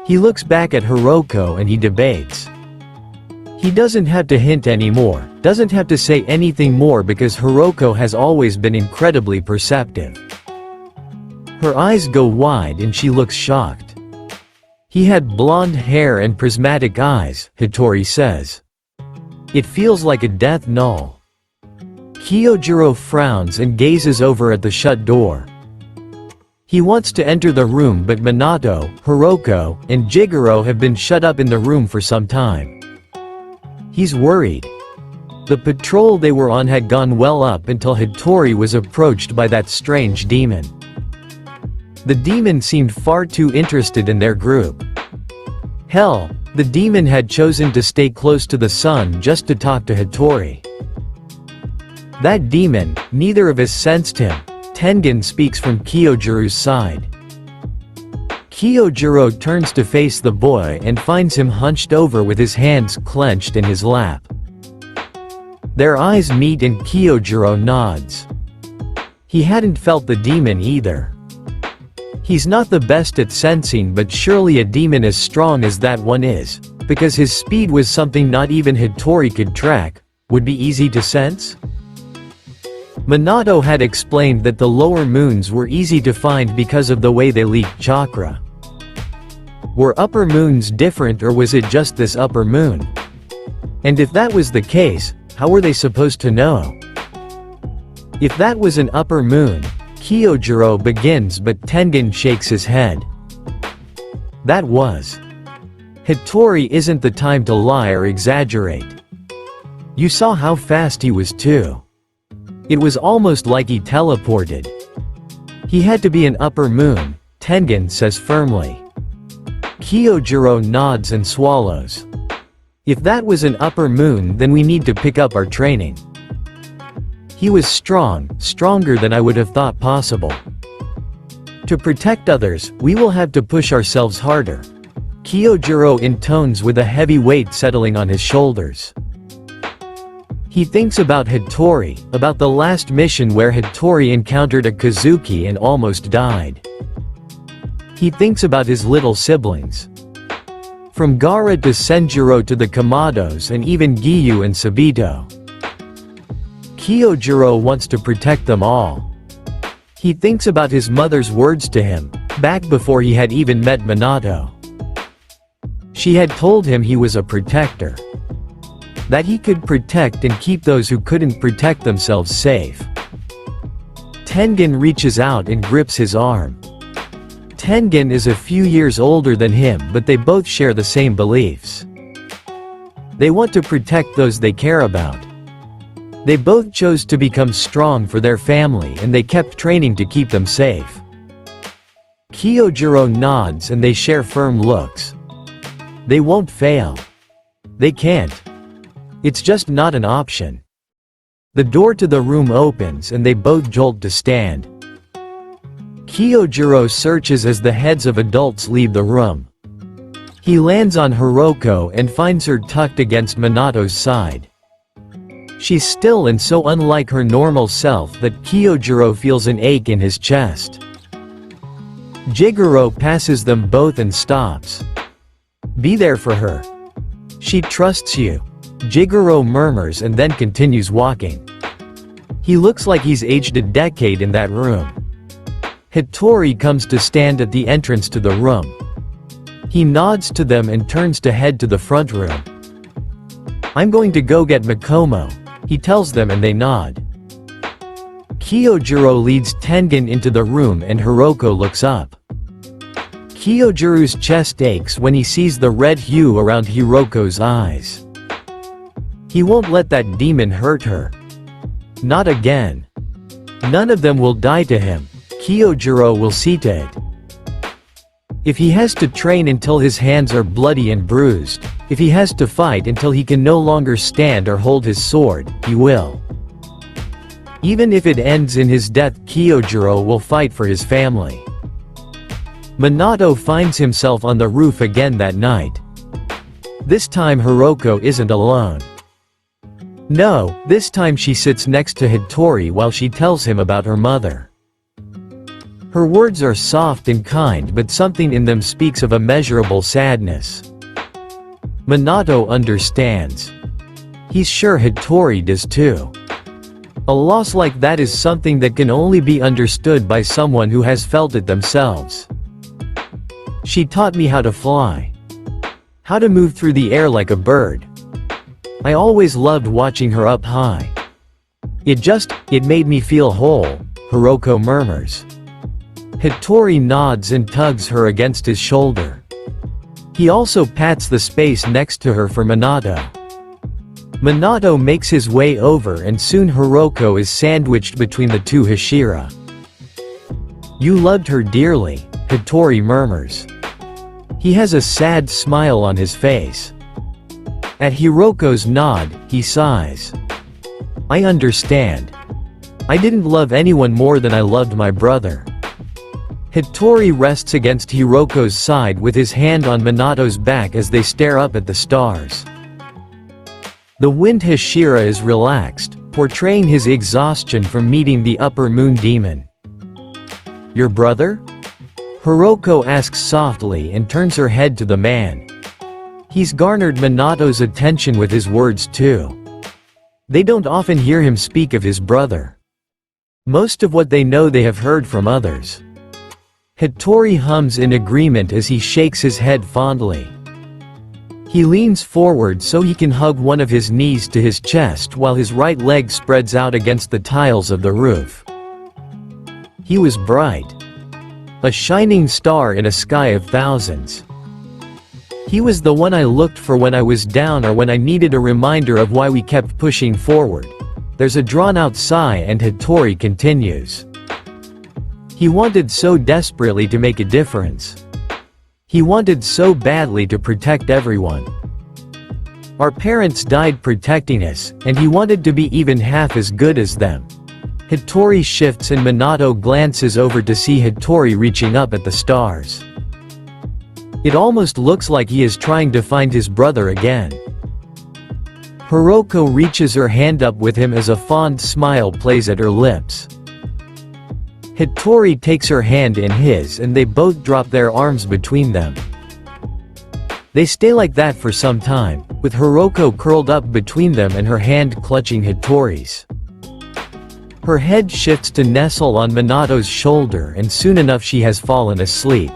He looks back at Hiroko and he debates. He doesn't have to hint anymore, doesn't have to say anything more because Hiroko has always been incredibly perceptive. Her eyes go wide and she looks shocked. "He had blonde hair and prismatic eyes," Hattori says. "It feels like a death knell." Kyojuro frowns and gazes over at the shut door. He wants to enter the room, but Minato, Hiroko, and Jigoro have been shut up in the room for some time. He's worried. The patrol they were on had gone well up until Hattori was approached by that strange demon. The demon seemed far too interested in their group. Hell, the demon had chosen to stay close to the sun just to talk to Hattori. That demon, neither of us sensed him. Tengen speaks from Kyojuro's side. Kyojuro turns to face the boy and finds him hunched over with his hands clenched in his lap. Their eyes meet and Kyojuro nods. He hadn't felt the demon either. He's not the best at sensing, but surely a demon as strong as that one is, because his speed was something not even Hattori could track, would be easy to sense? Minato had explained that the lower moons were easy to find because of the way they leaked chakra. Were upper moons different, or was it just this upper moon? And if that was the case, how were they supposed to know? If that was an upper moon, Kyojuro begins, but Tengen shakes his head. That was. Hattori isn't the time to lie or exaggerate. You saw how fast he was too. It was almost like he teleported. He had to be an upper moon, Tengen says firmly. Kyojuro nods and swallows. If that was an upper moon, then we need to pick up our training. He was strong, stronger than I would have thought possible. To protect others, we will have to push ourselves harder. Kyojuro intones with a heavy weight settling on his shoulders. He thinks about Hattori, about the last mission where Hattori encountered a Kazuki and almost died. He thinks about his little siblings. From Gaara to Senjuro to the Kamados and even Giyu and Sabito. Kyojuro wants to protect them all. He thinks about his mother's words to him, back before he had even met Minato. She had told him he was a protector. That he could protect and keep those who couldn't protect themselves safe. Tengen reaches out and grips his arm. Tengen is a few years older than him, but they both share the same beliefs. They want to protect those they care about. They both chose to become strong for their family and they kept training to keep them safe. Kyojuro nods and they share firm looks. They won't fail. They can't. It's just not an option. The door to the room opens and they both jolt to stand. Kyojuro searches as the heads of adults leave the room. He lands on Hiroko and finds her tucked against Minato's side. She's still and so unlike her normal self that Kyojuro feels an ache in his chest. Jigoro passes them both and stops. Be there for her. She trusts you. Jigoro murmurs and then continues walking. He looks like he's aged a decade in that room. Hattori comes to stand at the entrance to the room. He nods to them and turns to head to the front room. I'm going to go get Mikomo, he tells them and they nod. Kyojuro leads Tengen into the room and Hiroko looks up. Kyojuro's chest aches when he sees the red hue around Hiroko's eyes. He won't let that demon hurt her. Not again. None of them will die to him. Kyojuro will see to it. If he has to train until his hands are bloody and bruised, if he has to fight until he can no longer stand or hold his sword, he will. Even if it ends in his death, Kyojuro will fight for his family. Minato finds himself on the roof again that night. This time Hiroko isn't alone. No, this time she sits next to Hattori while she tells him about her mother. Her words are soft and kind, but something in them speaks of immeasurable sadness. Minato understands. He's sure Hattori does too. A loss like that is something that can only be understood by someone who has felt it themselves. She taught me how to fly. How to move through the air like a bird. I always loved watching her up high. It made me feel whole, Hiroko murmurs. Hattori nods and tugs her against his shoulder. He also pats the space next to her for Minato. Minato makes his way over and soon Hiroko is sandwiched between the two Hashira. You loved her dearly, Hattori murmurs. He has a sad smile on his face. At Hiroko's nod, he sighs. I understand. I didn't love anyone more than I loved my brother. Hattori rests against Hiroko's side with his hand on Minato's back as they stare up at the stars. The Wind Hashira is relaxed, portraying his exhaustion from meeting the Upper Moon Demon. Your brother? Hiroko asks softly and turns her head to the man. He's garnered Minato's attention with his words too. They don't often hear him speak of his brother. Most of what they know they have heard from others. Hattori hums in agreement as he shakes his head fondly. He leans forward so he can hug one of his knees to his chest while his right leg spreads out against the tiles of the roof. He was bright. A shining star in a sky of thousands. He was the one I looked for when I was down or when I needed a reminder of why we kept pushing forward. There's a drawn-out sigh and Hattori continues. He wanted so desperately to make a difference. He wanted so badly to protect everyone. Our parents died protecting us, and he wanted to be even half as good as them. Hattori shifts and Minato glances over to see Hattori reaching up at the stars. It almost looks like he is trying to find his brother again. Hiroko reaches her hand up with him as a fond smile plays at her lips. Hattori takes her hand in his and they both drop their arms between them. They stay like that for some time, with Hiroko curled up between them and her hand clutching Hattori's. Her head shifts to nestle on Minato's shoulder and soon enough she has fallen asleep.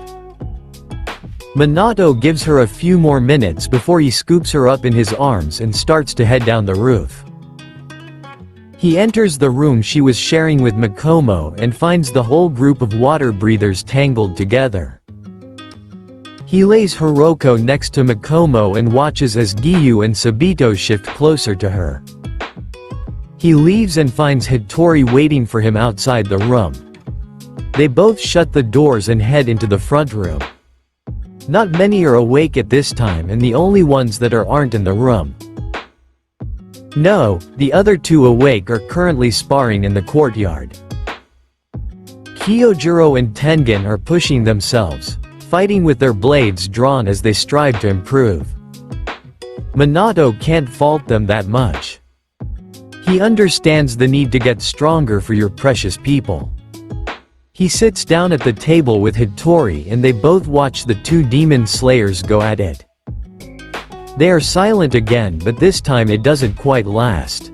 Minato gives her a few more minutes before he scoops her up in his arms and starts to head down the roof. He enters the room she was sharing with Mikomo and finds the whole group of water breathers tangled together. He lays Hiroko next to Mikomo and watches as Giyu and Sabito shift closer to her. He leaves and finds Hattori waiting for him outside the room. They both shut the doors and head into the front room. Not many are awake at this time and the only ones that aren't in the room. No, the other two awake are currently sparring in the courtyard. Kyojuro and Tengen are pushing themselves, fighting with their blades drawn as they strive to improve. Minato can't fault them that much. He understands the need to get stronger for your precious people. He sits down at the table with Hattori and they both watch the two demon slayers go at it. They are silent again, but this time it doesn't quite last.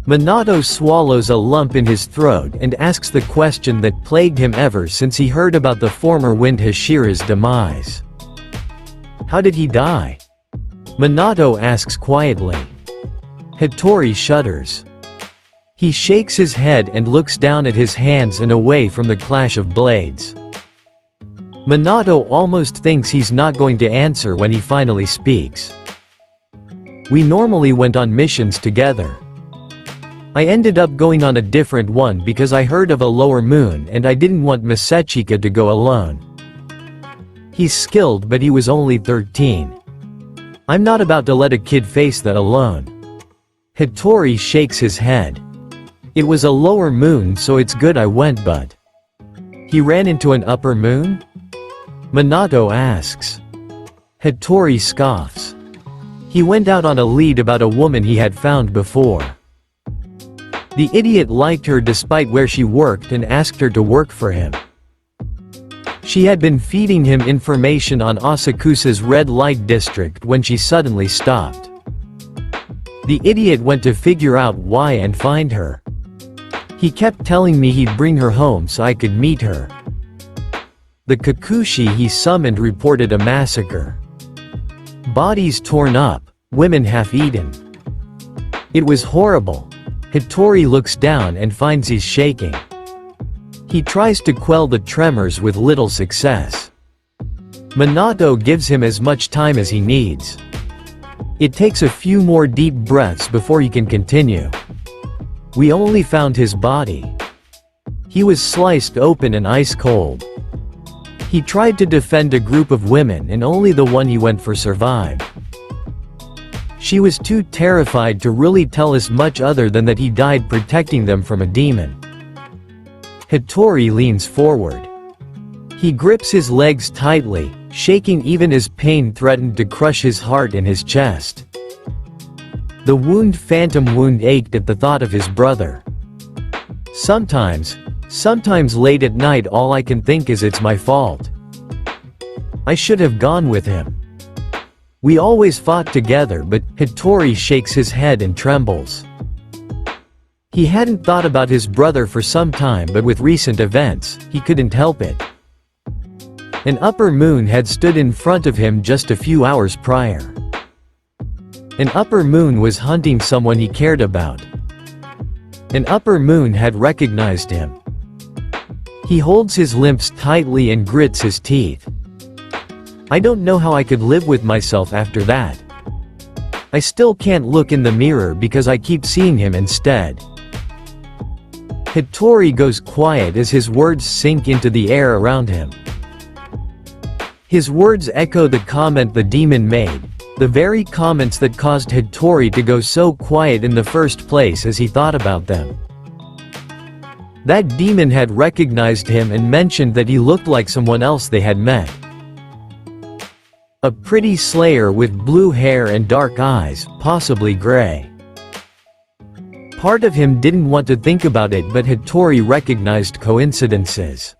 Minato swallows a lump in his throat and asks the question that plagued him ever since he heard about the former Wind Hashira's demise. How did he die? Minato asks quietly. Hattori shudders. He shakes his head and looks down at his hands and away from the clash of blades. Minato almost thinks he's not going to answer when he finally speaks. We normally went on missions together. I ended up going on a different one because I heard of a lower moon and I didn't want Masechika to go alone. He's skilled but he was only 13. I'm not about to let a kid face that alone. Hattori shakes his head. It was a lower moon so it's good I went, but he ran into an upper moon? Minato asks. Hattori scoffs. He went out on a lead about a woman he had found before. The idiot liked her despite where she worked and asked her to work for him. She had been feeding him information on Asakusa's red light district when she suddenly stopped. The idiot went to figure out why and find her. He kept telling me he'd bring her home so I could meet her. The Kakushi he summoned reported a massacre. Bodies torn up, women half-eaten. It was horrible. Hattori looks down and finds he's shaking. He tries to quell the tremors with little success. Minato gives him as much time as he needs. It takes a few more deep breaths before he can continue. We only found his body. He was sliced open and ice cold. He tried to defend a group of women and only the one he went for survived. She was too terrified to really tell us much other than that he died protecting them from a demon. Hattori leans forward. He grips his legs tightly, shaking even as pain threatened to crush his heart in his chest. The phantom wound ached at the thought of his brother. Sometimes late at night all I can think is it's my fault. I should have gone with him. We always fought together, but Hattori shakes his head and trembles. He hadn't thought about his brother for some time, but with recent events, he couldn't help it. An upper moon had stood in front of him just a few hours prior. An upper moon was hunting someone he cared about. An upper moon had recognized him. He holds his lips tightly and grits his teeth. I don't know how I could live with myself after that. I still can't look in the mirror because I keep seeing him instead. Hattori goes quiet as his words sink into the air around him. His words echo the comment the demon made, the very comments that caused Hattori to go so quiet in the first place as he thought about them. That demon had recognized him and mentioned that he looked like someone else they had met. A pretty slayer with blue hair and dark eyes, possibly gray. Part of him didn't want to think about it, but Hattori recognized coincidences.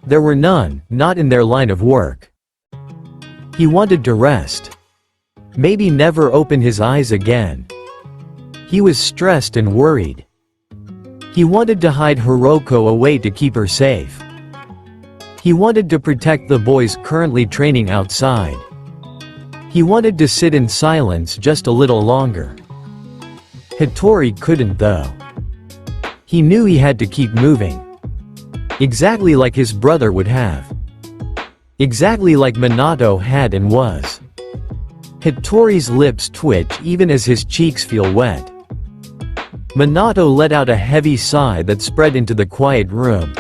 There were none, not in their line of work. He wanted to rest. Maybe never open his eyes again. He was stressed and worried. He wanted to hide Hiroko away to keep her safe. He wanted to protect the boys currently training outside. He wanted to sit in silence just a little longer. Hattori couldn't though. He knew he had to keep moving. Exactly like his brother would have. Exactly like Minato had and was. Hattori's lips twitch even as his cheeks feel wet. Minato let out a heavy sigh that spread into the quiet room.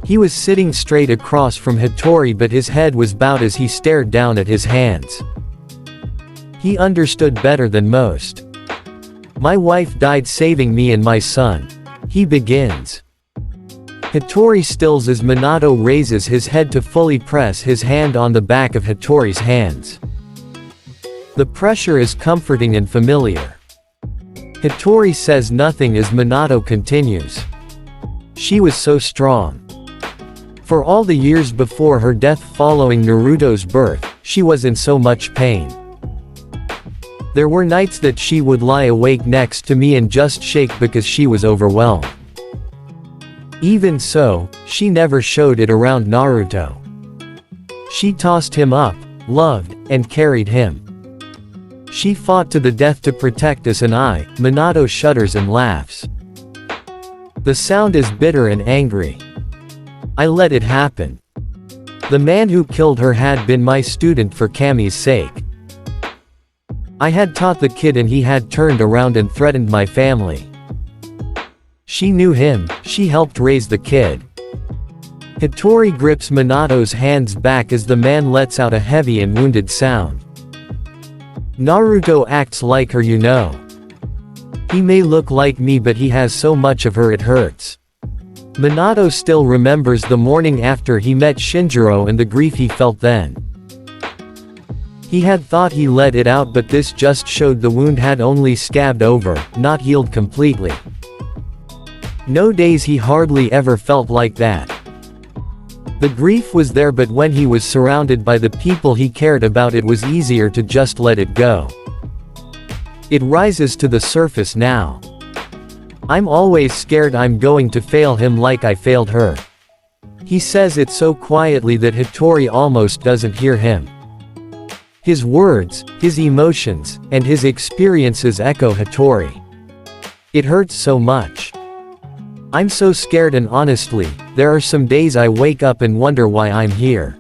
He was sitting straight across from Hattori, but his head was bowed as he stared down at his hands. He understood better than most. My wife died saving me and my son. He begins. Hattori stills as Minato raises his head to fully press his hand on the back of Hattori's hands. The pressure is comforting and familiar. Hattori says nothing as Minato continues. She was so strong. For all the years before her death following Naruto's birth, she was in so much pain. There were nights that she would lie awake next to me and just shake because she was overwhelmed. Even so, she never showed it around Naruto. She tossed him up, loved, and carried him. She fought to the death to protect us, and Minato shudders and laughs. The sound is bitter and angry. I let it happen. The man who killed her had been my student for Kami's sake. I had taught the kid and he had turned around and threatened my family. She knew him, she helped raise the kid. Hattori grips Minato's hands back as the man lets out a heavy and wounded sound. Naruto acts like her, you know. He may look like me, but he has so much of her it hurts. Minato still remembers the morning after he met Shinjiro and the grief he felt then. He had thought he let it out, but this just showed the wound had only scabbed over, not healed completely. Nowadays he hardly ever felt like that. The grief was there, but when he was surrounded by the people he cared about, it was easier to just let it go. It rises to the surface now. I'm always scared I'm going to fail him like I failed her. He says it so quietly that Hattori almost doesn't hear him. His words, his emotions, and his experiences echo Hattori. It hurts so much. I'm so scared, and honestly, there are some days I wake up and wonder why I'm here.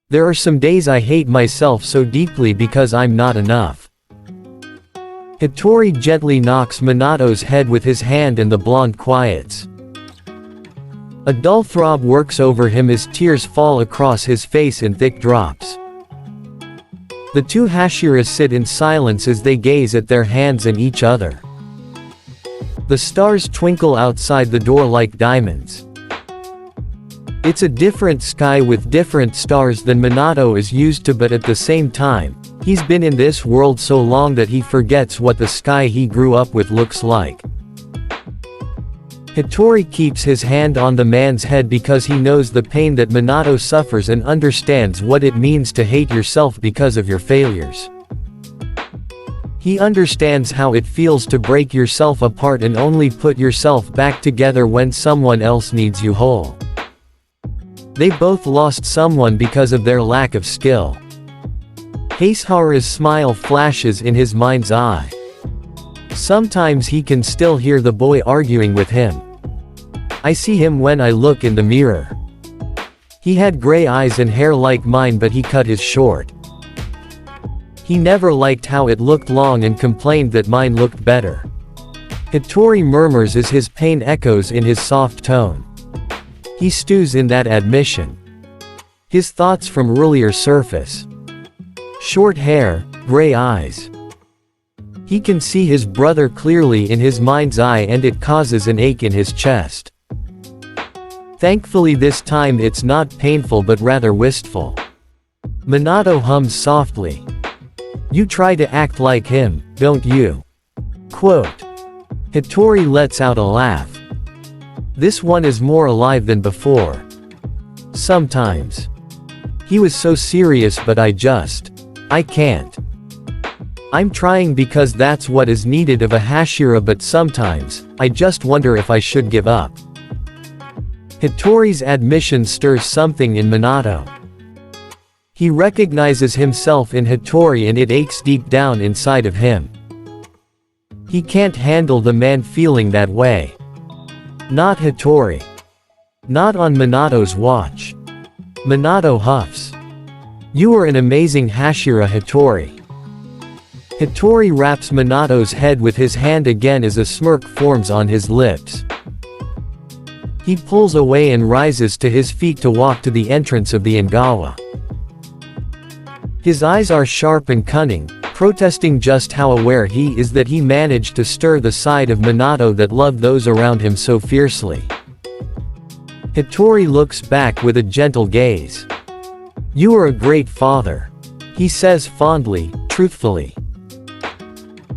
There are some days I hate myself so deeply because I'm not enough. Hattori gently knocks Minato's head with his hand and the blonde quiets. A dull throb works over him as tears fall across his face in thick drops. The two Hashiras sit in silence as they gaze at their hands and each other. The stars twinkle outside the door like diamonds. It's a different sky with different stars than Minato is used to, but at the same time, he's been in this world so long that he forgets what the sky he grew up with looks like. Hattori keeps his hand on the man's head because he knows the pain that Minato suffers and understands what it means to hate yourself because of your failures. He understands how it feels to break yourself apart and only put yourself back together when someone else needs you whole. They both lost someone because of their lack of skill. Hasehara's smile flashes in his mind's eye. Sometimes he can still hear the boy arguing with him. I see him when I look in the mirror. He had gray eyes and hair like mine, but he cut his short. He never liked how it looked long and complained that mine looked better. Hattori murmurs as his pain echoes in his soft tone. He stews in that admission. His thoughts from earlier surface. Short hair, gray eyes. He can see his brother clearly in his mind's eye and it causes an ache in his chest. Thankfully this time it's not painful but rather wistful. Minato hums softly. You try to act like him, don't you? Quote. Hattori lets out a laugh. This one is more alive than before. Sometimes. He was so serious but I can't. I'm trying because that's what is needed of a Hashira but sometimes, I just wonder if I should give up. Hattori's admission stirs something in Minato. He recognizes himself in Hattori and it aches deep down inside of him. He can't handle the man feeling that way. Not Hattori. Not on Minato's watch. Minato huffs. You are an amazing Hashira, Hattori. Hattori wraps Minato's head with his hand again as a smirk forms on his lips. He pulls away and rises to his feet to walk to the entrance of the Ingawa. His eyes are sharp and cunning, protesting just how aware he is that he managed to stir the side of Minato that loved those around him so fiercely. Hattori looks back with a gentle gaze. You are a great father. He says fondly, truthfully.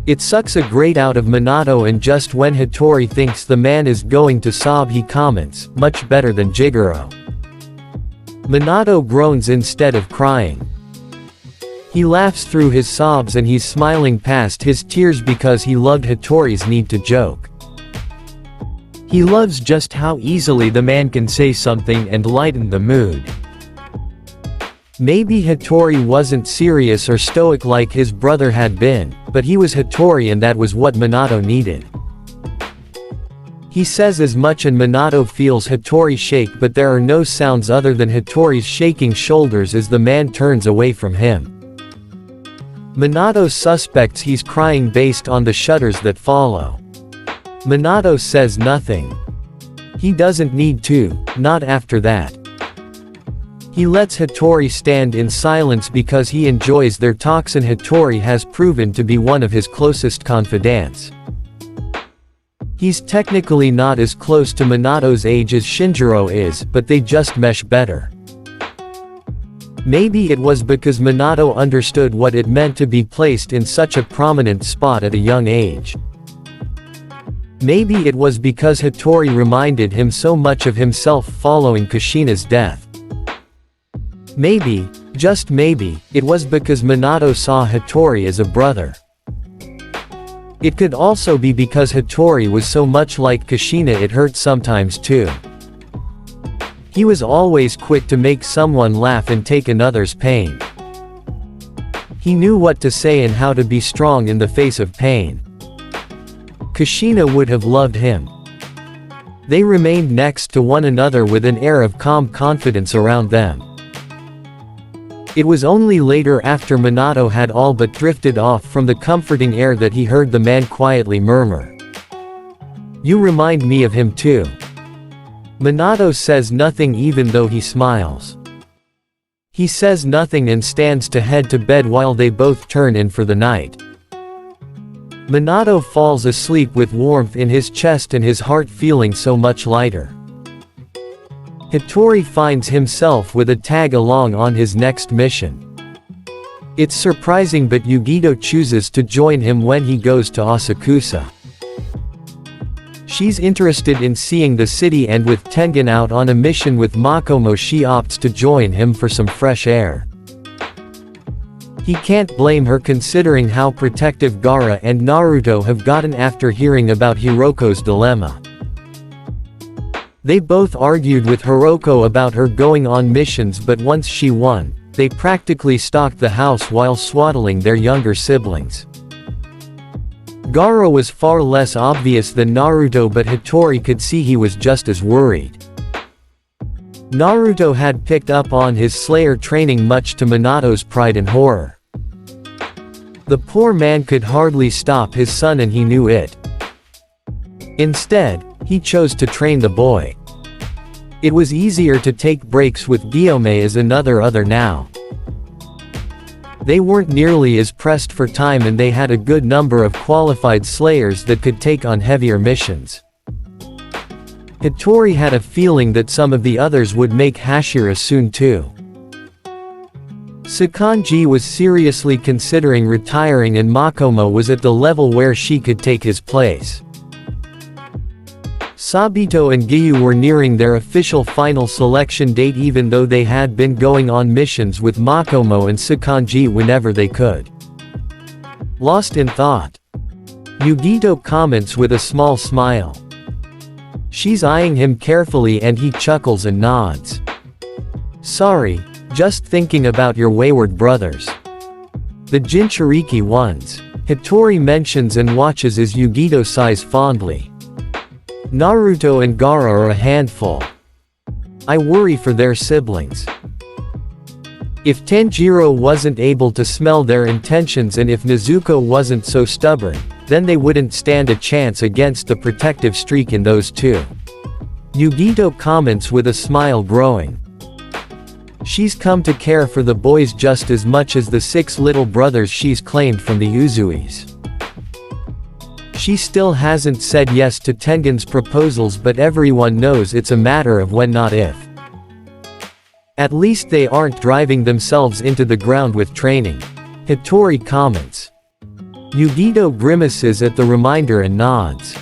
It sucks a great out of Minato and just when Hattori thinks the man is going to sob he comments, much better than Jigoro. Minato groans instead of crying. He laughs through his sobs and he's smiling past his tears because he loved Hattori's need to joke. He loves just how easily the man can say something and lighten the mood. Maybe Hattori wasn't serious or stoic like his brother had been, but he was Hattori and that was what Minato needed. He says as much and Minato feels Hattori shake but there are no sounds other than Hattori's shaking shoulders as the man turns away from him. Minato suspects he's crying based on the shudders that follow. Minato says nothing. He doesn't need to, not after that. He lets Hattori stand in silence because he enjoys their talks and Hattori has proven to be one of his closest confidants. He's technically not as close to Minato's age as Shinjiro is, but they just mesh better. Maybe it was because Minato understood what it meant to be placed in such a prominent spot at a young age. Maybe it was because Hattori reminded him so much of himself following Kushina's death. Maybe, just maybe, it was because Minato saw Hattori as a brother. It could also be because Hattori was so much like Kushina it hurt sometimes too. He was always quick to make someone laugh and take another's pain. He knew what to say and how to be strong in the face of pain. Kushina would have loved him. They remained next to one another with an air of calm confidence around them. It was only later after Minato had all but drifted off from the comforting air that he heard the man quietly murmur. You remind me of him too. Minato says nothing even though he smiles. He says nothing and stands to head to bed while they both turn in for the night. Minato falls asleep with warmth in his chest and his heart feeling so much lighter. Hattori finds himself with a tag along on his next mission. It's surprising but Yugito chooses to join him when he goes to Asakusa. She's interested in seeing the city and with Tengen out on a mission with Makomo she opts to join him for some fresh air. He can't blame her considering how protective Gaara and Naruto have gotten after hearing about Hiroko's dilemma. They both argued with Hiroko about her going on missions but once she won, they practically stalked the house while swaddling their younger siblings. Gaara was far less obvious than Naruto but Hattori could see he was just as worried. Naruto had picked up on his Slayer training much to Minato's pride and horror. The poor man could hardly stop his son and he knew it. Instead, he chose to train the boy. It was easier to take breaks with Guillaume as another other now. They weren't nearly as pressed for time and they had a good number of qualified slayers that could take on heavier missions. Hattori had a feeling that some of the others would make Hashira soon too. Sakanji was seriously considering retiring and Makomo was at the level where she could take his place. Sabito and Giyu were nearing their official final selection date even though they had been going on missions with Makomo and Sakanji whenever they could. Lost in thought. Yugito comments with a small smile. She's eyeing him carefully and he chuckles and nods. Sorry, just thinking about your wayward brothers. The Jinchuriki ones. Hattori mentions and watches as Yugito sighs fondly. Naruto and Gaara are a handful. I worry for their siblings. If Tanjiro wasn't able to smell their intentions and if Nezuko wasn't so stubborn, then they wouldn't stand a chance against the protective streak in those two. Yugito comments with a smile growing. She's come to care for the boys just as much as the 6 little brothers she's claimed from the Uzuis. She still hasn't said yes to Tengen's proposals but everyone knows it's a matter of when not if. At least they aren't driving themselves into the ground with training. Hattori comments. Yugito grimaces at the reminder and nods.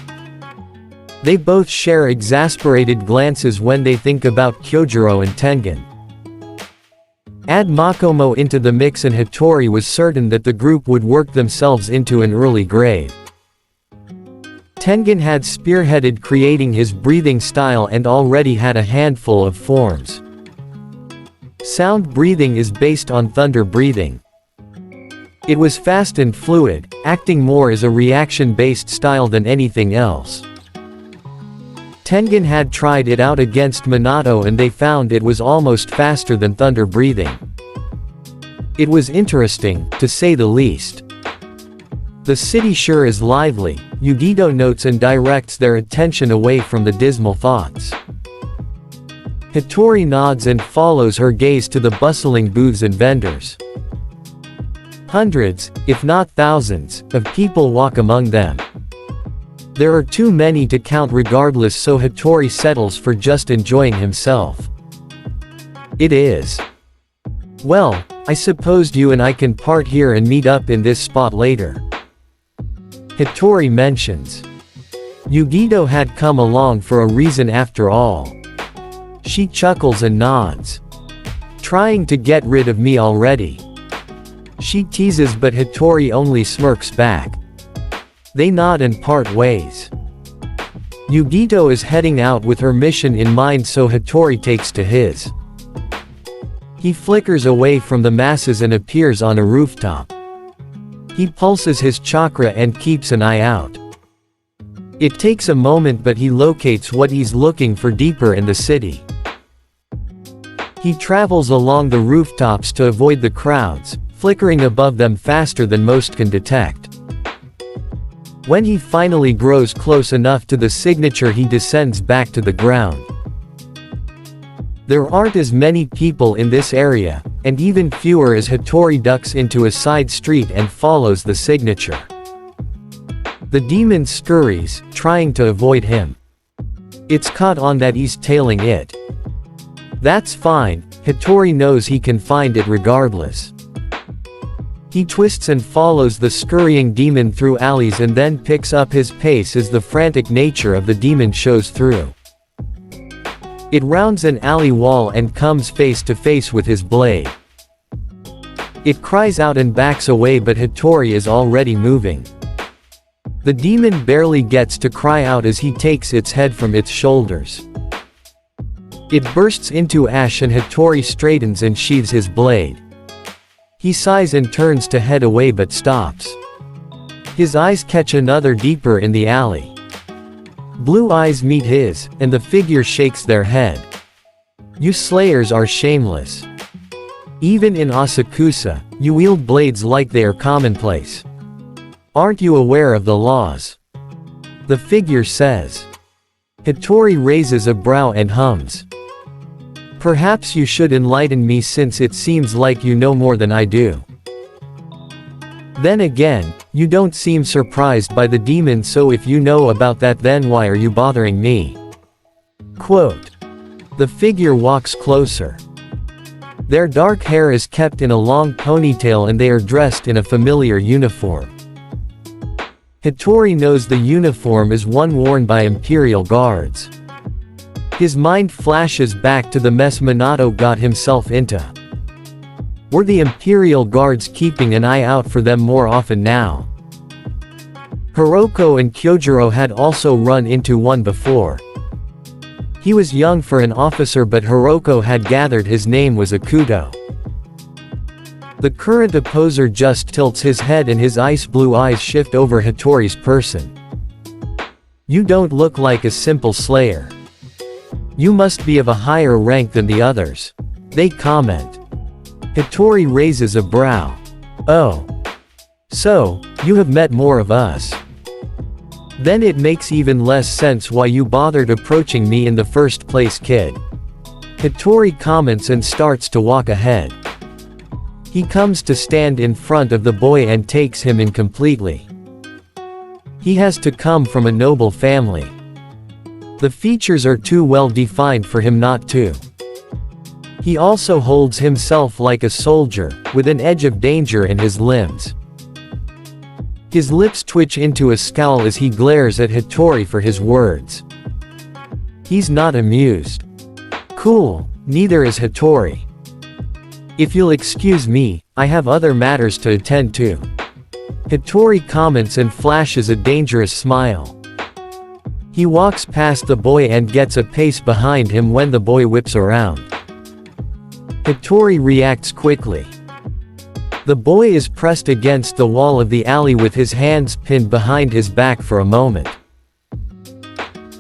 They both share exasperated glances when they think about Kyojuro and Tengen. Add Makomo into the mix and Hattori was certain that the group would work themselves into an early grave. Tengen had spearheaded creating his breathing style and already had a handful of forms. Sound breathing is based on thunder breathing. It was fast and fluid, acting more as a reaction-based style than anything else. Tengen had tried it out against Minato and they found it was almost faster than thunder breathing. It was interesting, to say the least. The city sure is lively, Yugito notes and directs their attention away from the dismal thoughts. Hattori nods and follows her gaze to the bustling booths and vendors. Hundreds, if not thousands, of people walk among them. There are too many to count regardless, so Hattori settles for just enjoying himself. It is. Well, I suppose you and I can part here and meet up in this spot later. Hattori mentions. Yugito had come along for a reason after all. She chuckles and nods. Trying to get rid of me already. She teases but Hattori only smirks back. They nod and part ways. Yugito is heading out with her mission in mind so Hattori takes to his. He flickers away from the masses and appears on a rooftop. He pulses his chakra and keeps an eye out. It takes a moment but he locates what he's looking for deeper in the city. He travels along the rooftops to avoid the crowds, flickering above them faster than most can detect. When he finally grows close enough to the signature he descends back to the ground. There aren't as many people in this area, and even fewer as Hattori ducks into a side street and follows the signature. The demon scurries, trying to avoid him. It's caught on that he's tailing it. That's fine, Hattori knows he can find it regardless. He twists and follows the scurrying demon through alleys and then picks up his pace as the frantic nature of the demon shows through. It rounds an alley wall and comes face to face with his blade. It cries out and backs away but Hattori is already moving. The demon barely gets to cry out as he takes its head from its shoulders. It bursts into ash and Hattori straightens and sheathes his blade. He sighs and turns to head away but stops. His eyes catch another deeper in the alley. Blue eyes meet his, and the figure shakes their head. You slayers are shameless. Even in Asakusa, you wield blades like they are commonplace. Aren't you aware of the laws? The figure says. Hattori raises a brow and hums. Perhaps you should enlighten me since it seems like you know more than I do. Then again, you don't seem surprised by the demon, so if you know about that then why are you bothering me? Quote. The figure walks closer. Their dark hair is kept in a long ponytail and they are dressed in a familiar uniform. Hattori knows the uniform is one worn by Imperial guards. His mind flashes back to the mess Minato got himself into. Were the Imperial guards keeping an eye out for them more often now? Hiroko and Kyojuro had also run into one before. He was young for an officer, but Hiroko had gathered his name was Akuto. The current opposer just tilts his head and his ice blue eyes shift over Hattori's person. You don't look like a simple slayer. You must be of a higher rank than the others. They comment. Hattori raises a brow. Oh. So, you have met more of us. Then it makes even less sense why you bothered approaching me in the first place, kid. Hattori comments and starts to walk ahead. He comes to stand in front of the boy and takes him in completely. He has to come from a noble family. The features are too well defined for him not to. He also holds himself like a soldier, with an edge of danger in his limbs. His lips twitch into a scowl as he glares at Hattori for his words. He's not amused. Cool, neither is Hattori. If you'll excuse me, I have other matters to attend to. Hattori comments and flashes a dangerous smile. He walks past the boy and gets a pace behind him when the boy whips around. Hattori reacts quickly. The boy is pressed against the wall of the alley with his hands pinned behind his back for a moment.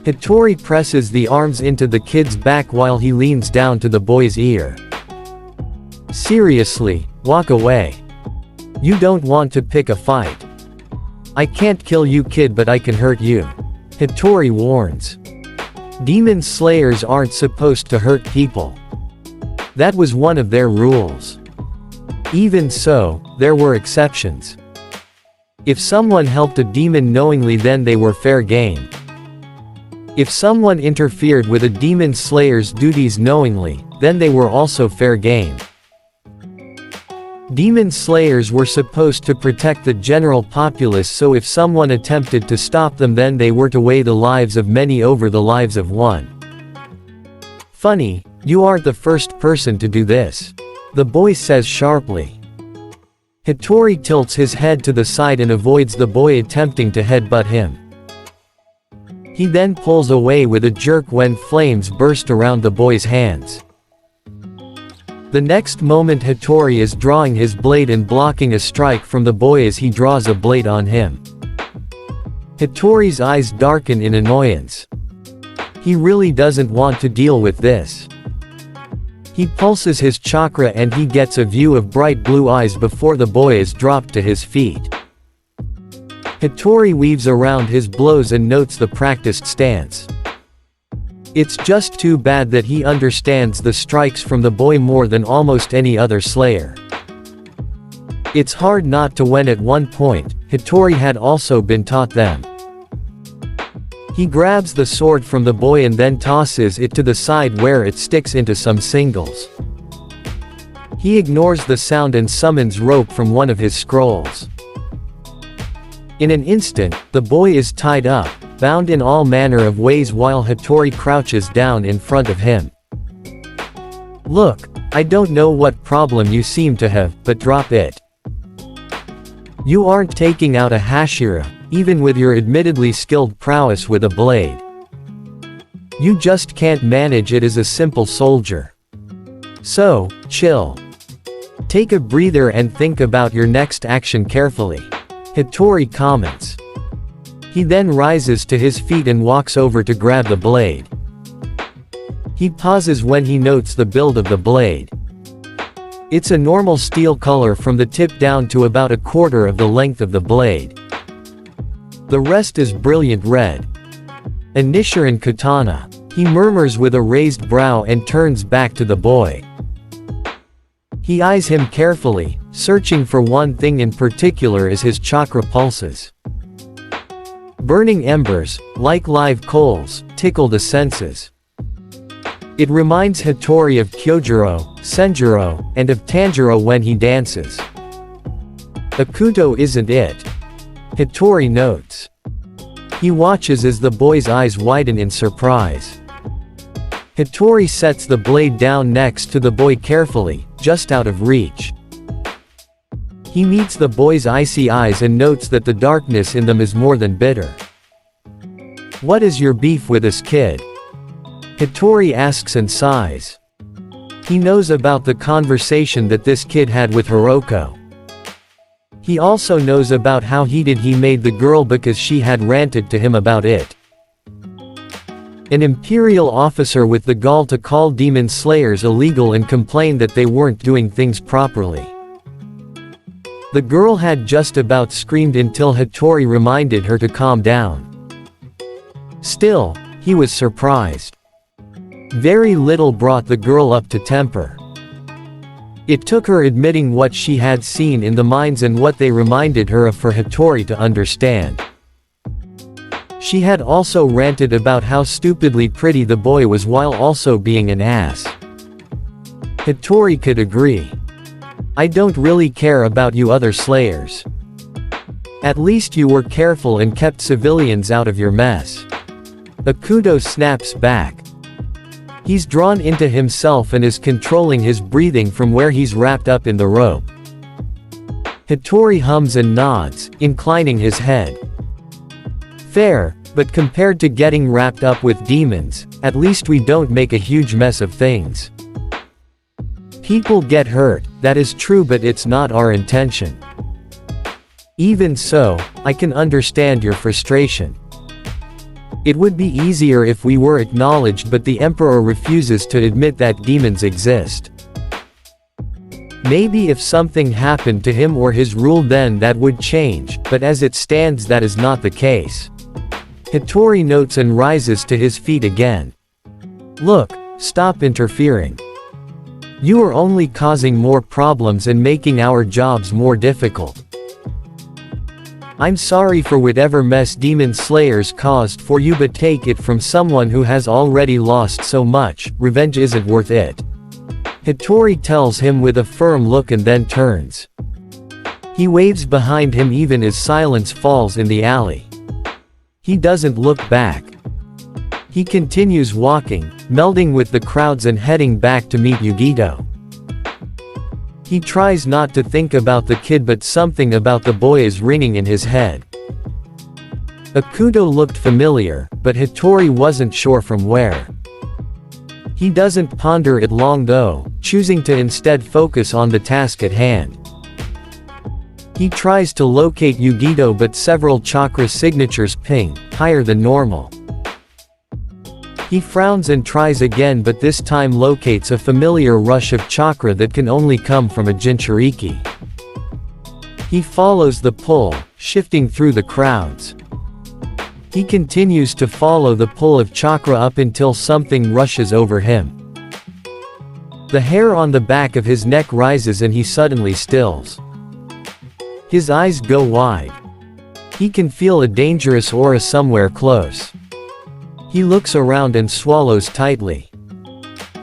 Hattori presses the arms into the kid's back while he leans down to the boy's ear. Seriously, walk away. You don't want to pick a fight. I can't kill you, kid, but I can hurt you. Hattori warns. Demon slayers aren't supposed to hurt people. That was one of their rules. Even so, there were exceptions. If someone helped a demon knowingly, then they were fair game. If someone interfered with a demon slayer's duties knowingly, then they were also fair game. Demon slayers were supposed to protect the general populace, so if someone attempted to stop them, then they were to weigh the lives of many over the lives of one. Funny, you aren't the first person to do this. The boy says sharply. Hattori tilts his head to the side and avoids the boy attempting to headbutt him. He then pulls away with a jerk when flames burst around the boy's hands. The next moment Hattori is drawing his blade and blocking a strike from the boy as he draws a blade on him. Hattori's eyes darken in annoyance. He really doesn't want to deal with this. He pulses his chakra and he gets a view of bright blue eyes before the boy is dropped to his feet. Hattori weaves around his blows and notes the practiced stance. It's just too bad that he understands the strikes from the boy more than almost any other slayer. It's hard not to when at one point, Hattori had also been taught them. He grabs the sword from the boy and then tosses it to the side where it sticks into some singles. He ignores the sound and summons rope from one of his scrolls. In an instant, the boy is tied up, bound in all manner of ways while Hattori crouches down in front of him. Look, I don't know what problem you seem to have, but drop it. You aren't taking out a Hashira, even with your admittedly skilled prowess with a blade. You just can't manage it as a simple soldier. So, chill. Take a breather and think about your next action carefully. Hattori comments. He then rises to his feet and walks over to grab the blade. He pauses when he notes the build of the blade. It's a normal steel color from the tip down to about a quarter of the length of the blade. The rest is brilliant red. A Nichiren katana. He murmurs with a raised brow and turns back to the boy. He eyes him carefully, searching for one thing in particular as his chakra pulses. Burning embers, like live coals, tickle the senses. It reminds Hattori of Kyojuro, Senjuro, and of Tanjiro when he dances. Akuto isn't it. Hattori notes. He watches as the boy's eyes widen in surprise. Hattori sets the blade down next to the boy carefully, just out of reach. He meets the boy's icy eyes and notes that the darkness in them is more than bitter. "What is your beef with this kid?" Hattori asks and sighs. He knows about the conversation that this kid had with Hiroko. He also knows about how heated he made the girl because she had ranted to him about it. An imperial officer with the gall to call demon slayers illegal and complain that they weren't doing things properly. The girl had just about screamed until Hattori reminded her to calm down. Still, he was surprised. Very little brought the girl up to temper. It took her admitting what she had seen in the mines and what they reminded her of for Hattori to understand. She had also ranted about how stupidly pretty the boy was while also being an ass. Hattori could agree. "I don't really care about you other slayers. At least you were careful and kept civilians out of your mess." Akuto snaps back. He's drawn into himself and is controlling his breathing from where he's wrapped up in the rope. Hattori hums and nods, inclining his head. Fair, but compared to getting wrapped up with demons, at least we don't make a huge mess of things. People get hurt, that is true, but it's not our intention. Even so, I can understand your frustration. It would be easier if we were acknowledged, but the Emperor refuses to admit that demons exist. Maybe if something happened to him or his rule then that would change, but as it stands that is not the case. Hattori notes and rises to his feet again. "Look, stop interfering. You are only causing more problems and making our jobs more difficult. I'm sorry for whatever mess demon slayers caused for you, but take it from someone who has already lost so much, revenge isn't worth it." Hattori tells him with a firm look and then turns. He waves behind him even as silence falls in the alley. He doesn't look back. He continues walking, melding with the crowds and heading back to meet Yugito. He tries not to think about the kid, but something about the boy is ringing in his head. Akuto looked familiar, but Hattori wasn't sure from where. He doesn't ponder it long though, choosing to instead focus on the task at hand. He tries to locate Yugito, but several chakra signatures ping, higher than normal. He frowns and tries again, but this time locates a familiar rush of chakra that can only come from a Jinchuriki. He follows the pull, shifting through the crowds. He continues to follow the pull of chakra up until something rushes over him. The hair on the back of his neck rises and he suddenly stills. His eyes go wide. He can feel a dangerous aura somewhere close. He looks around and swallows tightly.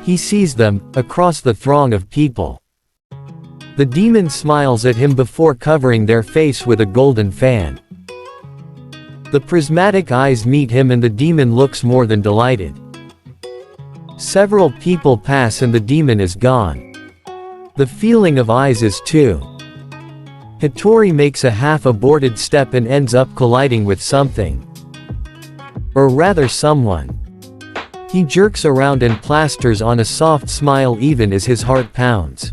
He sees them, across the throng of people. The demon smiles at him before covering their face with a golden fan. The prismatic eyes meet him and the demon looks more than delighted. Several people pass and the demon is gone. The feeling of eyes is too. Hattori makes a half-aborted step and ends up colliding with something. Or rather someone. He jerks around and plasters on a soft smile even as his heart pounds.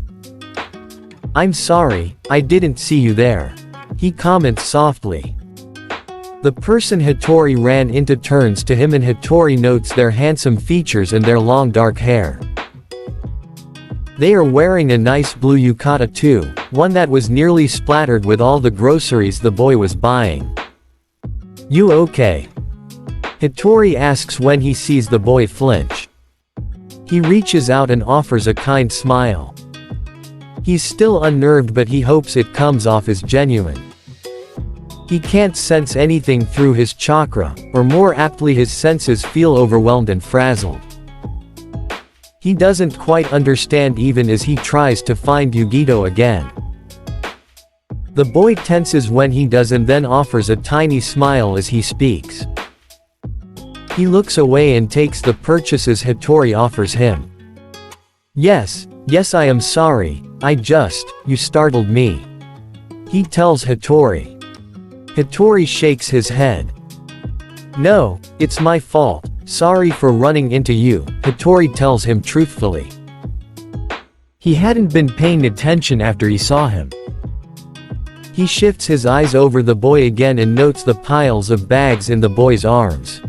"I'm sorry, I didn't see you there," he comments softly. The person Hattori ran into turns to him and Hattori notes their handsome features and their long dark hair. They are wearing a nice blue yukata too, one that was nearly splattered with all the groceries the boy was buying. You okay? Hattori asks when he sees the boy flinch. He reaches out and offers a kind smile. He's still unnerved but he hopes it comes off as genuine. He can't sense anything through his chakra, or more aptly his senses feel overwhelmed and frazzled. He doesn't quite understand even as he tries to find Yugito again. The boy tenses when he does and then offers a tiny smile as he speaks. He looks away and takes the purchases Hattori offers him. Yes, I am sorry, you startled me. He tells Hattori. Hattori shakes his head. No, it's my fault, sorry for running into you, Hattori tells him truthfully. He hadn't been paying attention after he saw him. He shifts his eyes over the boy again and notes the piles of bags in the boy's arms.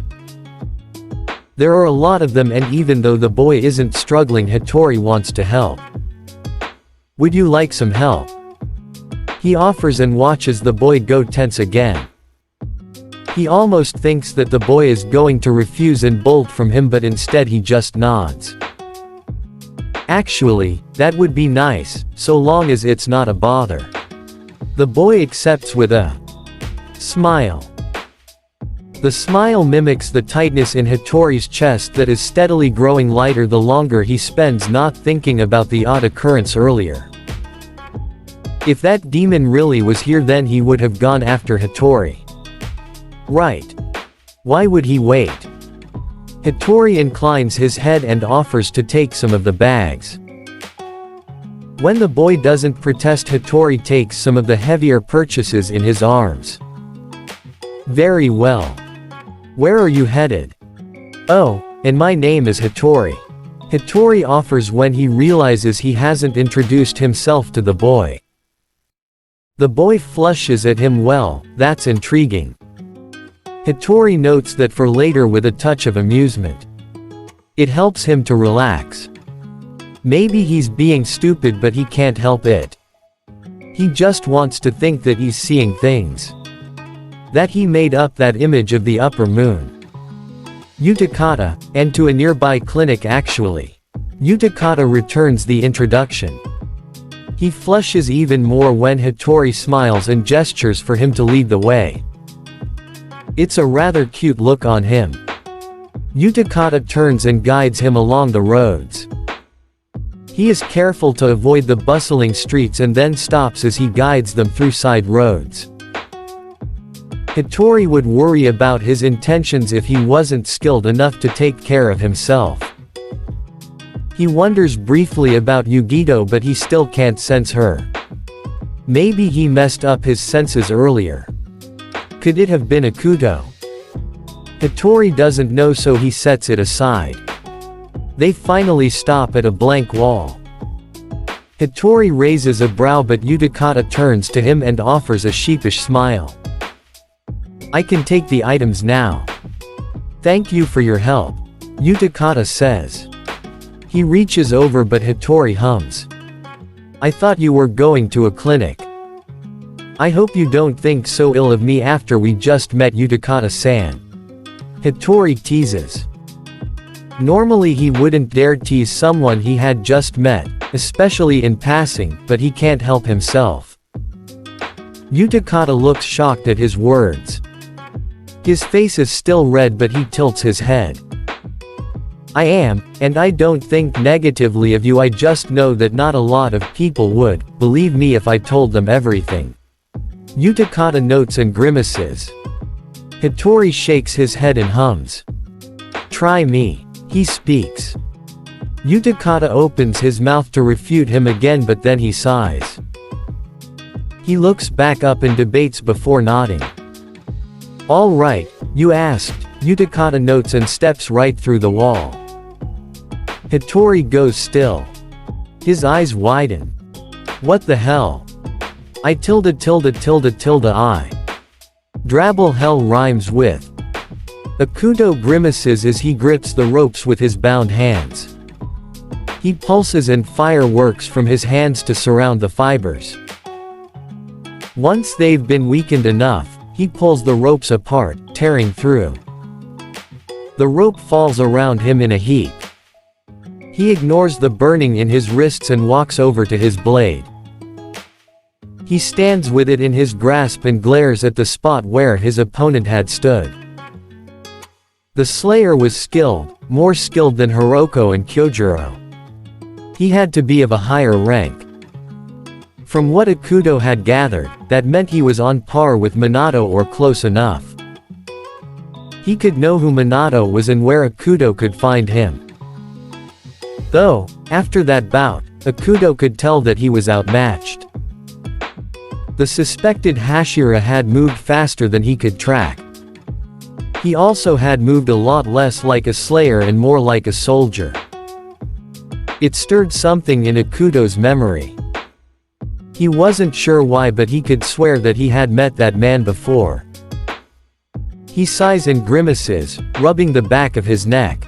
There are a lot of them and even though the boy isn't struggling, Hattori wants to help. Would you like some help? He offers and watches the boy go tense again. He almost thinks that the boy is going to refuse and bolt from him but instead he just nods. Actually, that would be nice, so long as it's not a bother. The boy accepts with a smile. The smile mimics the tightness in Hattori's chest that is steadily growing lighter the longer he spends not thinking about the odd occurrence earlier. If that demon really was here then he would have gone after Hattori. Right. Why would he wait? Hattori inclines his head and offers to take some of the bags. When the boy doesn't protest, Hattori takes some of the heavier purchases in his arms. Very well. Where are you headed? Oh, and my name is Hattori. Hattori offers when he realizes he hasn't introduced himself to the boy. The boy flushes at him. Well, that's intriguing. Hattori notes that for later with a touch of amusement. It helps him to relax. Maybe he's being stupid but he can't help it. He just wants to think that he's seeing things. That he made up that image of the upper moon. Utakata, and to a nearby clinic actually. Utakata returns the introduction. He flushes even more when Hattori smiles and gestures for him to lead the way. It's a rather cute look on him. Utakata turns and guides him along the roads. He is careful to avoid the bustling streets and then stops as he guides them through side roads. Hattori would worry about his intentions if he wasn't skilled enough to take care of himself. He wonders briefly about Yugito but he still can't sense her. Maybe he messed up his senses earlier. Could it have been Akuto? Hattori doesn't know so he sets it aside. They finally stop at a blank wall. Hattori raises a brow but Utakata turns to him and offers a sheepish smile. I can take the items now. Thank you for your help, Utakata says. He reaches over but Hattori hums. I thought you were going to a clinic. I hope you don't think so ill of me after we just met, Utakata-san. Hattori teases. Normally he wouldn't dare tease someone he had just met, especially in passing, but he can't help himself. Utakata looks shocked at his words. His face is still red but he tilts his head. I am, and I don't think negatively of you, I just know that not a lot of people would believe me if I told them everything. Utakata notes and grimaces. Hattori shakes his head and hums. Try me, he speaks. Utakata opens his mouth to refute him again but then he sighs. He looks back up and debates before nodding. All right, you asked, Utakata notes and steps right through the wall. Hattori goes still. His eyes widen. What the hell? I I. Drabble hell rhymes with. Akuto grimaces as he grips the ropes with his bound hands. He pulses and fireworks from his hands to surround the fibers. Once they've been weakened enough, He pulls the ropes apart, tearing through. The rope falls around him in a heap. He ignores the burning in his wrists and walks over to his blade. He stands with it in his grasp and glares at the spot where his opponent had stood. The Slayer was skilled, more skilled than Hiroko and Kyojuro. He had to be of a higher rank. From what Ikuto had gathered, that meant he was on par with Minato or close enough. He could know who Minato was and where Ikuto could find him. Though, after that bout, Ikuto could tell that he was outmatched. The suspected Hashira had moved faster than he could track. He also had moved a lot less like a slayer and more like a soldier. It stirred something in Ikuto's memory. He wasn't sure why, but he could swear that he had met that man before. He sighs and grimaces, rubbing the back of his neck.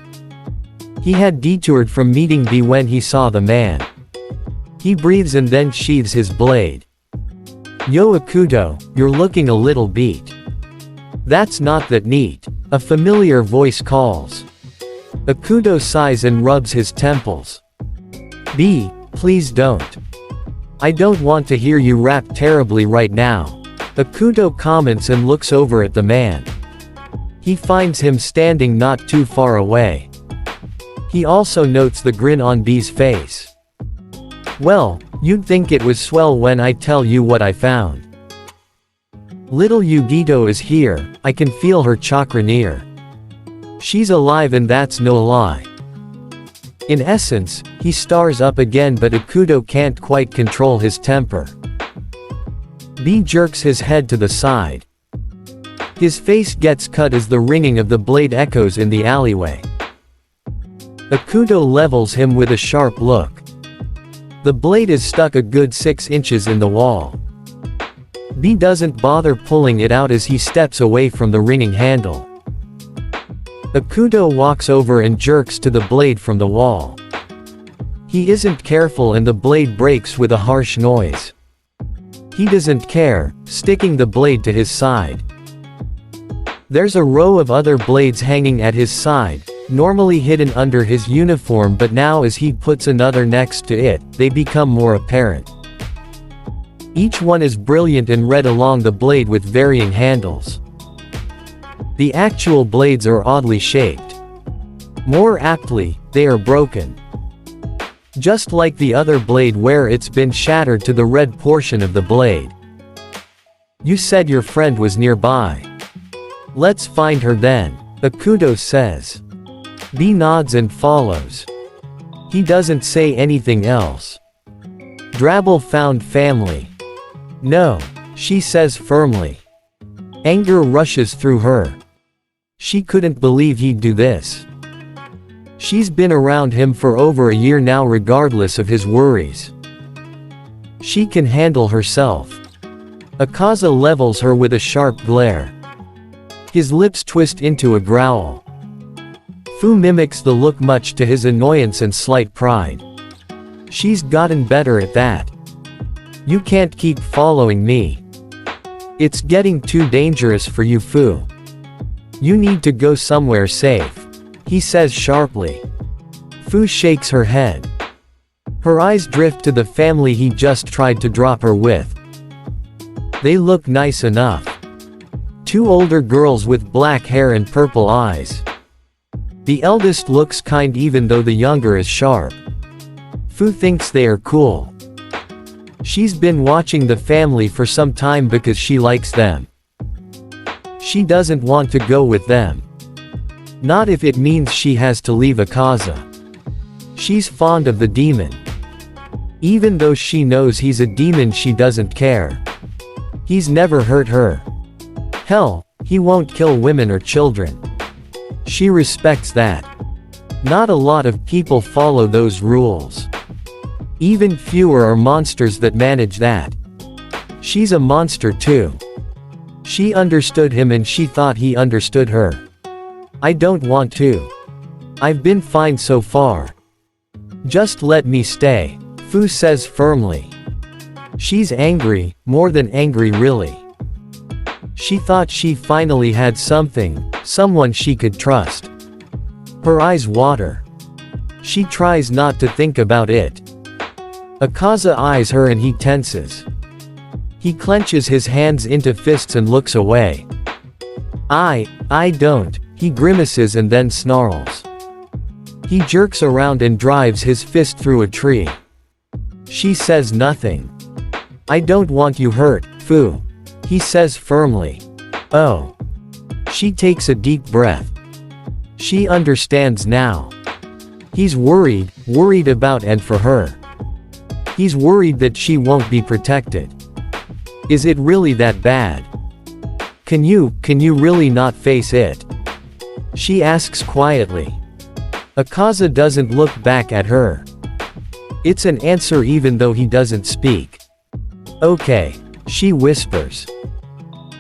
He had detoured from meeting B when he saw the man. He breathes and then sheathes his blade. "Yo Ikuto, you're looking a little beat." "That's not that neat," a familiar voice calls. Ikuto sighs and rubs his temples. "B, please don't. I don't want to hear you rap terribly right now." Ikuto comments and looks over at the man. He finds him standing not too far away. He also notes the grin on B's face. "Well, you'd think it was swell when I tell you what I found. Little Yugito is here, I can feel her chakra near. She's alive and that's no lie." In essence, he stars up again, but Ikuto can't quite control his temper. B jerks his head to the side. His face gets cut as the ringing of the blade echoes in the alleyway. Ikuto levels him with a sharp look. The blade is stuck a good 6 inches in the wall. B doesn't bother pulling it out as he steps away from the ringing handle. Ikuto walks over and jerks to the blade from the wall. He isn't careful and the blade breaks with a harsh noise. He doesn't care, sticking the blade to his side. There's a row of other blades hanging at his side, normally hidden under his uniform, but now as he puts another next to it, they become more apparent. Each one is brilliant and red along the blade with varying handles. The actual blades are oddly shaped. More aptly, they are broken. Just like the other blade where it's been shattered to the red portion of the blade. "You said your friend was nearby. Let's find her then," Ikuto says. B nods and follows. He doesn't say anything else. "Drabble found family." "No," she says firmly. Anger rushes through her. She couldn't believe he'd do this. She's been around him for over a year now regardless of his worries. She can handle herself. Akaza levels her with a sharp glare. His lips twist into a growl. Fu mimics the look much to his annoyance and slight pride. She's gotten better at that. "You can't keep following me. It's getting too dangerous for you, Fu. You need to go somewhere safe," he says sharply. Fu shakes her head. Her eyes drift to the family he just tried to drop her with. They look nice enough. 2 older girls with black hair and purple eyes. The eldest looks kind even though the younger is sharp. Fu thinks they are cool. She's been watching the family for some time because she likes them. She doesn't want to go with them. Not if it means she has to leave Akaza. She's fond of the demon. Even though she knows he's a demon, she doesn't care. He's never hurt her. Hell, he won't kill women or children. She respects that. Not a lot of people follow those rules. Even fewer are monsters that manage that. She's a monster too. She understood him and she thought he understood her. I don't want to. I've been fine so far. Just let me stay, Fu says firmly. She's angry, more than angry really. She thought she finally had someone she could trust. Her eyes water. She tries not to think about it. Akaza eyes her and he tenses. He clenches his hands into fists and looks away. I don't, he grimaces and then snarls. He jerks around and drives his fist through a tree. She says nothing. I don't want you hurt, Fu, he says firmly. Oh. She takes a deep breath. She understands now. He's worried about and for her. He's worried that she won't be protected. Is it really that bad? Can you really not face it? She asks quietly. Akaza doesn't look back at her. It's an answer even though he doesn't speak. Okay, she whispers.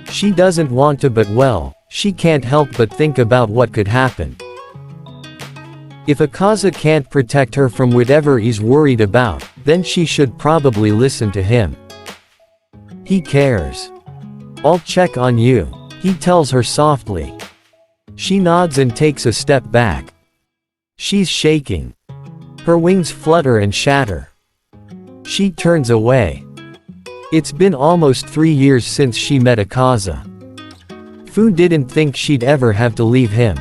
She doesn't want to, but well, she can't help but think about what could happen. If Akaza can't protect her from whatever he's worried about, then she should probably listen to him. He cares. I'll check on you, he tells her softly. She nods and takes a step back. She's shaking. Her wings flutter and shatter. She turns away. It's been almost 3 years since she met Akaza. Fu didn't think she'd ever have to leave him.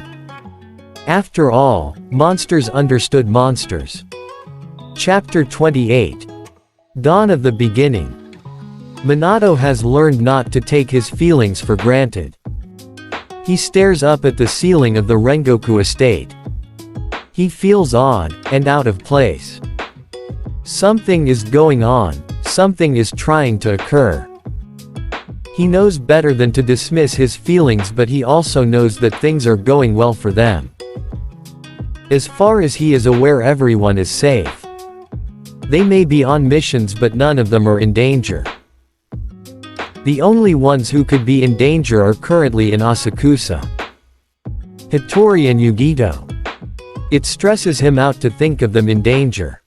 After all, monsters understood monsters. Chapter 28. Dawn of the Beginning. Minato has learned not to take his feelings for granted. He stares up at the ceiling of the Rengoku estate. He feels odd, and out of place. Something is going on, something is trying to occur. He knows better than to dismiss his feelings, but he also knows that things are going well for them. As far as he is aware, everyone is safe. They may be on missions, but none of them are in danger. The only ones who could be in danger are currently in Asakusa. Hattori and Yugito. It stresses him out to think of them in danger.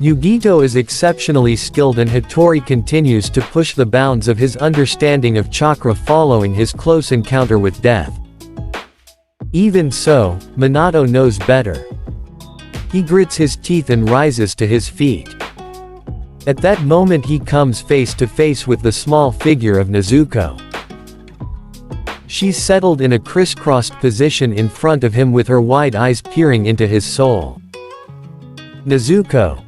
Yugito is exceptionally skilled and Hattori continues to push the bounds of his understanding of chakra following his close encounter with death. Even so, Minato knows better. He grits his teeth and rises to his feet. At that moment he comes face to face with the small figure of Nezuko. She's settled in a crisscrossed position in front of him with her wide eyes peering into his soul. Nezuko?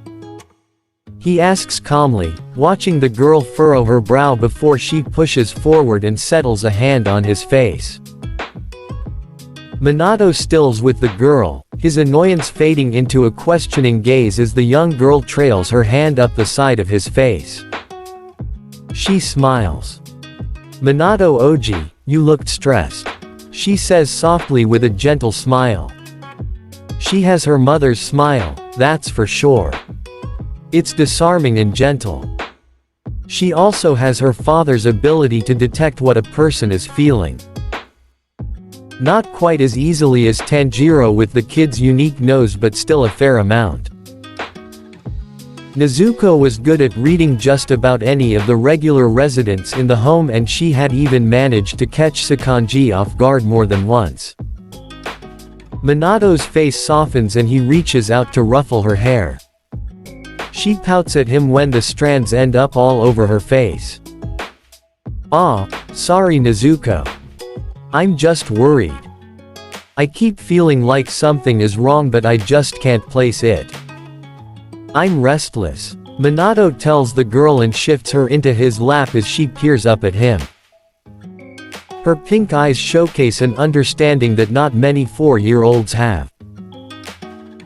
He asks calmly, watching the girl furrow her brow before she pushes forward and settles a hand on his face. Minato stills with the girl, his annoyance fading into a questioning gaze as the young girl trails her hand up the side of his face. She smiles. Minato Oji, you looked stressed. She says softly with a gentle smile. She has her mother's smile, that's for sure. It's disarming and gentle. She also has her father's ability to detect what a person is feeling. Not quite as easily as Tanjiro with the kid's unique nose, but still a fair amount. Nezuko was good at reading just about any of the regular residents in the home, and she had even managed to catch Sakanji off guard more than once. Minato's face softens and he reaches out to ruffle her hair. She pouts at him when the strands end up all over her face. "Ah, sorry Nezuko. I'm just worried. I keep feeling like something is wrong, but I just can't place it. I'm restless," Minato tells the girl and shifts her into his lap as she peers up at him. Her pink eyes showcase an understanding that not many 4-year-olds have.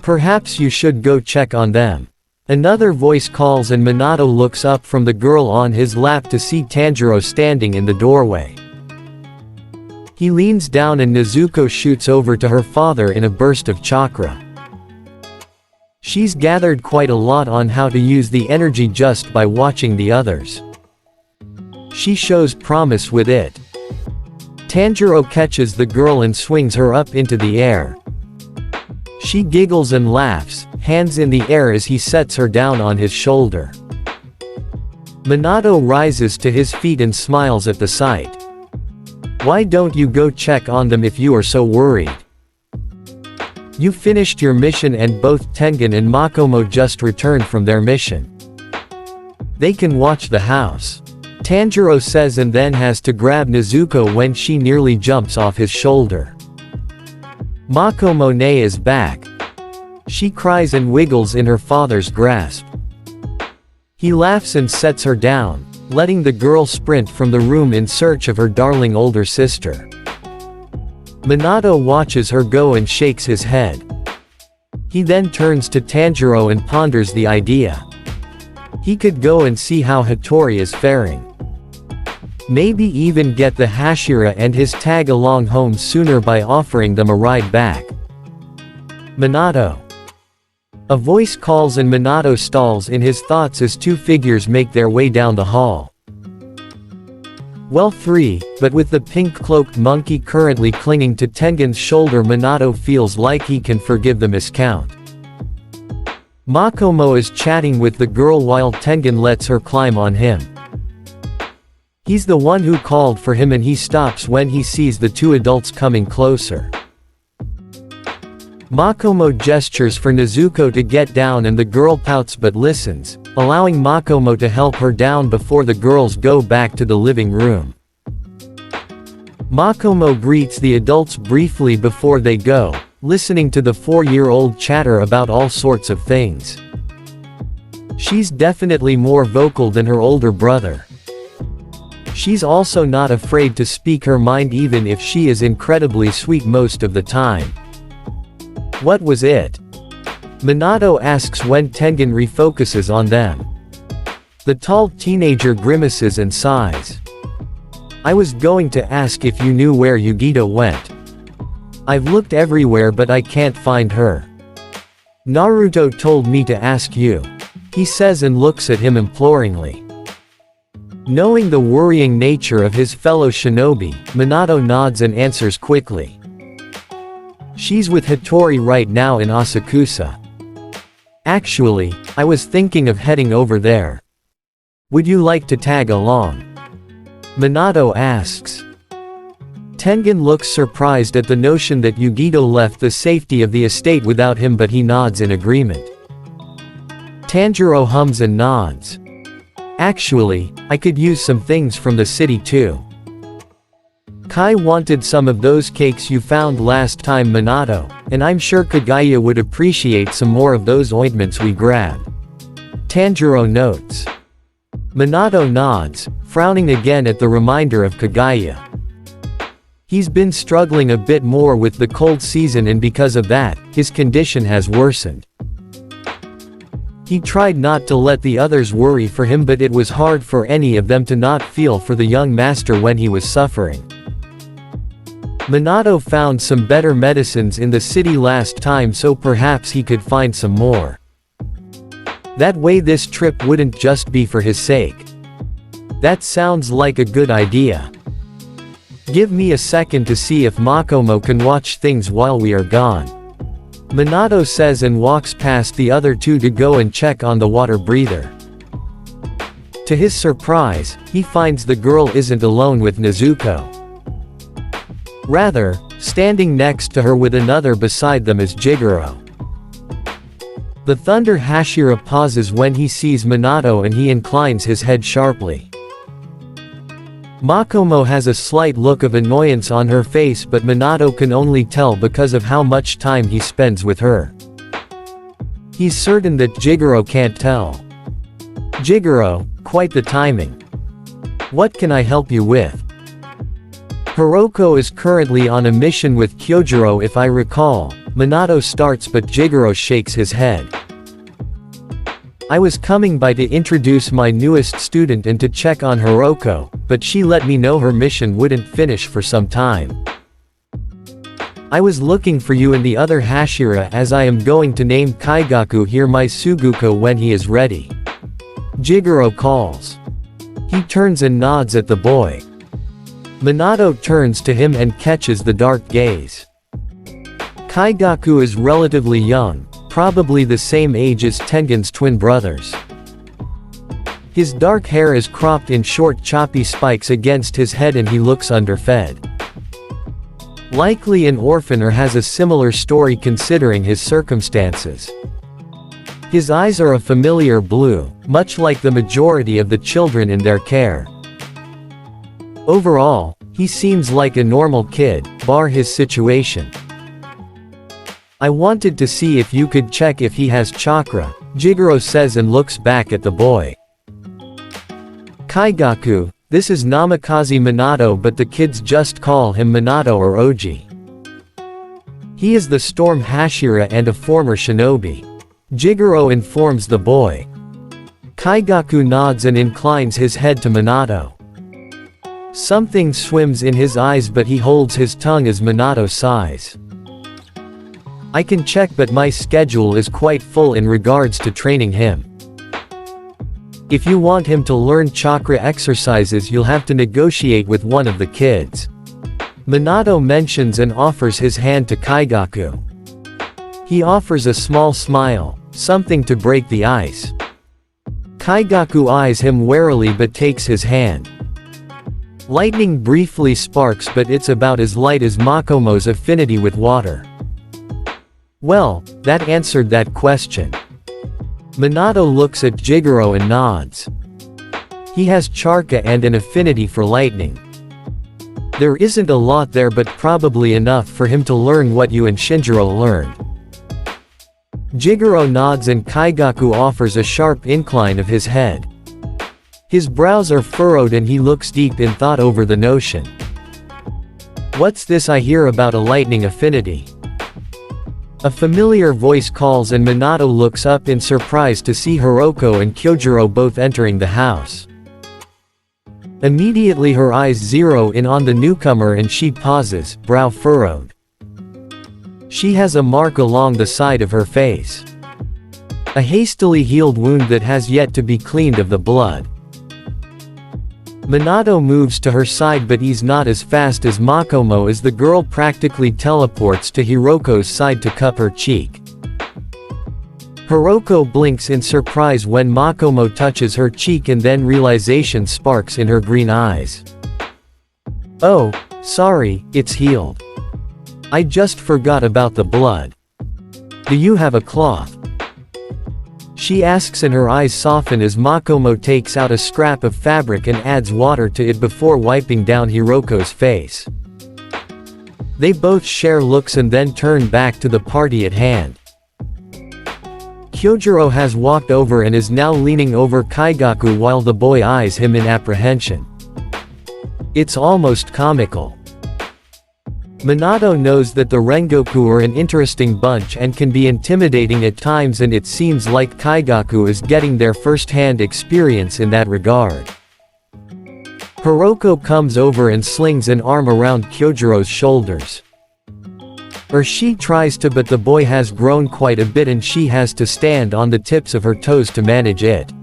"Perhaps you should go check on them." Another voice calls and Minato looks up from the girl on his lap to see Tanjiro standing in the doorway. He leans down and Nezuko shoots over to her father in a burst of chakra. She's gathered quite a lot on how to use the energy just by watching the others. She shows promise with it. Tanjiro catches the girl and swings her up into the air. She giggles and laughs, hands in the air as he sets her down on his shoulder. Minato rises to his feet and smiles at the sight. Why don't you go check on them if you are so worried? You finished your mission and both Tengen and Makomo just returned from their mission. They can watch the house. Tanjiro says and then has to grab Nezuko when she nearly jumps off his shoulder. Makomo is back. She cries and wiggles in her father's grasp. He laughs and sets her down, letting the girl sprint from the room in search of her darling older sister. Minato watches her go and shakes his head. He then turns to Tanjiro and ponders the idea. He could go and see how Hattori is faring. Maybe even get the Hashira and his tag along home sooner by offering them a ride back. Minato. A voice calls and Minato stalls in his thoughts as two figures make their way down the hall. Well, three, but with the pink-cloaked monkey currently clinging to Tengen's shoulder, Minato feels like he can forgive the miscount. Makomo is chatting with the girl while Tengen lets her climb on him. He's the one who called for him and he stops when he sees the two adults coming closer. Makomo gestures for Nezuko to get down and the girl pouts but listens, allowing Makomo to help her down before the girls go back to the living room. Makomo greets the adults briefly before they go, listening to the 4-year-old chatter about all sorts of things. She's definitely more vocal than her older brother. She's also not afraid to speak her mind even if she is incredibly sweet most of the time. What was it? Minato asks when Tengen refocuses on them. The tall teenager grimaces and sighs. I was going to ask if you knew where Yugito went. I've looked everywhere but I can't find her. Naruto told me to ask you. He says and looks at him imploringly. Knowing the worrying nature of his fellow shinobi, Minato nods and answers quickly. She's with Hattori right now in Asakusa. Actually, I was thinking of heading over there. Would you like to tag along? Minato asks. Tengen looks surprised at the notion that Yugito left the safety of the estate without him, but he nods in agreement. Tanjiro hums and nods. Actually, I could use some things from the city too. Kai wanted some of those cakes you found last time, Minato, and I'm sure Kagaya would appreciate some more of those ointments we grabbed. Tanjiro notes. Minato nods, frowning again at the reminder of Kagaya. He's been struggling a bit more with the cold season and because of that, his condition has worsened. He tried not to let the others worry for him, but it was hard for any of them to not feel for the young master when he was suffering. Minato found some better medicines in the city last time, so perhaps he could find some more. That way this trip wouldn't just be for his sake. That sounds like a good idea. Give me a second to see if Makomo can watch things while we are gone. Minato says and walks past the other two to go and check on the water breather. To his surprise, he finds the girl isn't alone with Nezuko. Rather, standing next to her with another beside them is Jigoro. The Thunder Hashira pauses when he sees Minato and he inclines his head sharply. Makomo has a slight look of annoyance on her face, but Minato can only tell because of how much time he spends with her. He's certain that Jigoro can't tell. Jigoro, quite the timing. What can I help you with? Hiroko is currently on a mission with Kyojuro if I recall. Minato starts but Jigoro shakes his head. I was coming by to introduce my newest student and to check on Hiroko, but she let me know her mission wouldn't finish for some time. I was looking for you and the other Hashira as I am going to name Kaigaku here my Suguko when he is ready. Jigoro calls. He turns and nods at the boy. Minato turns to him and catches the dark gaze. Kaigaku is relatively young, probably the same age as Tengen's twin brothers. His dark hair is cropped in short choppy spikes against his head and he looks underfed. Likely an orphan or has a similar story considering his circumstances. His eyes are a familiar blue, much like the majority of the children in their care. Overall, he seems like a normal kid, bar his situation. I wanted to see if you could check if he has chakra, Jigoro says and looks back at the boy. Kaigaku, this is Namikaze Minato, but the kids just call him Minato or Oji. He is the Storm Hashira and a former shinobi. Jigoro informs the boy. Kaigaku nods and inclines his head to Minato. Something swims in his eyes but he holds his tongue as Minato sighs. I can check but my schedule is quite full in regards to training him. If you want him to learn chakra exercises you'll have to negotiate with one of the kids. Minato mentions and offers his hand to Kaigaku. He offers a small smile, something to break the ice. Kaigaku eyes him warily but takes his hand. Lightning briefly sparks but it's about as light as Makomo's affinity with water. Well, that answered that question. Minato looks at Jigoro and nods. He has chakra and an affinity for lightning. There isn't a lot there but probably enough for him to learn what you and Shinjiro learned. Jigoro nods and Kaigaku offers a sharp incline of his head. His brows are furrowed and he looks deep in thought over the notion. What's this I hear about a lightning affinity? A familiar voice calls and Minato looks up in surprise to see Hiroko and Kyojuro both entering the house. Immediately her eyes zero in on the newcomer and she pauses, brow furrowed. She has a mark along the side of her face. A hastily healed wound that has yet to be cleaned of the blood. Minato moves to her side but he's not as fast as Makomo as the girl practically teleports to Hiroko's side to cup her cheek. Hiroko blinks in surprise when Makomo touches her cheek and then realization sparks in her green eyes. Oh, sorry, it's healed. I just forgot about the blood. Do you have a cloth? She asks and her eyes soften as Makomo takes out a scrap of fabric and adds water to it before wiping down Hiroko's face. They both share looks and then turn back to the party at hand. Kyojuro has walked over and is now leaning over Kaigaku while the boy eyes him in apprehension. It's almost comical. Minato knows that the Rengoku are an interesting bunch and can be intimidating at times and it seems like Kaigaku is getting their first-hand experience in that regard. Hiroko comes over and slings an arm around Kyojuro's shoulders. Or she tries to but the boy has grown quite a bit and she has to stand on the tips of her toes to manage it.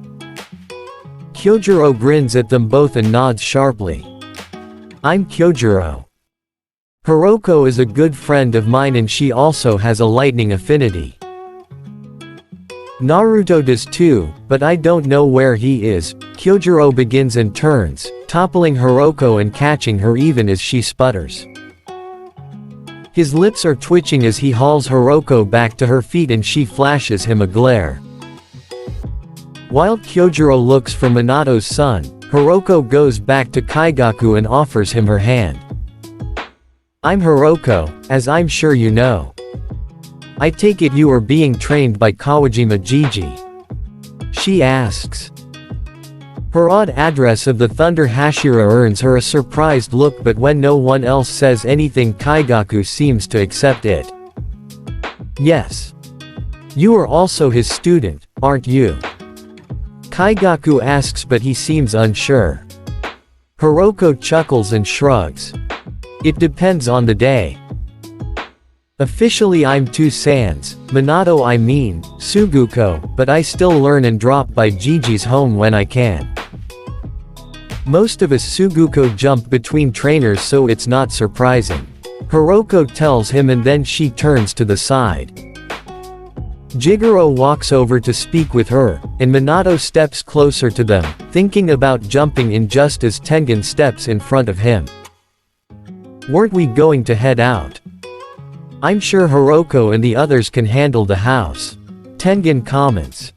Kyojuro grins at them both and nods sharply. I'm Kyojuro. Hiroko is a good friend of mine and she also has a lightning affinity. Naruto does too, but I don't know where he is. Kyojuro begins and turns, toppling Hiroko and catching her even as she sputters. His lips are twitching as he hauls Hiroko back to her feet and she flashes him a glare. While Kyojuro looks for Minato's son, Hiroko goes back to Kaigaku and offers him her hand. I'm Hiroko, as I'm sure you know. I take it you are being trained by Kawajima Jiji? She asks. Her odd address of the Thunder Hashira earns her a surprised look but when no one else says anything Kaigaku seems to accept it. Yes. You are also his student, aren't you? Kaigaku asks but he seems unsure. Hiroko chuckles and shrugs. It depends on the day. Officially I'm 2 sans, Minato I mean, Suguko, but I still learn and drop by Jiji's home when I can. Most of us Suguko jump between trainers so it's not surprising. Hiroko tells him and then she turns to the side. Jigoro walks over to speak with her, and Minato steps closer to them, thinking about jumping in just as Tengen steps in front of him. "Weren't we going to head out? I'm sure Hiroko and the others can handle the house," Tengen comments.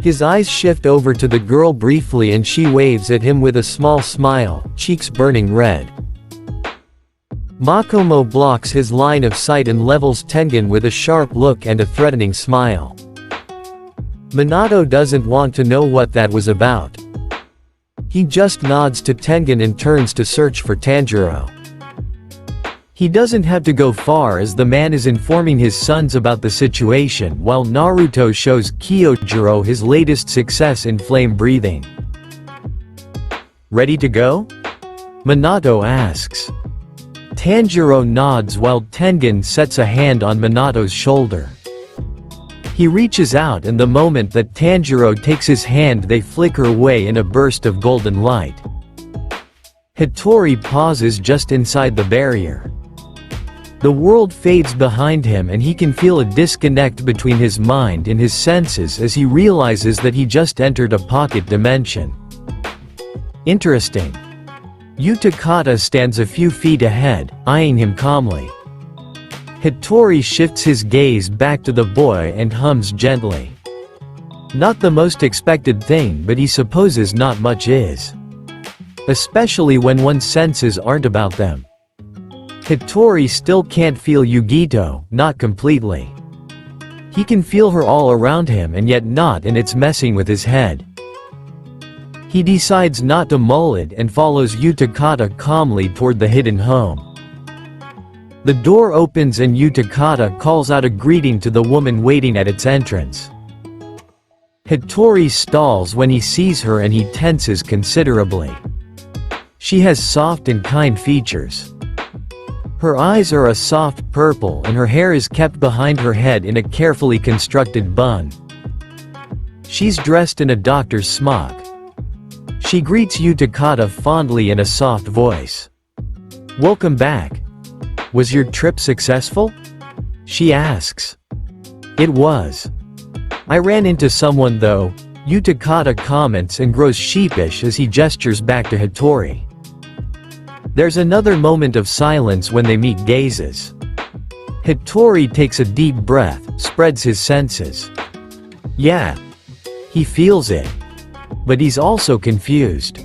His eyes shift over to the girl briefly and she waves at him with a small smile, cheeks burning red. Makomo blocks his line of sight and levels Tengen with a sharp look and a threatening smile. Minato doesn't want to know what that was about. He just nods to Tengen and turns to search for Tanjiro. He doesn't have to go far as the man is informing his sons about the situation while Naruto shows Kyojuro his latest success in flame breathing. "Ready to go?" Minato asks. Tanjiro nods while Tengen sets a hand on Minato's shoulder. He reaches out and the moment that Tanjiro takes his hand they flicker away in a burst of golden light. Hattori pauses just inside the barrier. The world fades behind him and he can feel a disconnect between his mind and his senses as he realizes that he just entered a pocket dimension. Interesting. Utakata stands a few feet ahead, eyeing him calmly. Hattori shifts his gaze back to the boy and hums gently. Not the most expected thing, but he supposes not much is. Especially when one's senses aren't about them. Hattori still can't feel Yugito, not completely. He can feel her all around him and yet not, and it's messing with his head. He decides not to mull it and follows Utakata calmly toward the hidden home. The door opens and Utakata calls out a greeting to the woman waiting at its entrance. Hattori stalls when he sees her and he tenses considerably. She has soft and kind features. Her eyes are a soft purple and her hair is kept behind her head in a carefully constructed bun. She's dressed in a doctor's smock. She greets Utakata fondly in a soft voice. "Welcome back. Was your trip successful?" she asks. "It was. I ran into someone though," Utakata comments and grows sheepish as he gestures back to Hattori. There's another moment of silence when they meet gazes. Hattori takes a deep breath, spreads his senses. Yeah. He feels it. But he's also confused.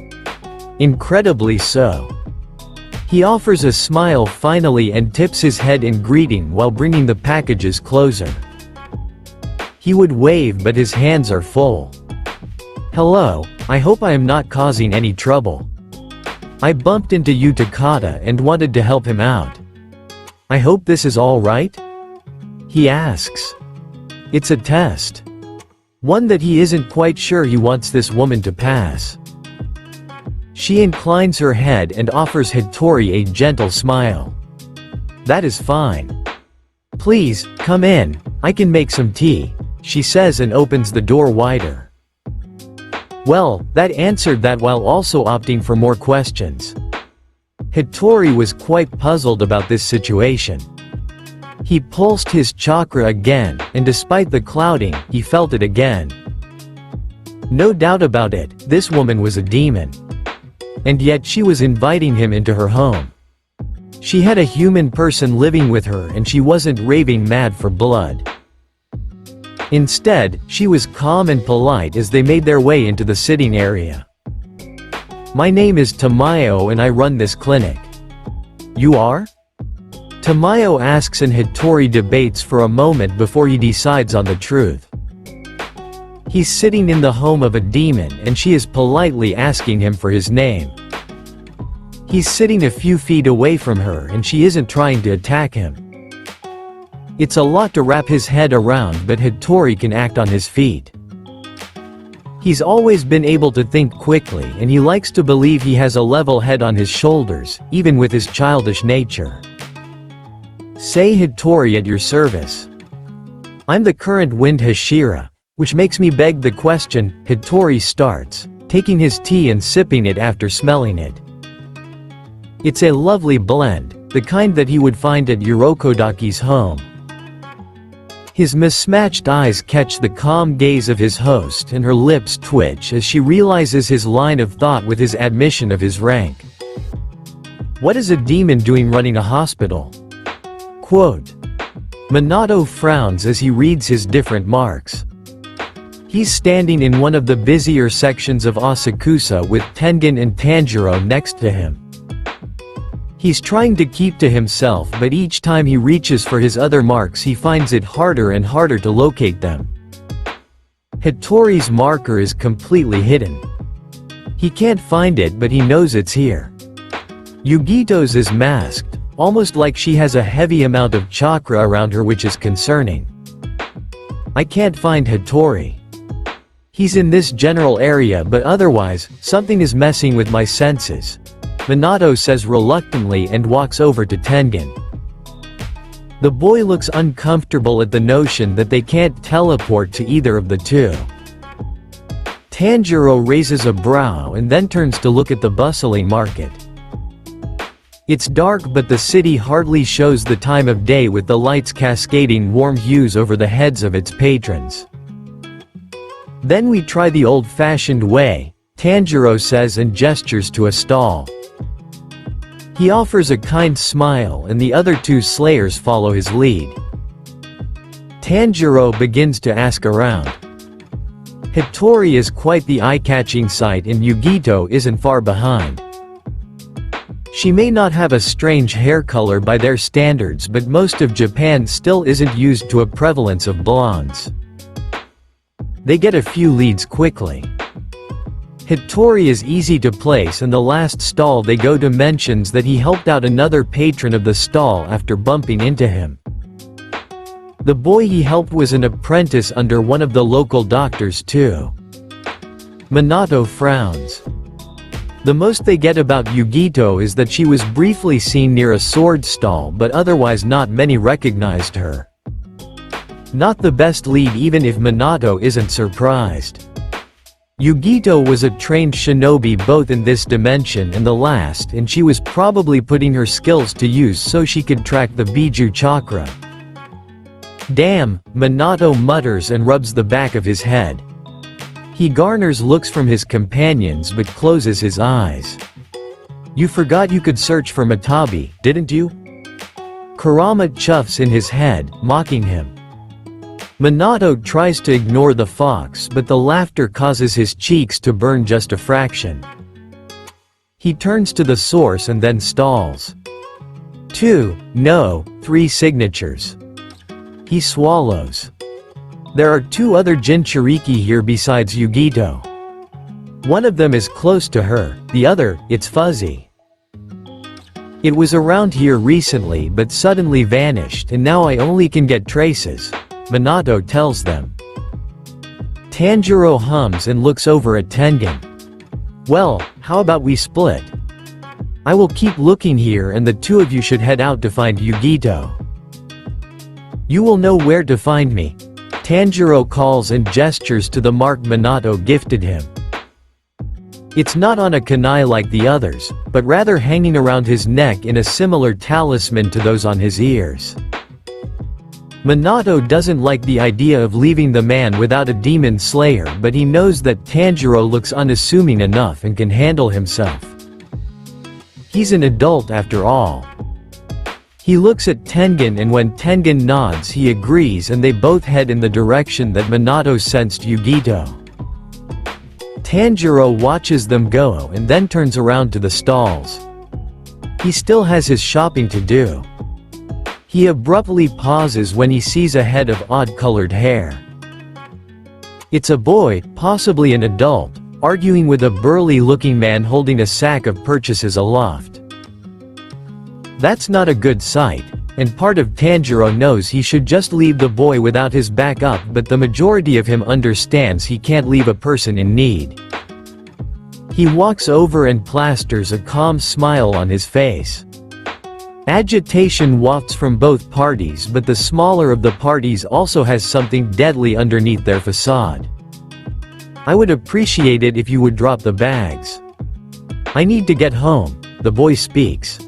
Incredibly so. He offers a smile finally and tips his head in greeting while bringing the packages closer. He would wave but his hands are full. "Hello, I hope I am not causing any trouble. I bumped into Utakata and wanted to help him out. I hope this is all right?" he asks. It's a test. One that he isn't quite sure he wants this woman to pass. She inclines her head and offers Hattori a gentle smile. "That is fine. Please, come in, I can make some tea," she says and opens the door wider. Well, that answered that while also opting for more questions. Hattori was quite puzzled about this situation. He pulsed his chakra again, and despite the clouding, he felt it again. No doubt about it, this woman was a demon. And yet she was inviting him into her home. She had a human person living with her and she wasn't raving mad for blood. Instead, she was calm and polite as they made their way into the sitting area. "My name is Tamayo and I run this clinic." "You are?" Tamayo asks and Hattori debates for a moment before he decides on the truth. He's sitting in the home of a demon and she is politely asking him for his name. He's sitting a few feet away from her and she isn't trying to attack him. It's a lot to wrap his head around, but Hattori can act on his feet. He's always been able to think quickly and he likes to believe he has a level head on his shoulders, even with his childish nature. "Say Hattori at your service. I'm the current Wind Hashira, which makes me beg the question," Hattori starts, taking his tea and sipping it after smelling it. It's a lovely blend, the kind that he would find at Urokodaki's home. His mismatched eyes catch the calm gaze of his host and her lips twitch as she realizes his line of thought with his admission of his rank. What is a demon doing running a hospital? Quote. Minato frowns as he reads his different marks. He's standing in one of the busier sections of Asakusa with Tengen and Tanjiro next to him. He's trying to keep to himself, but each time he reaches for his other marks he finds it harder and harder to locate them. Hattori's marker is completely hidden. He can't find it, but he knows it's here. Yugito's is masked, almost like she has a heavy amount of chakra around her, which is concerning. I can't find Hattori. He's in this general area, but otherwise, something is messing with my senses, Minato says reluctantly and walks over to Tengen. The boy looks uncomfortable at the notion that they can't teleport to either of the two. Tanjiro raises a brow and then turns to look at the bustling market. It's dark, but the city hardly shows the time of day, with the lights cascading warm hues over the heads of its patrons. Then we try the old-fashioned way, Tanjiro says and gestures to a stall. He offers a kind smile and the other two slayers follow his lead. Tanjiro begins to ask around. Hattori is quite the eye-catching sight and Yugito isn't far behind. She may not have a strange hair color by their standards, but most of Japan still isn't used to a prevalence of blondes. They get a few leads quickly. Hattori is easy to place, and the last stall they go to mentions that he helped out another patron of the stall after bumping into him. The boy he helped was an apprentice under one of the local doctors too. Minato frowns. The most they get about Yugito is that she was briefly seen near a sword stall, but otherwise not many recognized her. Not the best lead, even if Minato isn't surprised. Yugito was a trained shinobi both in this dimension and the last, and she was probably putting her skills to use so she could track the Biju chakra. Damn, Minato mutters and rubs the back of his head. He garners looks from his companions but closes his eyes. You forgot you could search for Matabi, didn't you? Kurama chuffs in his head, mocking him. Minato tries to ignore the fox, but the laughter causes his cheeks to burn just a fraction. He turns to the source and then stalls. 2, no, 3 signatures. He swallows. There are 2 other Jinchuriki here besides Yugito. One of them is close to her, the other, it's fuzzy. It was around here recently but suddenly vanished, and now I only can get traces, Minato tells them. Tanjiro hums and looks over at Tengen. Well, how about we split? I will keep looking here and the 2 of you should head out to find Yugito. You will know where to find me, Tanjiro calls and gestures to the mark Minato gifted him. It's not on a kunai like the others, but rather hanging around his neck in a similar talisman to those on his ears. Minato doesn't like the idea of leaving the man without a demon slayer, but he knows that Tanjiro looks unassuming enough and can handle himself. He's an adult after all. He looks at Tengen, and when Tengen nods he agrees, and they both head in the direction that Minato sensed Yugito. Tanjiro watches them go and then turns around to the stalls. He still has his shopping to do. He abruptly pauses when he sees a head of odd-colored hair. It's a boy, possibly an adult, arguing with a burly-looking man holding a sack of purchases aloft. That's not a good sight, and part of Tanjiro knows he should just leave the boy without his back up, but the majority of him understands he can't leave a person in need. He walks over and plasters a calm smile on his face. Agitation wafts from both parties, but the smaller of the parties also has something deadly underneath their facade. I would appreciate it if you would drop the bags. I need to get home, the boy speaks.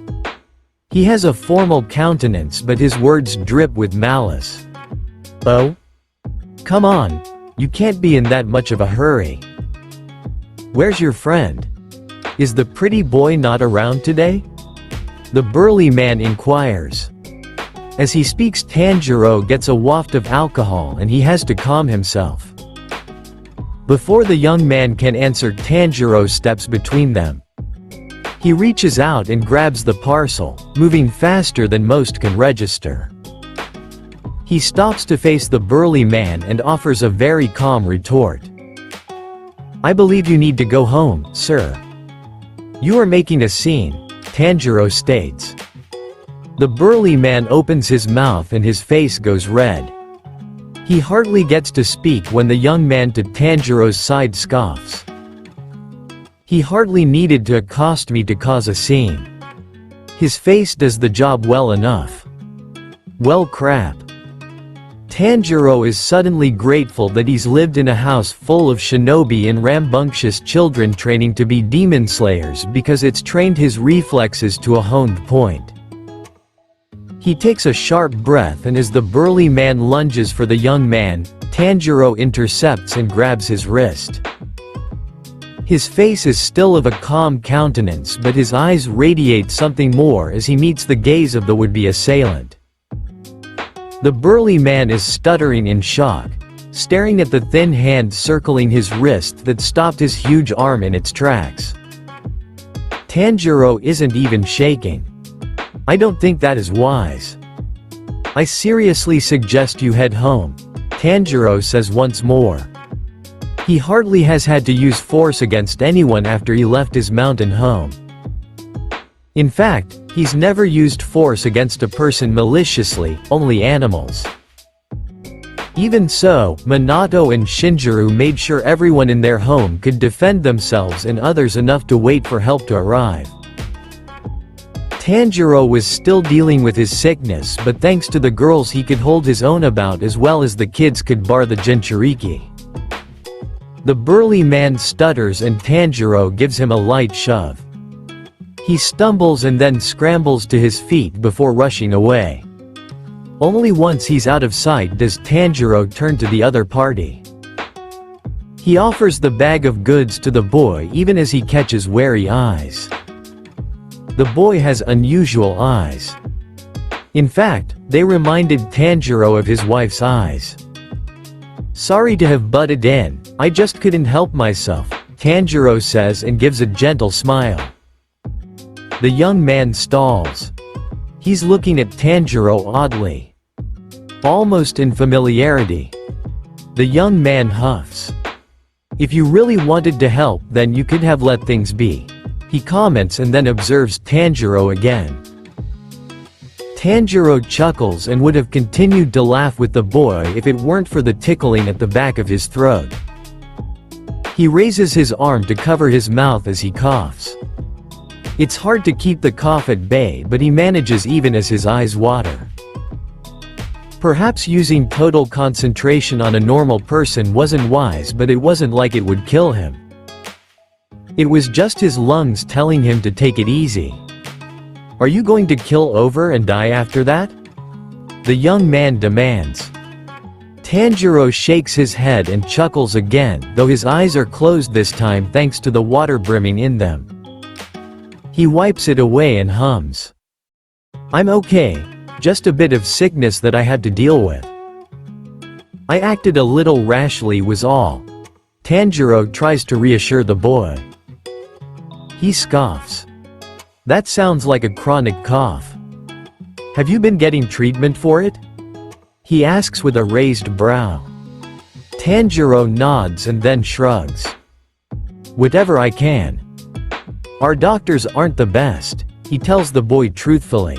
He has a formal countenance, but his words drip with malice. Oh? Come on, you can't be in that much of a hurry. Where's your friend? Is the pretty boy not around today? The burly man inquires. As he speaks, Tanjiro gets a waft of alcohol and he has to calm himself. Before the young man can answer, Tanjiro steps between them. He reaches out and grabs the parcel, moving faster than most can register. He stops to face the burly man and offers a very calm retort. I believe you need to go home, sir. You are making a scene, Tanjiro states. The burly man opens his mouth and his face goes red. He hardly gets to speak when the young man to Tanjiro's side scoffs. He hardly needed to accost me to cause a scene. His face does the job well enough. Well, crap. Tanjiro is suddenly grateful that he's lived in a house full of shinobi and rambunctious children training to be demon slayers because it's trained his reflexes to a honed point. He takes a sharp breath and as the burly man lunges for the young man, Tanjiro intercepts and grabs his wrist. His face is still of a calm countenance, but his eyes radiate something more as he meets the gaze of the would-be assailant. The burly man is stuttering in shock, staring at the thin hand circling his wrist that stopped his huge arm in its tracks. Tanjiro isn't even shaking. I don't think that is wise. I seriously suggest you head home, Tanjiro says once more. He hardly has had to use force against anyone after he left his mountain home. In fact, he's never used force against a person maliciously, only animals. Even so, Minato and Shinjiro made sure everyone in their home could defend themselves and others enough to wait for help to arrive. Tanjiro was still dealing with his sickness, but thanks to the girls he could hold his own about as well as the kids could bar the Jinchuriki. The burly man stutters and Tanjiro gives him a light shove. He stumbles and then scrambles to his feet before rushing away. Only once he's out of sight does Tanjiro turn to the other party. He offers the bag of goods to the boy even as he catches wary eyes. The boy has unusual eyes. In fact, they reminded Tanjiro of his wife's eyes. Sorry to have butted in, I just couldn't help myself, Tanjiro says and gives a gentle smile. The young man stalls. He's looking at Tanjiro oddly. Almost in familiarity. The young man huffs. If you really wanted to help, then you could have let things be, he comments and then observes Tanjiro again. Tanjiro chuckles and would have continued to laugh with the boy if it weren't for the tickling at the back of his throat. He raises his arm to cover his mouth as he coughs. It's hard to keep the cough at bay, but he manages even as his eyes water. Perhaps using total concentration on a normal person wasn't wise, but it wasn't like it would kill him. It was just his lungs telling him to take it easy. Are you going to kill over and die after that? The young man demands. Tanjiro shakes his head and chuckles again, though his eyes are closed this time thanks to the water brimming in them. He wipes it away and hums. I'm okay, just a bit of sickness that I had to deal with. I acted a little rashly was all. Tanjiro tries to reassure the boy. He scoffs. That sounds like a chronic cough. Have you been getting treatment for it? He asks with a raised brow. Tanjiro nods and then shrugs. Whatever I can. Our doctors aren't the best, he tells the boy truthfully.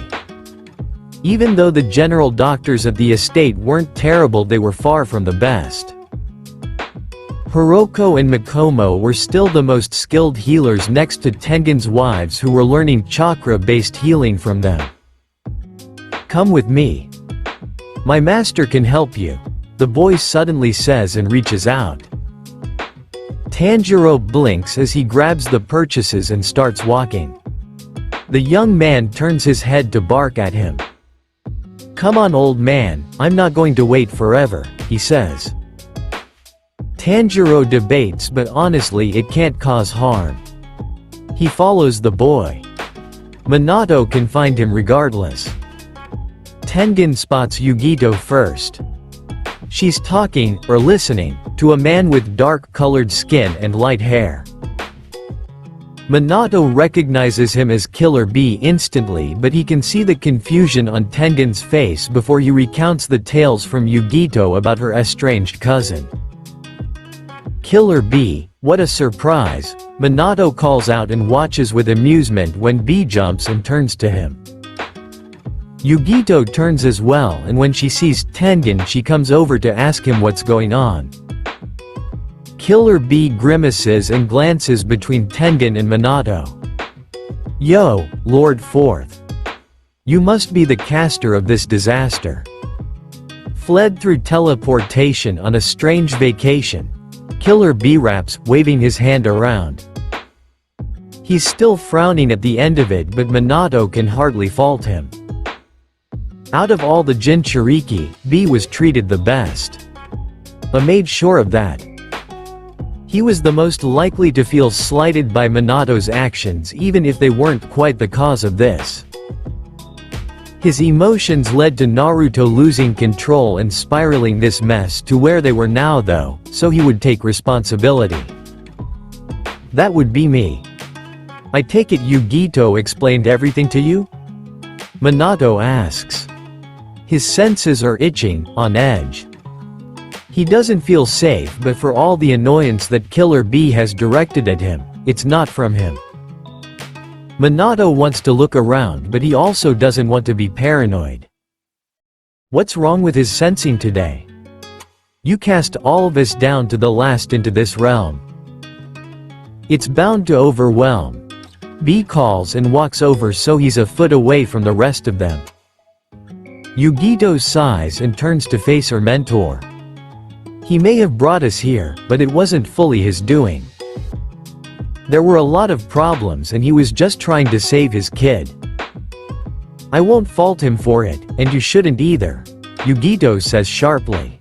Even though the general doctors at the estate weren't terrible, they were far from the best. Hiroko and Mikomo were still the most skilled healers next to Tengen's wives who were learning chakra-based healing from them. Come with me. My master can help you, the boy suddenly says and reaches out. Tanjiro blinks as he grabs the purchases and starts walking. The young man turns his head to bark at him. Come on old man, I'm not going to wait forever, he says. Tanjiro debates but honestly it can't cause harm. He follows the boy. Minato can find him regardless. Tengen spots Yugito first. She's talking, or listening, to a man with dark-colored skin and light hair. Minato recognizes him as Killer Bee instantly, but he can see the confusion on Tengen's face before he recounts the tales from Yugito about her estranged cousin. Killer Bee, what a surprise, Minato calls out and watches with amusement when Bee jumps and turns to him. Yugito turns as well, and when she sees Tengen she comes over to ask him what's going on. Killer Bee grimaces and glances between Tengen and Minato. Yo, Lord Fourth. You must be the caster of this disaster. Fled through teleportation on a strange vacation. Killer Bee raps, waving his hand around. He's still frowning at the end of it, but Minato can hardly fault him. Out of all the Jinchuriki, Bee was treated the best. I made sure of that. He was the most likely to feel slighted by Minato's actions even if they weren't quite the cause of this. His emotions led to Naruto losing control and spiraling this mess to where they were now though, so he would take responsibility. That would be me. I take it Yugito explained everything to you? Minato asks. His senses are itching, on edge. He doesn't feel safe, but for all the annoyance that Killer Bee has directed at him, it's not from him. Minato wants to look around, but he also doesn't want to be paranoid. What's wrong with his sensing today? You cast all of us down to the last into this realm. It's bound to overwhelm. Bee calls and walks over so he's a foot away from the rest of them. Yugito sighs and turns to face her mentor. He may have brought us here, but it wasn't fully his doing. There were a lot of problems and he was just trying to save his kid. I won't fault him for it, and you shouldn't either, Yugito says sharply.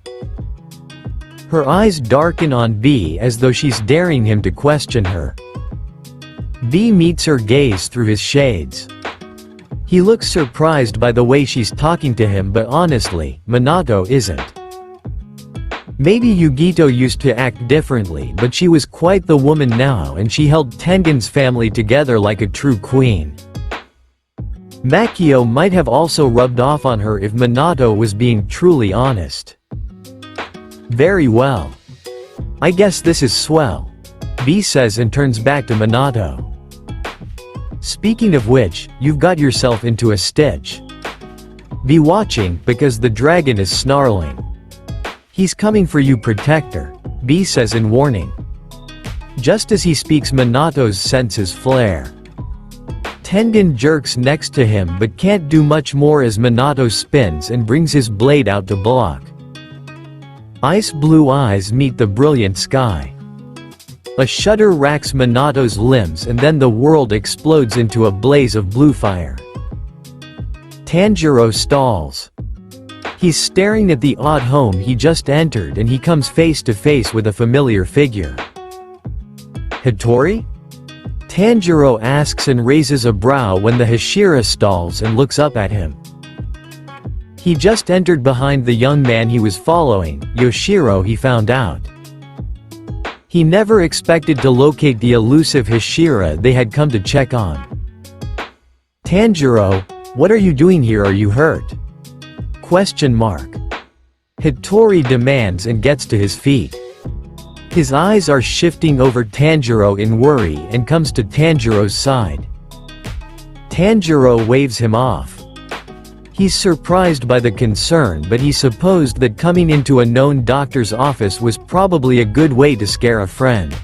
Her eyes darken on Bee as though she's daring him to question her. Bee meets her gaze through his shades. He looks surprised by the way she's talking to him, but honestly, Minato isn't. Maybe Yugito used to act differently, but she was quite the woman now and she held Tengen's family together like a true queen. Makio might have also rubbed off on her if Minato was being truly honest. Very well. I guess this is swell, Bee says and turns back to Minato. Speaking of which, you've got yourself into a stitch. Be watching, because the dragon is snarling. He's coming for you, protector, Bee says in warning. Just as he speaks, Minato's senses flare. Tengen jerks next to him but can't do much more as Minato spins and brings his blade out to block. Ice blue eyes meet the brilliant sky. A shudder racks Minato's limbs and then the world explodes into a blaze of blue fire. Tanjiro stalls. He's staring at the odd home he just entered and he comes face to face with a familiar figure. Hattori? Tanjiro asks and raises a brow when the Hashira stalls and looks up at him. He just entered behind the young man he was following, Yoshiro, he found out. He never expected to locate the elusive Hashira they had come to check on. Tanjiro, what are you doing here? Are you hurt? Hattori demands and gets to his feet. His eyes are shifting over Tanjiro in worry and comes to Tanjiro's side. Tanjiro waves him off. He's surprised by the concern, but he supposed that coming into a known doctor's office was probably a good way to scare a friend.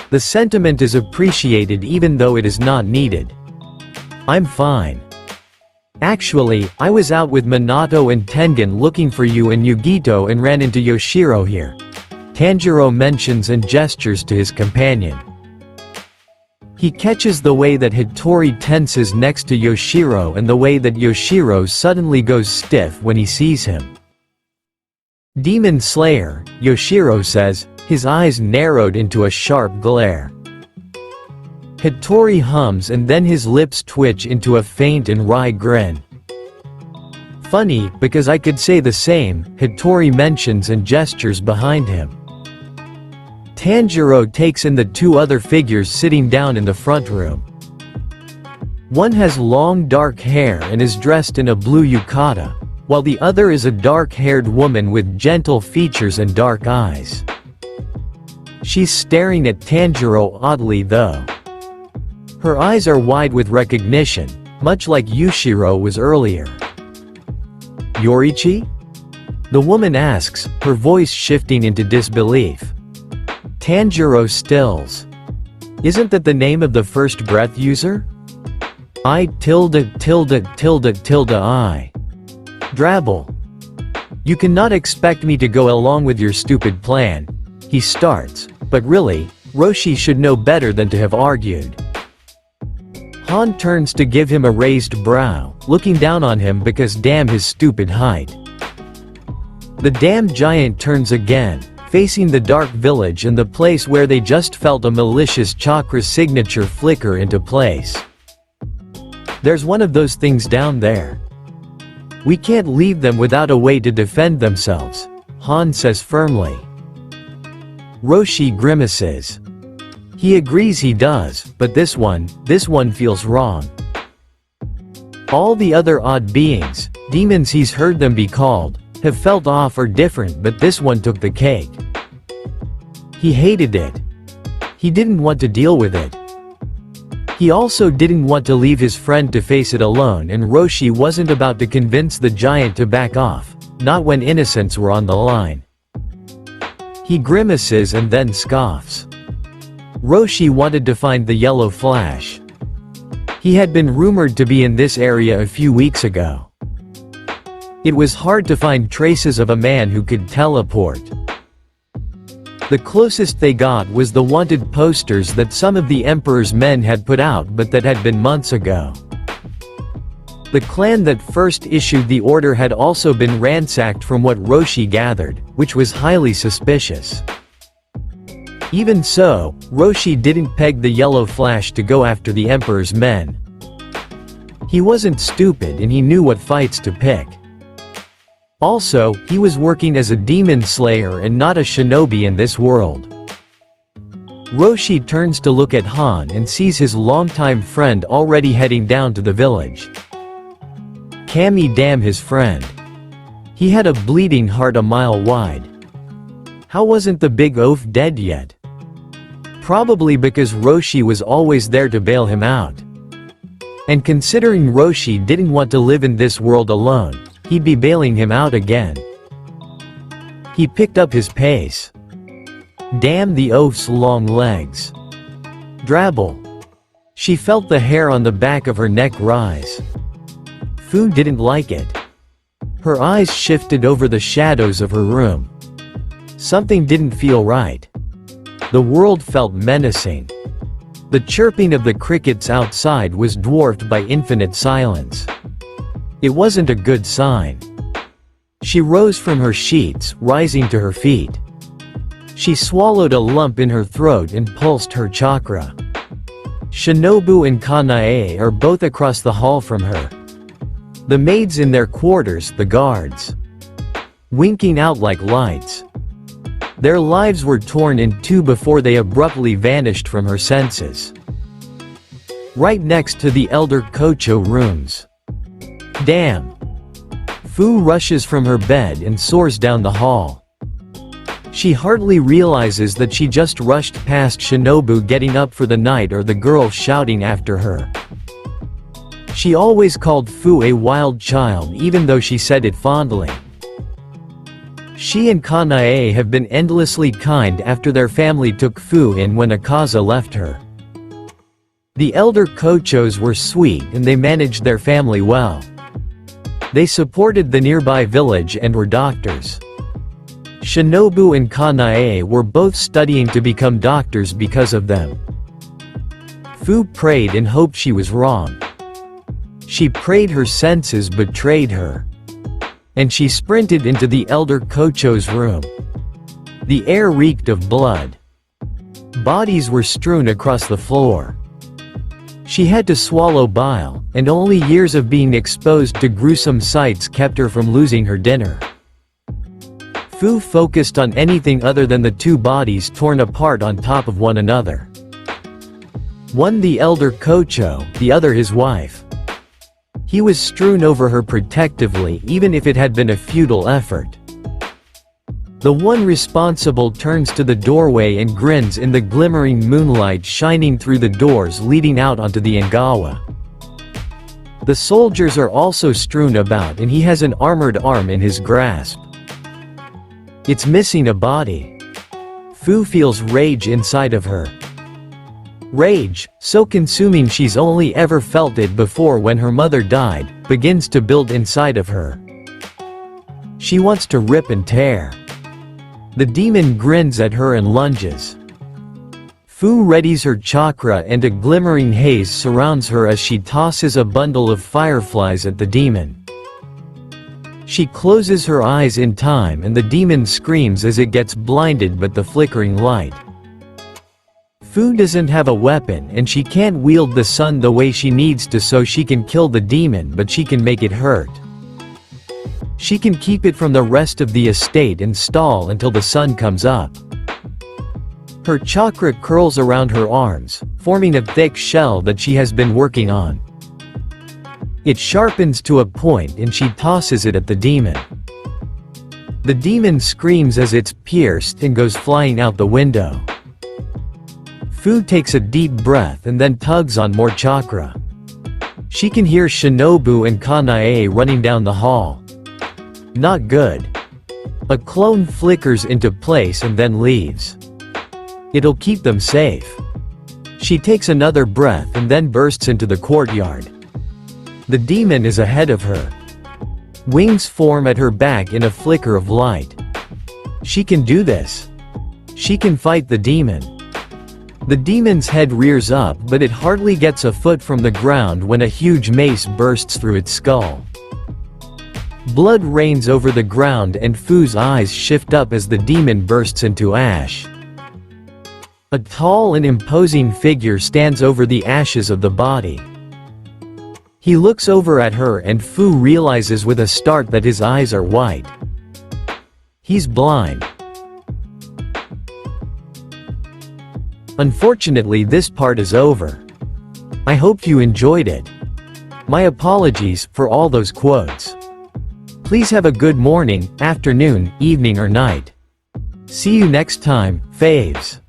The sentiment is appreciated even though it is not needed. I'm fine. Actually, I was out with Minato and Tengen looking for you and Yugito and ran into Yoshiro here, Tanjiro mentions and gestures to his companion. He catches the way that Hattori tenses next to Yoshiro and the way that Yoshiro suddenly goes stiff when he sees him. Demon Slayer, Yoshiro says, his eyes narrowed into a sharp glare. Hattori hums and then his lips twitch into a faint and wry grin. Funny, because I could say the same, Hattori mentions and gestures behind him. Tanjiro takes in the two other figures sitting down in the front room. One has long dark hair and is dressed in a blue yukata, while the other is a dark-haired woman with gentle features and dark eyes. She's staring at Tanjiro oddly though. Her eyes are wide with recognition, much like Yushiro was earlier. "Yorichi?" the woman asks, her voice shifting into disbelief. Tanjiro stills. "Isn't that the name of the first breath user? I tilde tilde tilde tilde I. Drabble. You cannot expect me to go along with your stupid plan," he starts, but really, Roshi should know better than to have argued. Han turns to give him a raised brow, looking down on him because damn his stupid height. The damn giant turns again, facing the dark village and the place where they just felt a malicious chakra signature flicker into place. "There's one of those things down there. We can't leave them without a way to defend themselves," Han says firmly. Roshi grimaces. He agrees he does, but this one feels wrong. All the other odd beings, demons he's heard them be called, have felt off or different, but this one took the cake. He hated it. He didn't want to deal with it. He also didn't want to leave his friend to face it alone, and Roshi wasn't about to convince the giant to back off, not when innocents were on the line. He grimaces and then scoffs. Roshi wanted to find the yellow flash. He had been rumored to be in this area a few weeks ago. It was hard to find traces of a man who could teleport. The closest they got was the wanted posters that some of the Emperor's men had put out, but that had been months ago. The clan that first issued the order had also been ransacked from what Roshi gathered, which was highly suspicious. Even so, Roshi didn't peg the yellow flash to go after the Emperor's men. He wasn't stupid and he knew what fights to pick. Also, he was working as a demon slayer and not a shinobi in this world. Roshi turns to look at Han and sees his longtime friend already heading down to the village. Kami damn his friend. He had a bleeding heart a mile wide. How wasn't the big oaf dead yet? Probably because Roshi was always there to bail him out. And considering Roshi didn't want to live in this world alone, he'd be bailing him out again. He picked up his pace. Damn the oaf's long legs. Drabble. She felt the hair on the back of her neck rise. Fu didn't like it. Her eyes shifted over the shadows of her room. Something didn't feel right. The world felt menacing. The chirping of the crickets outside was dwarfed by infinite silence. It wasn't a good sign. She rose from her sheets, rising to her feet. She swallowed a lump in her throat and pulsed her chakra. Shinobu and Kanae are both across the hall from her. The maids in their quarters, the guards, winking out like lights. Their lives were torn in two before they abruptly vanished from her senses. Right next to the Elder Kocho rooms. Damn. Fu rushes from her bed and soars down the hall. She hardly realizes that she just rushed past Shinobu getting up for the night or the girl shouting after her. She always called Fu a wild child even though she said it fondly. She and Kanae have been endlessly kind after their family took Fu in when Akaza left her. The elder Kochos were sweet and they managed their family well. They supported the nearby village and were doctors. Shinobu and Kanae were both studying to become doctors because of them. Fu prayed and hoped she was wrong. She prayed her senses betrayed her. And she sprinted into the elder Kocho's room. The air reeked of blood. Bodies were strewn across the floor. She had to swallow bile, and only years of being exposed to gruesome sights kept her from losing her dinner. Fu focused on anything other than the two bodies torn apart on top of one another. One the elder Kocho, the other his wife. He was strewn over her protectively even if it had been a futile effort. The one responsible turns to the doorway and grins in the glimmering moonlight shining through the doors leading out onto the Engawa. The soldiers are also strewn about and he has an armored arm in his grasp. It's missing a body. Fu feels rage inside of her. Rage, so consuming she's only ever felt it before when her mother died, begins to build inside of her. She wants to rip and tear. The demon grins at her and lunges. Fu readies her chakra and a glimmering haze surrounds her as she tosses a bundle of fireflies at the demon. She closes her eyes in time and the demon screams as it gets blinded by the flickering light. Fu doesn't have a weapon and she can't wield the sun the way she needs to so she can kill the demon, but she can make it hurt. She can keep it from the rest of the estate and stall until the sun comes up. Her chakra curls around her arms, forming a thick shell that she has been working on. It sharpens to a point and she tosses it at the demon. The demon screams as it's pierced and goes flying out the window. Fu takes a deep breath and then tugs on more chakra. She can hear Shinobu and Kanae running down the hall. Not good. A clone flickers into place and then leaves. It'll keep them safe. She takes another breath and then bursts into the courtyard. The demon is ahead of her. Wings form at her back in a flicker of light. She can do this. She can fight the demon. The demon's head rears up, but it hardly gets a foot from the ground when a huge mace bursts through its skull. Blood rains over the ground and Fu's eyes shift up as the demon bursts into ash. A tall and imposing figure stands over the ashes of the body. He looks over at her and Fu realizes with a start that his eyes are white. He's blind. Unfortunately, this part is over. I hope you enjoyed it. My apologies for all those quotes. Please have a good morning, afternoon, evening or night. See you next time, faves.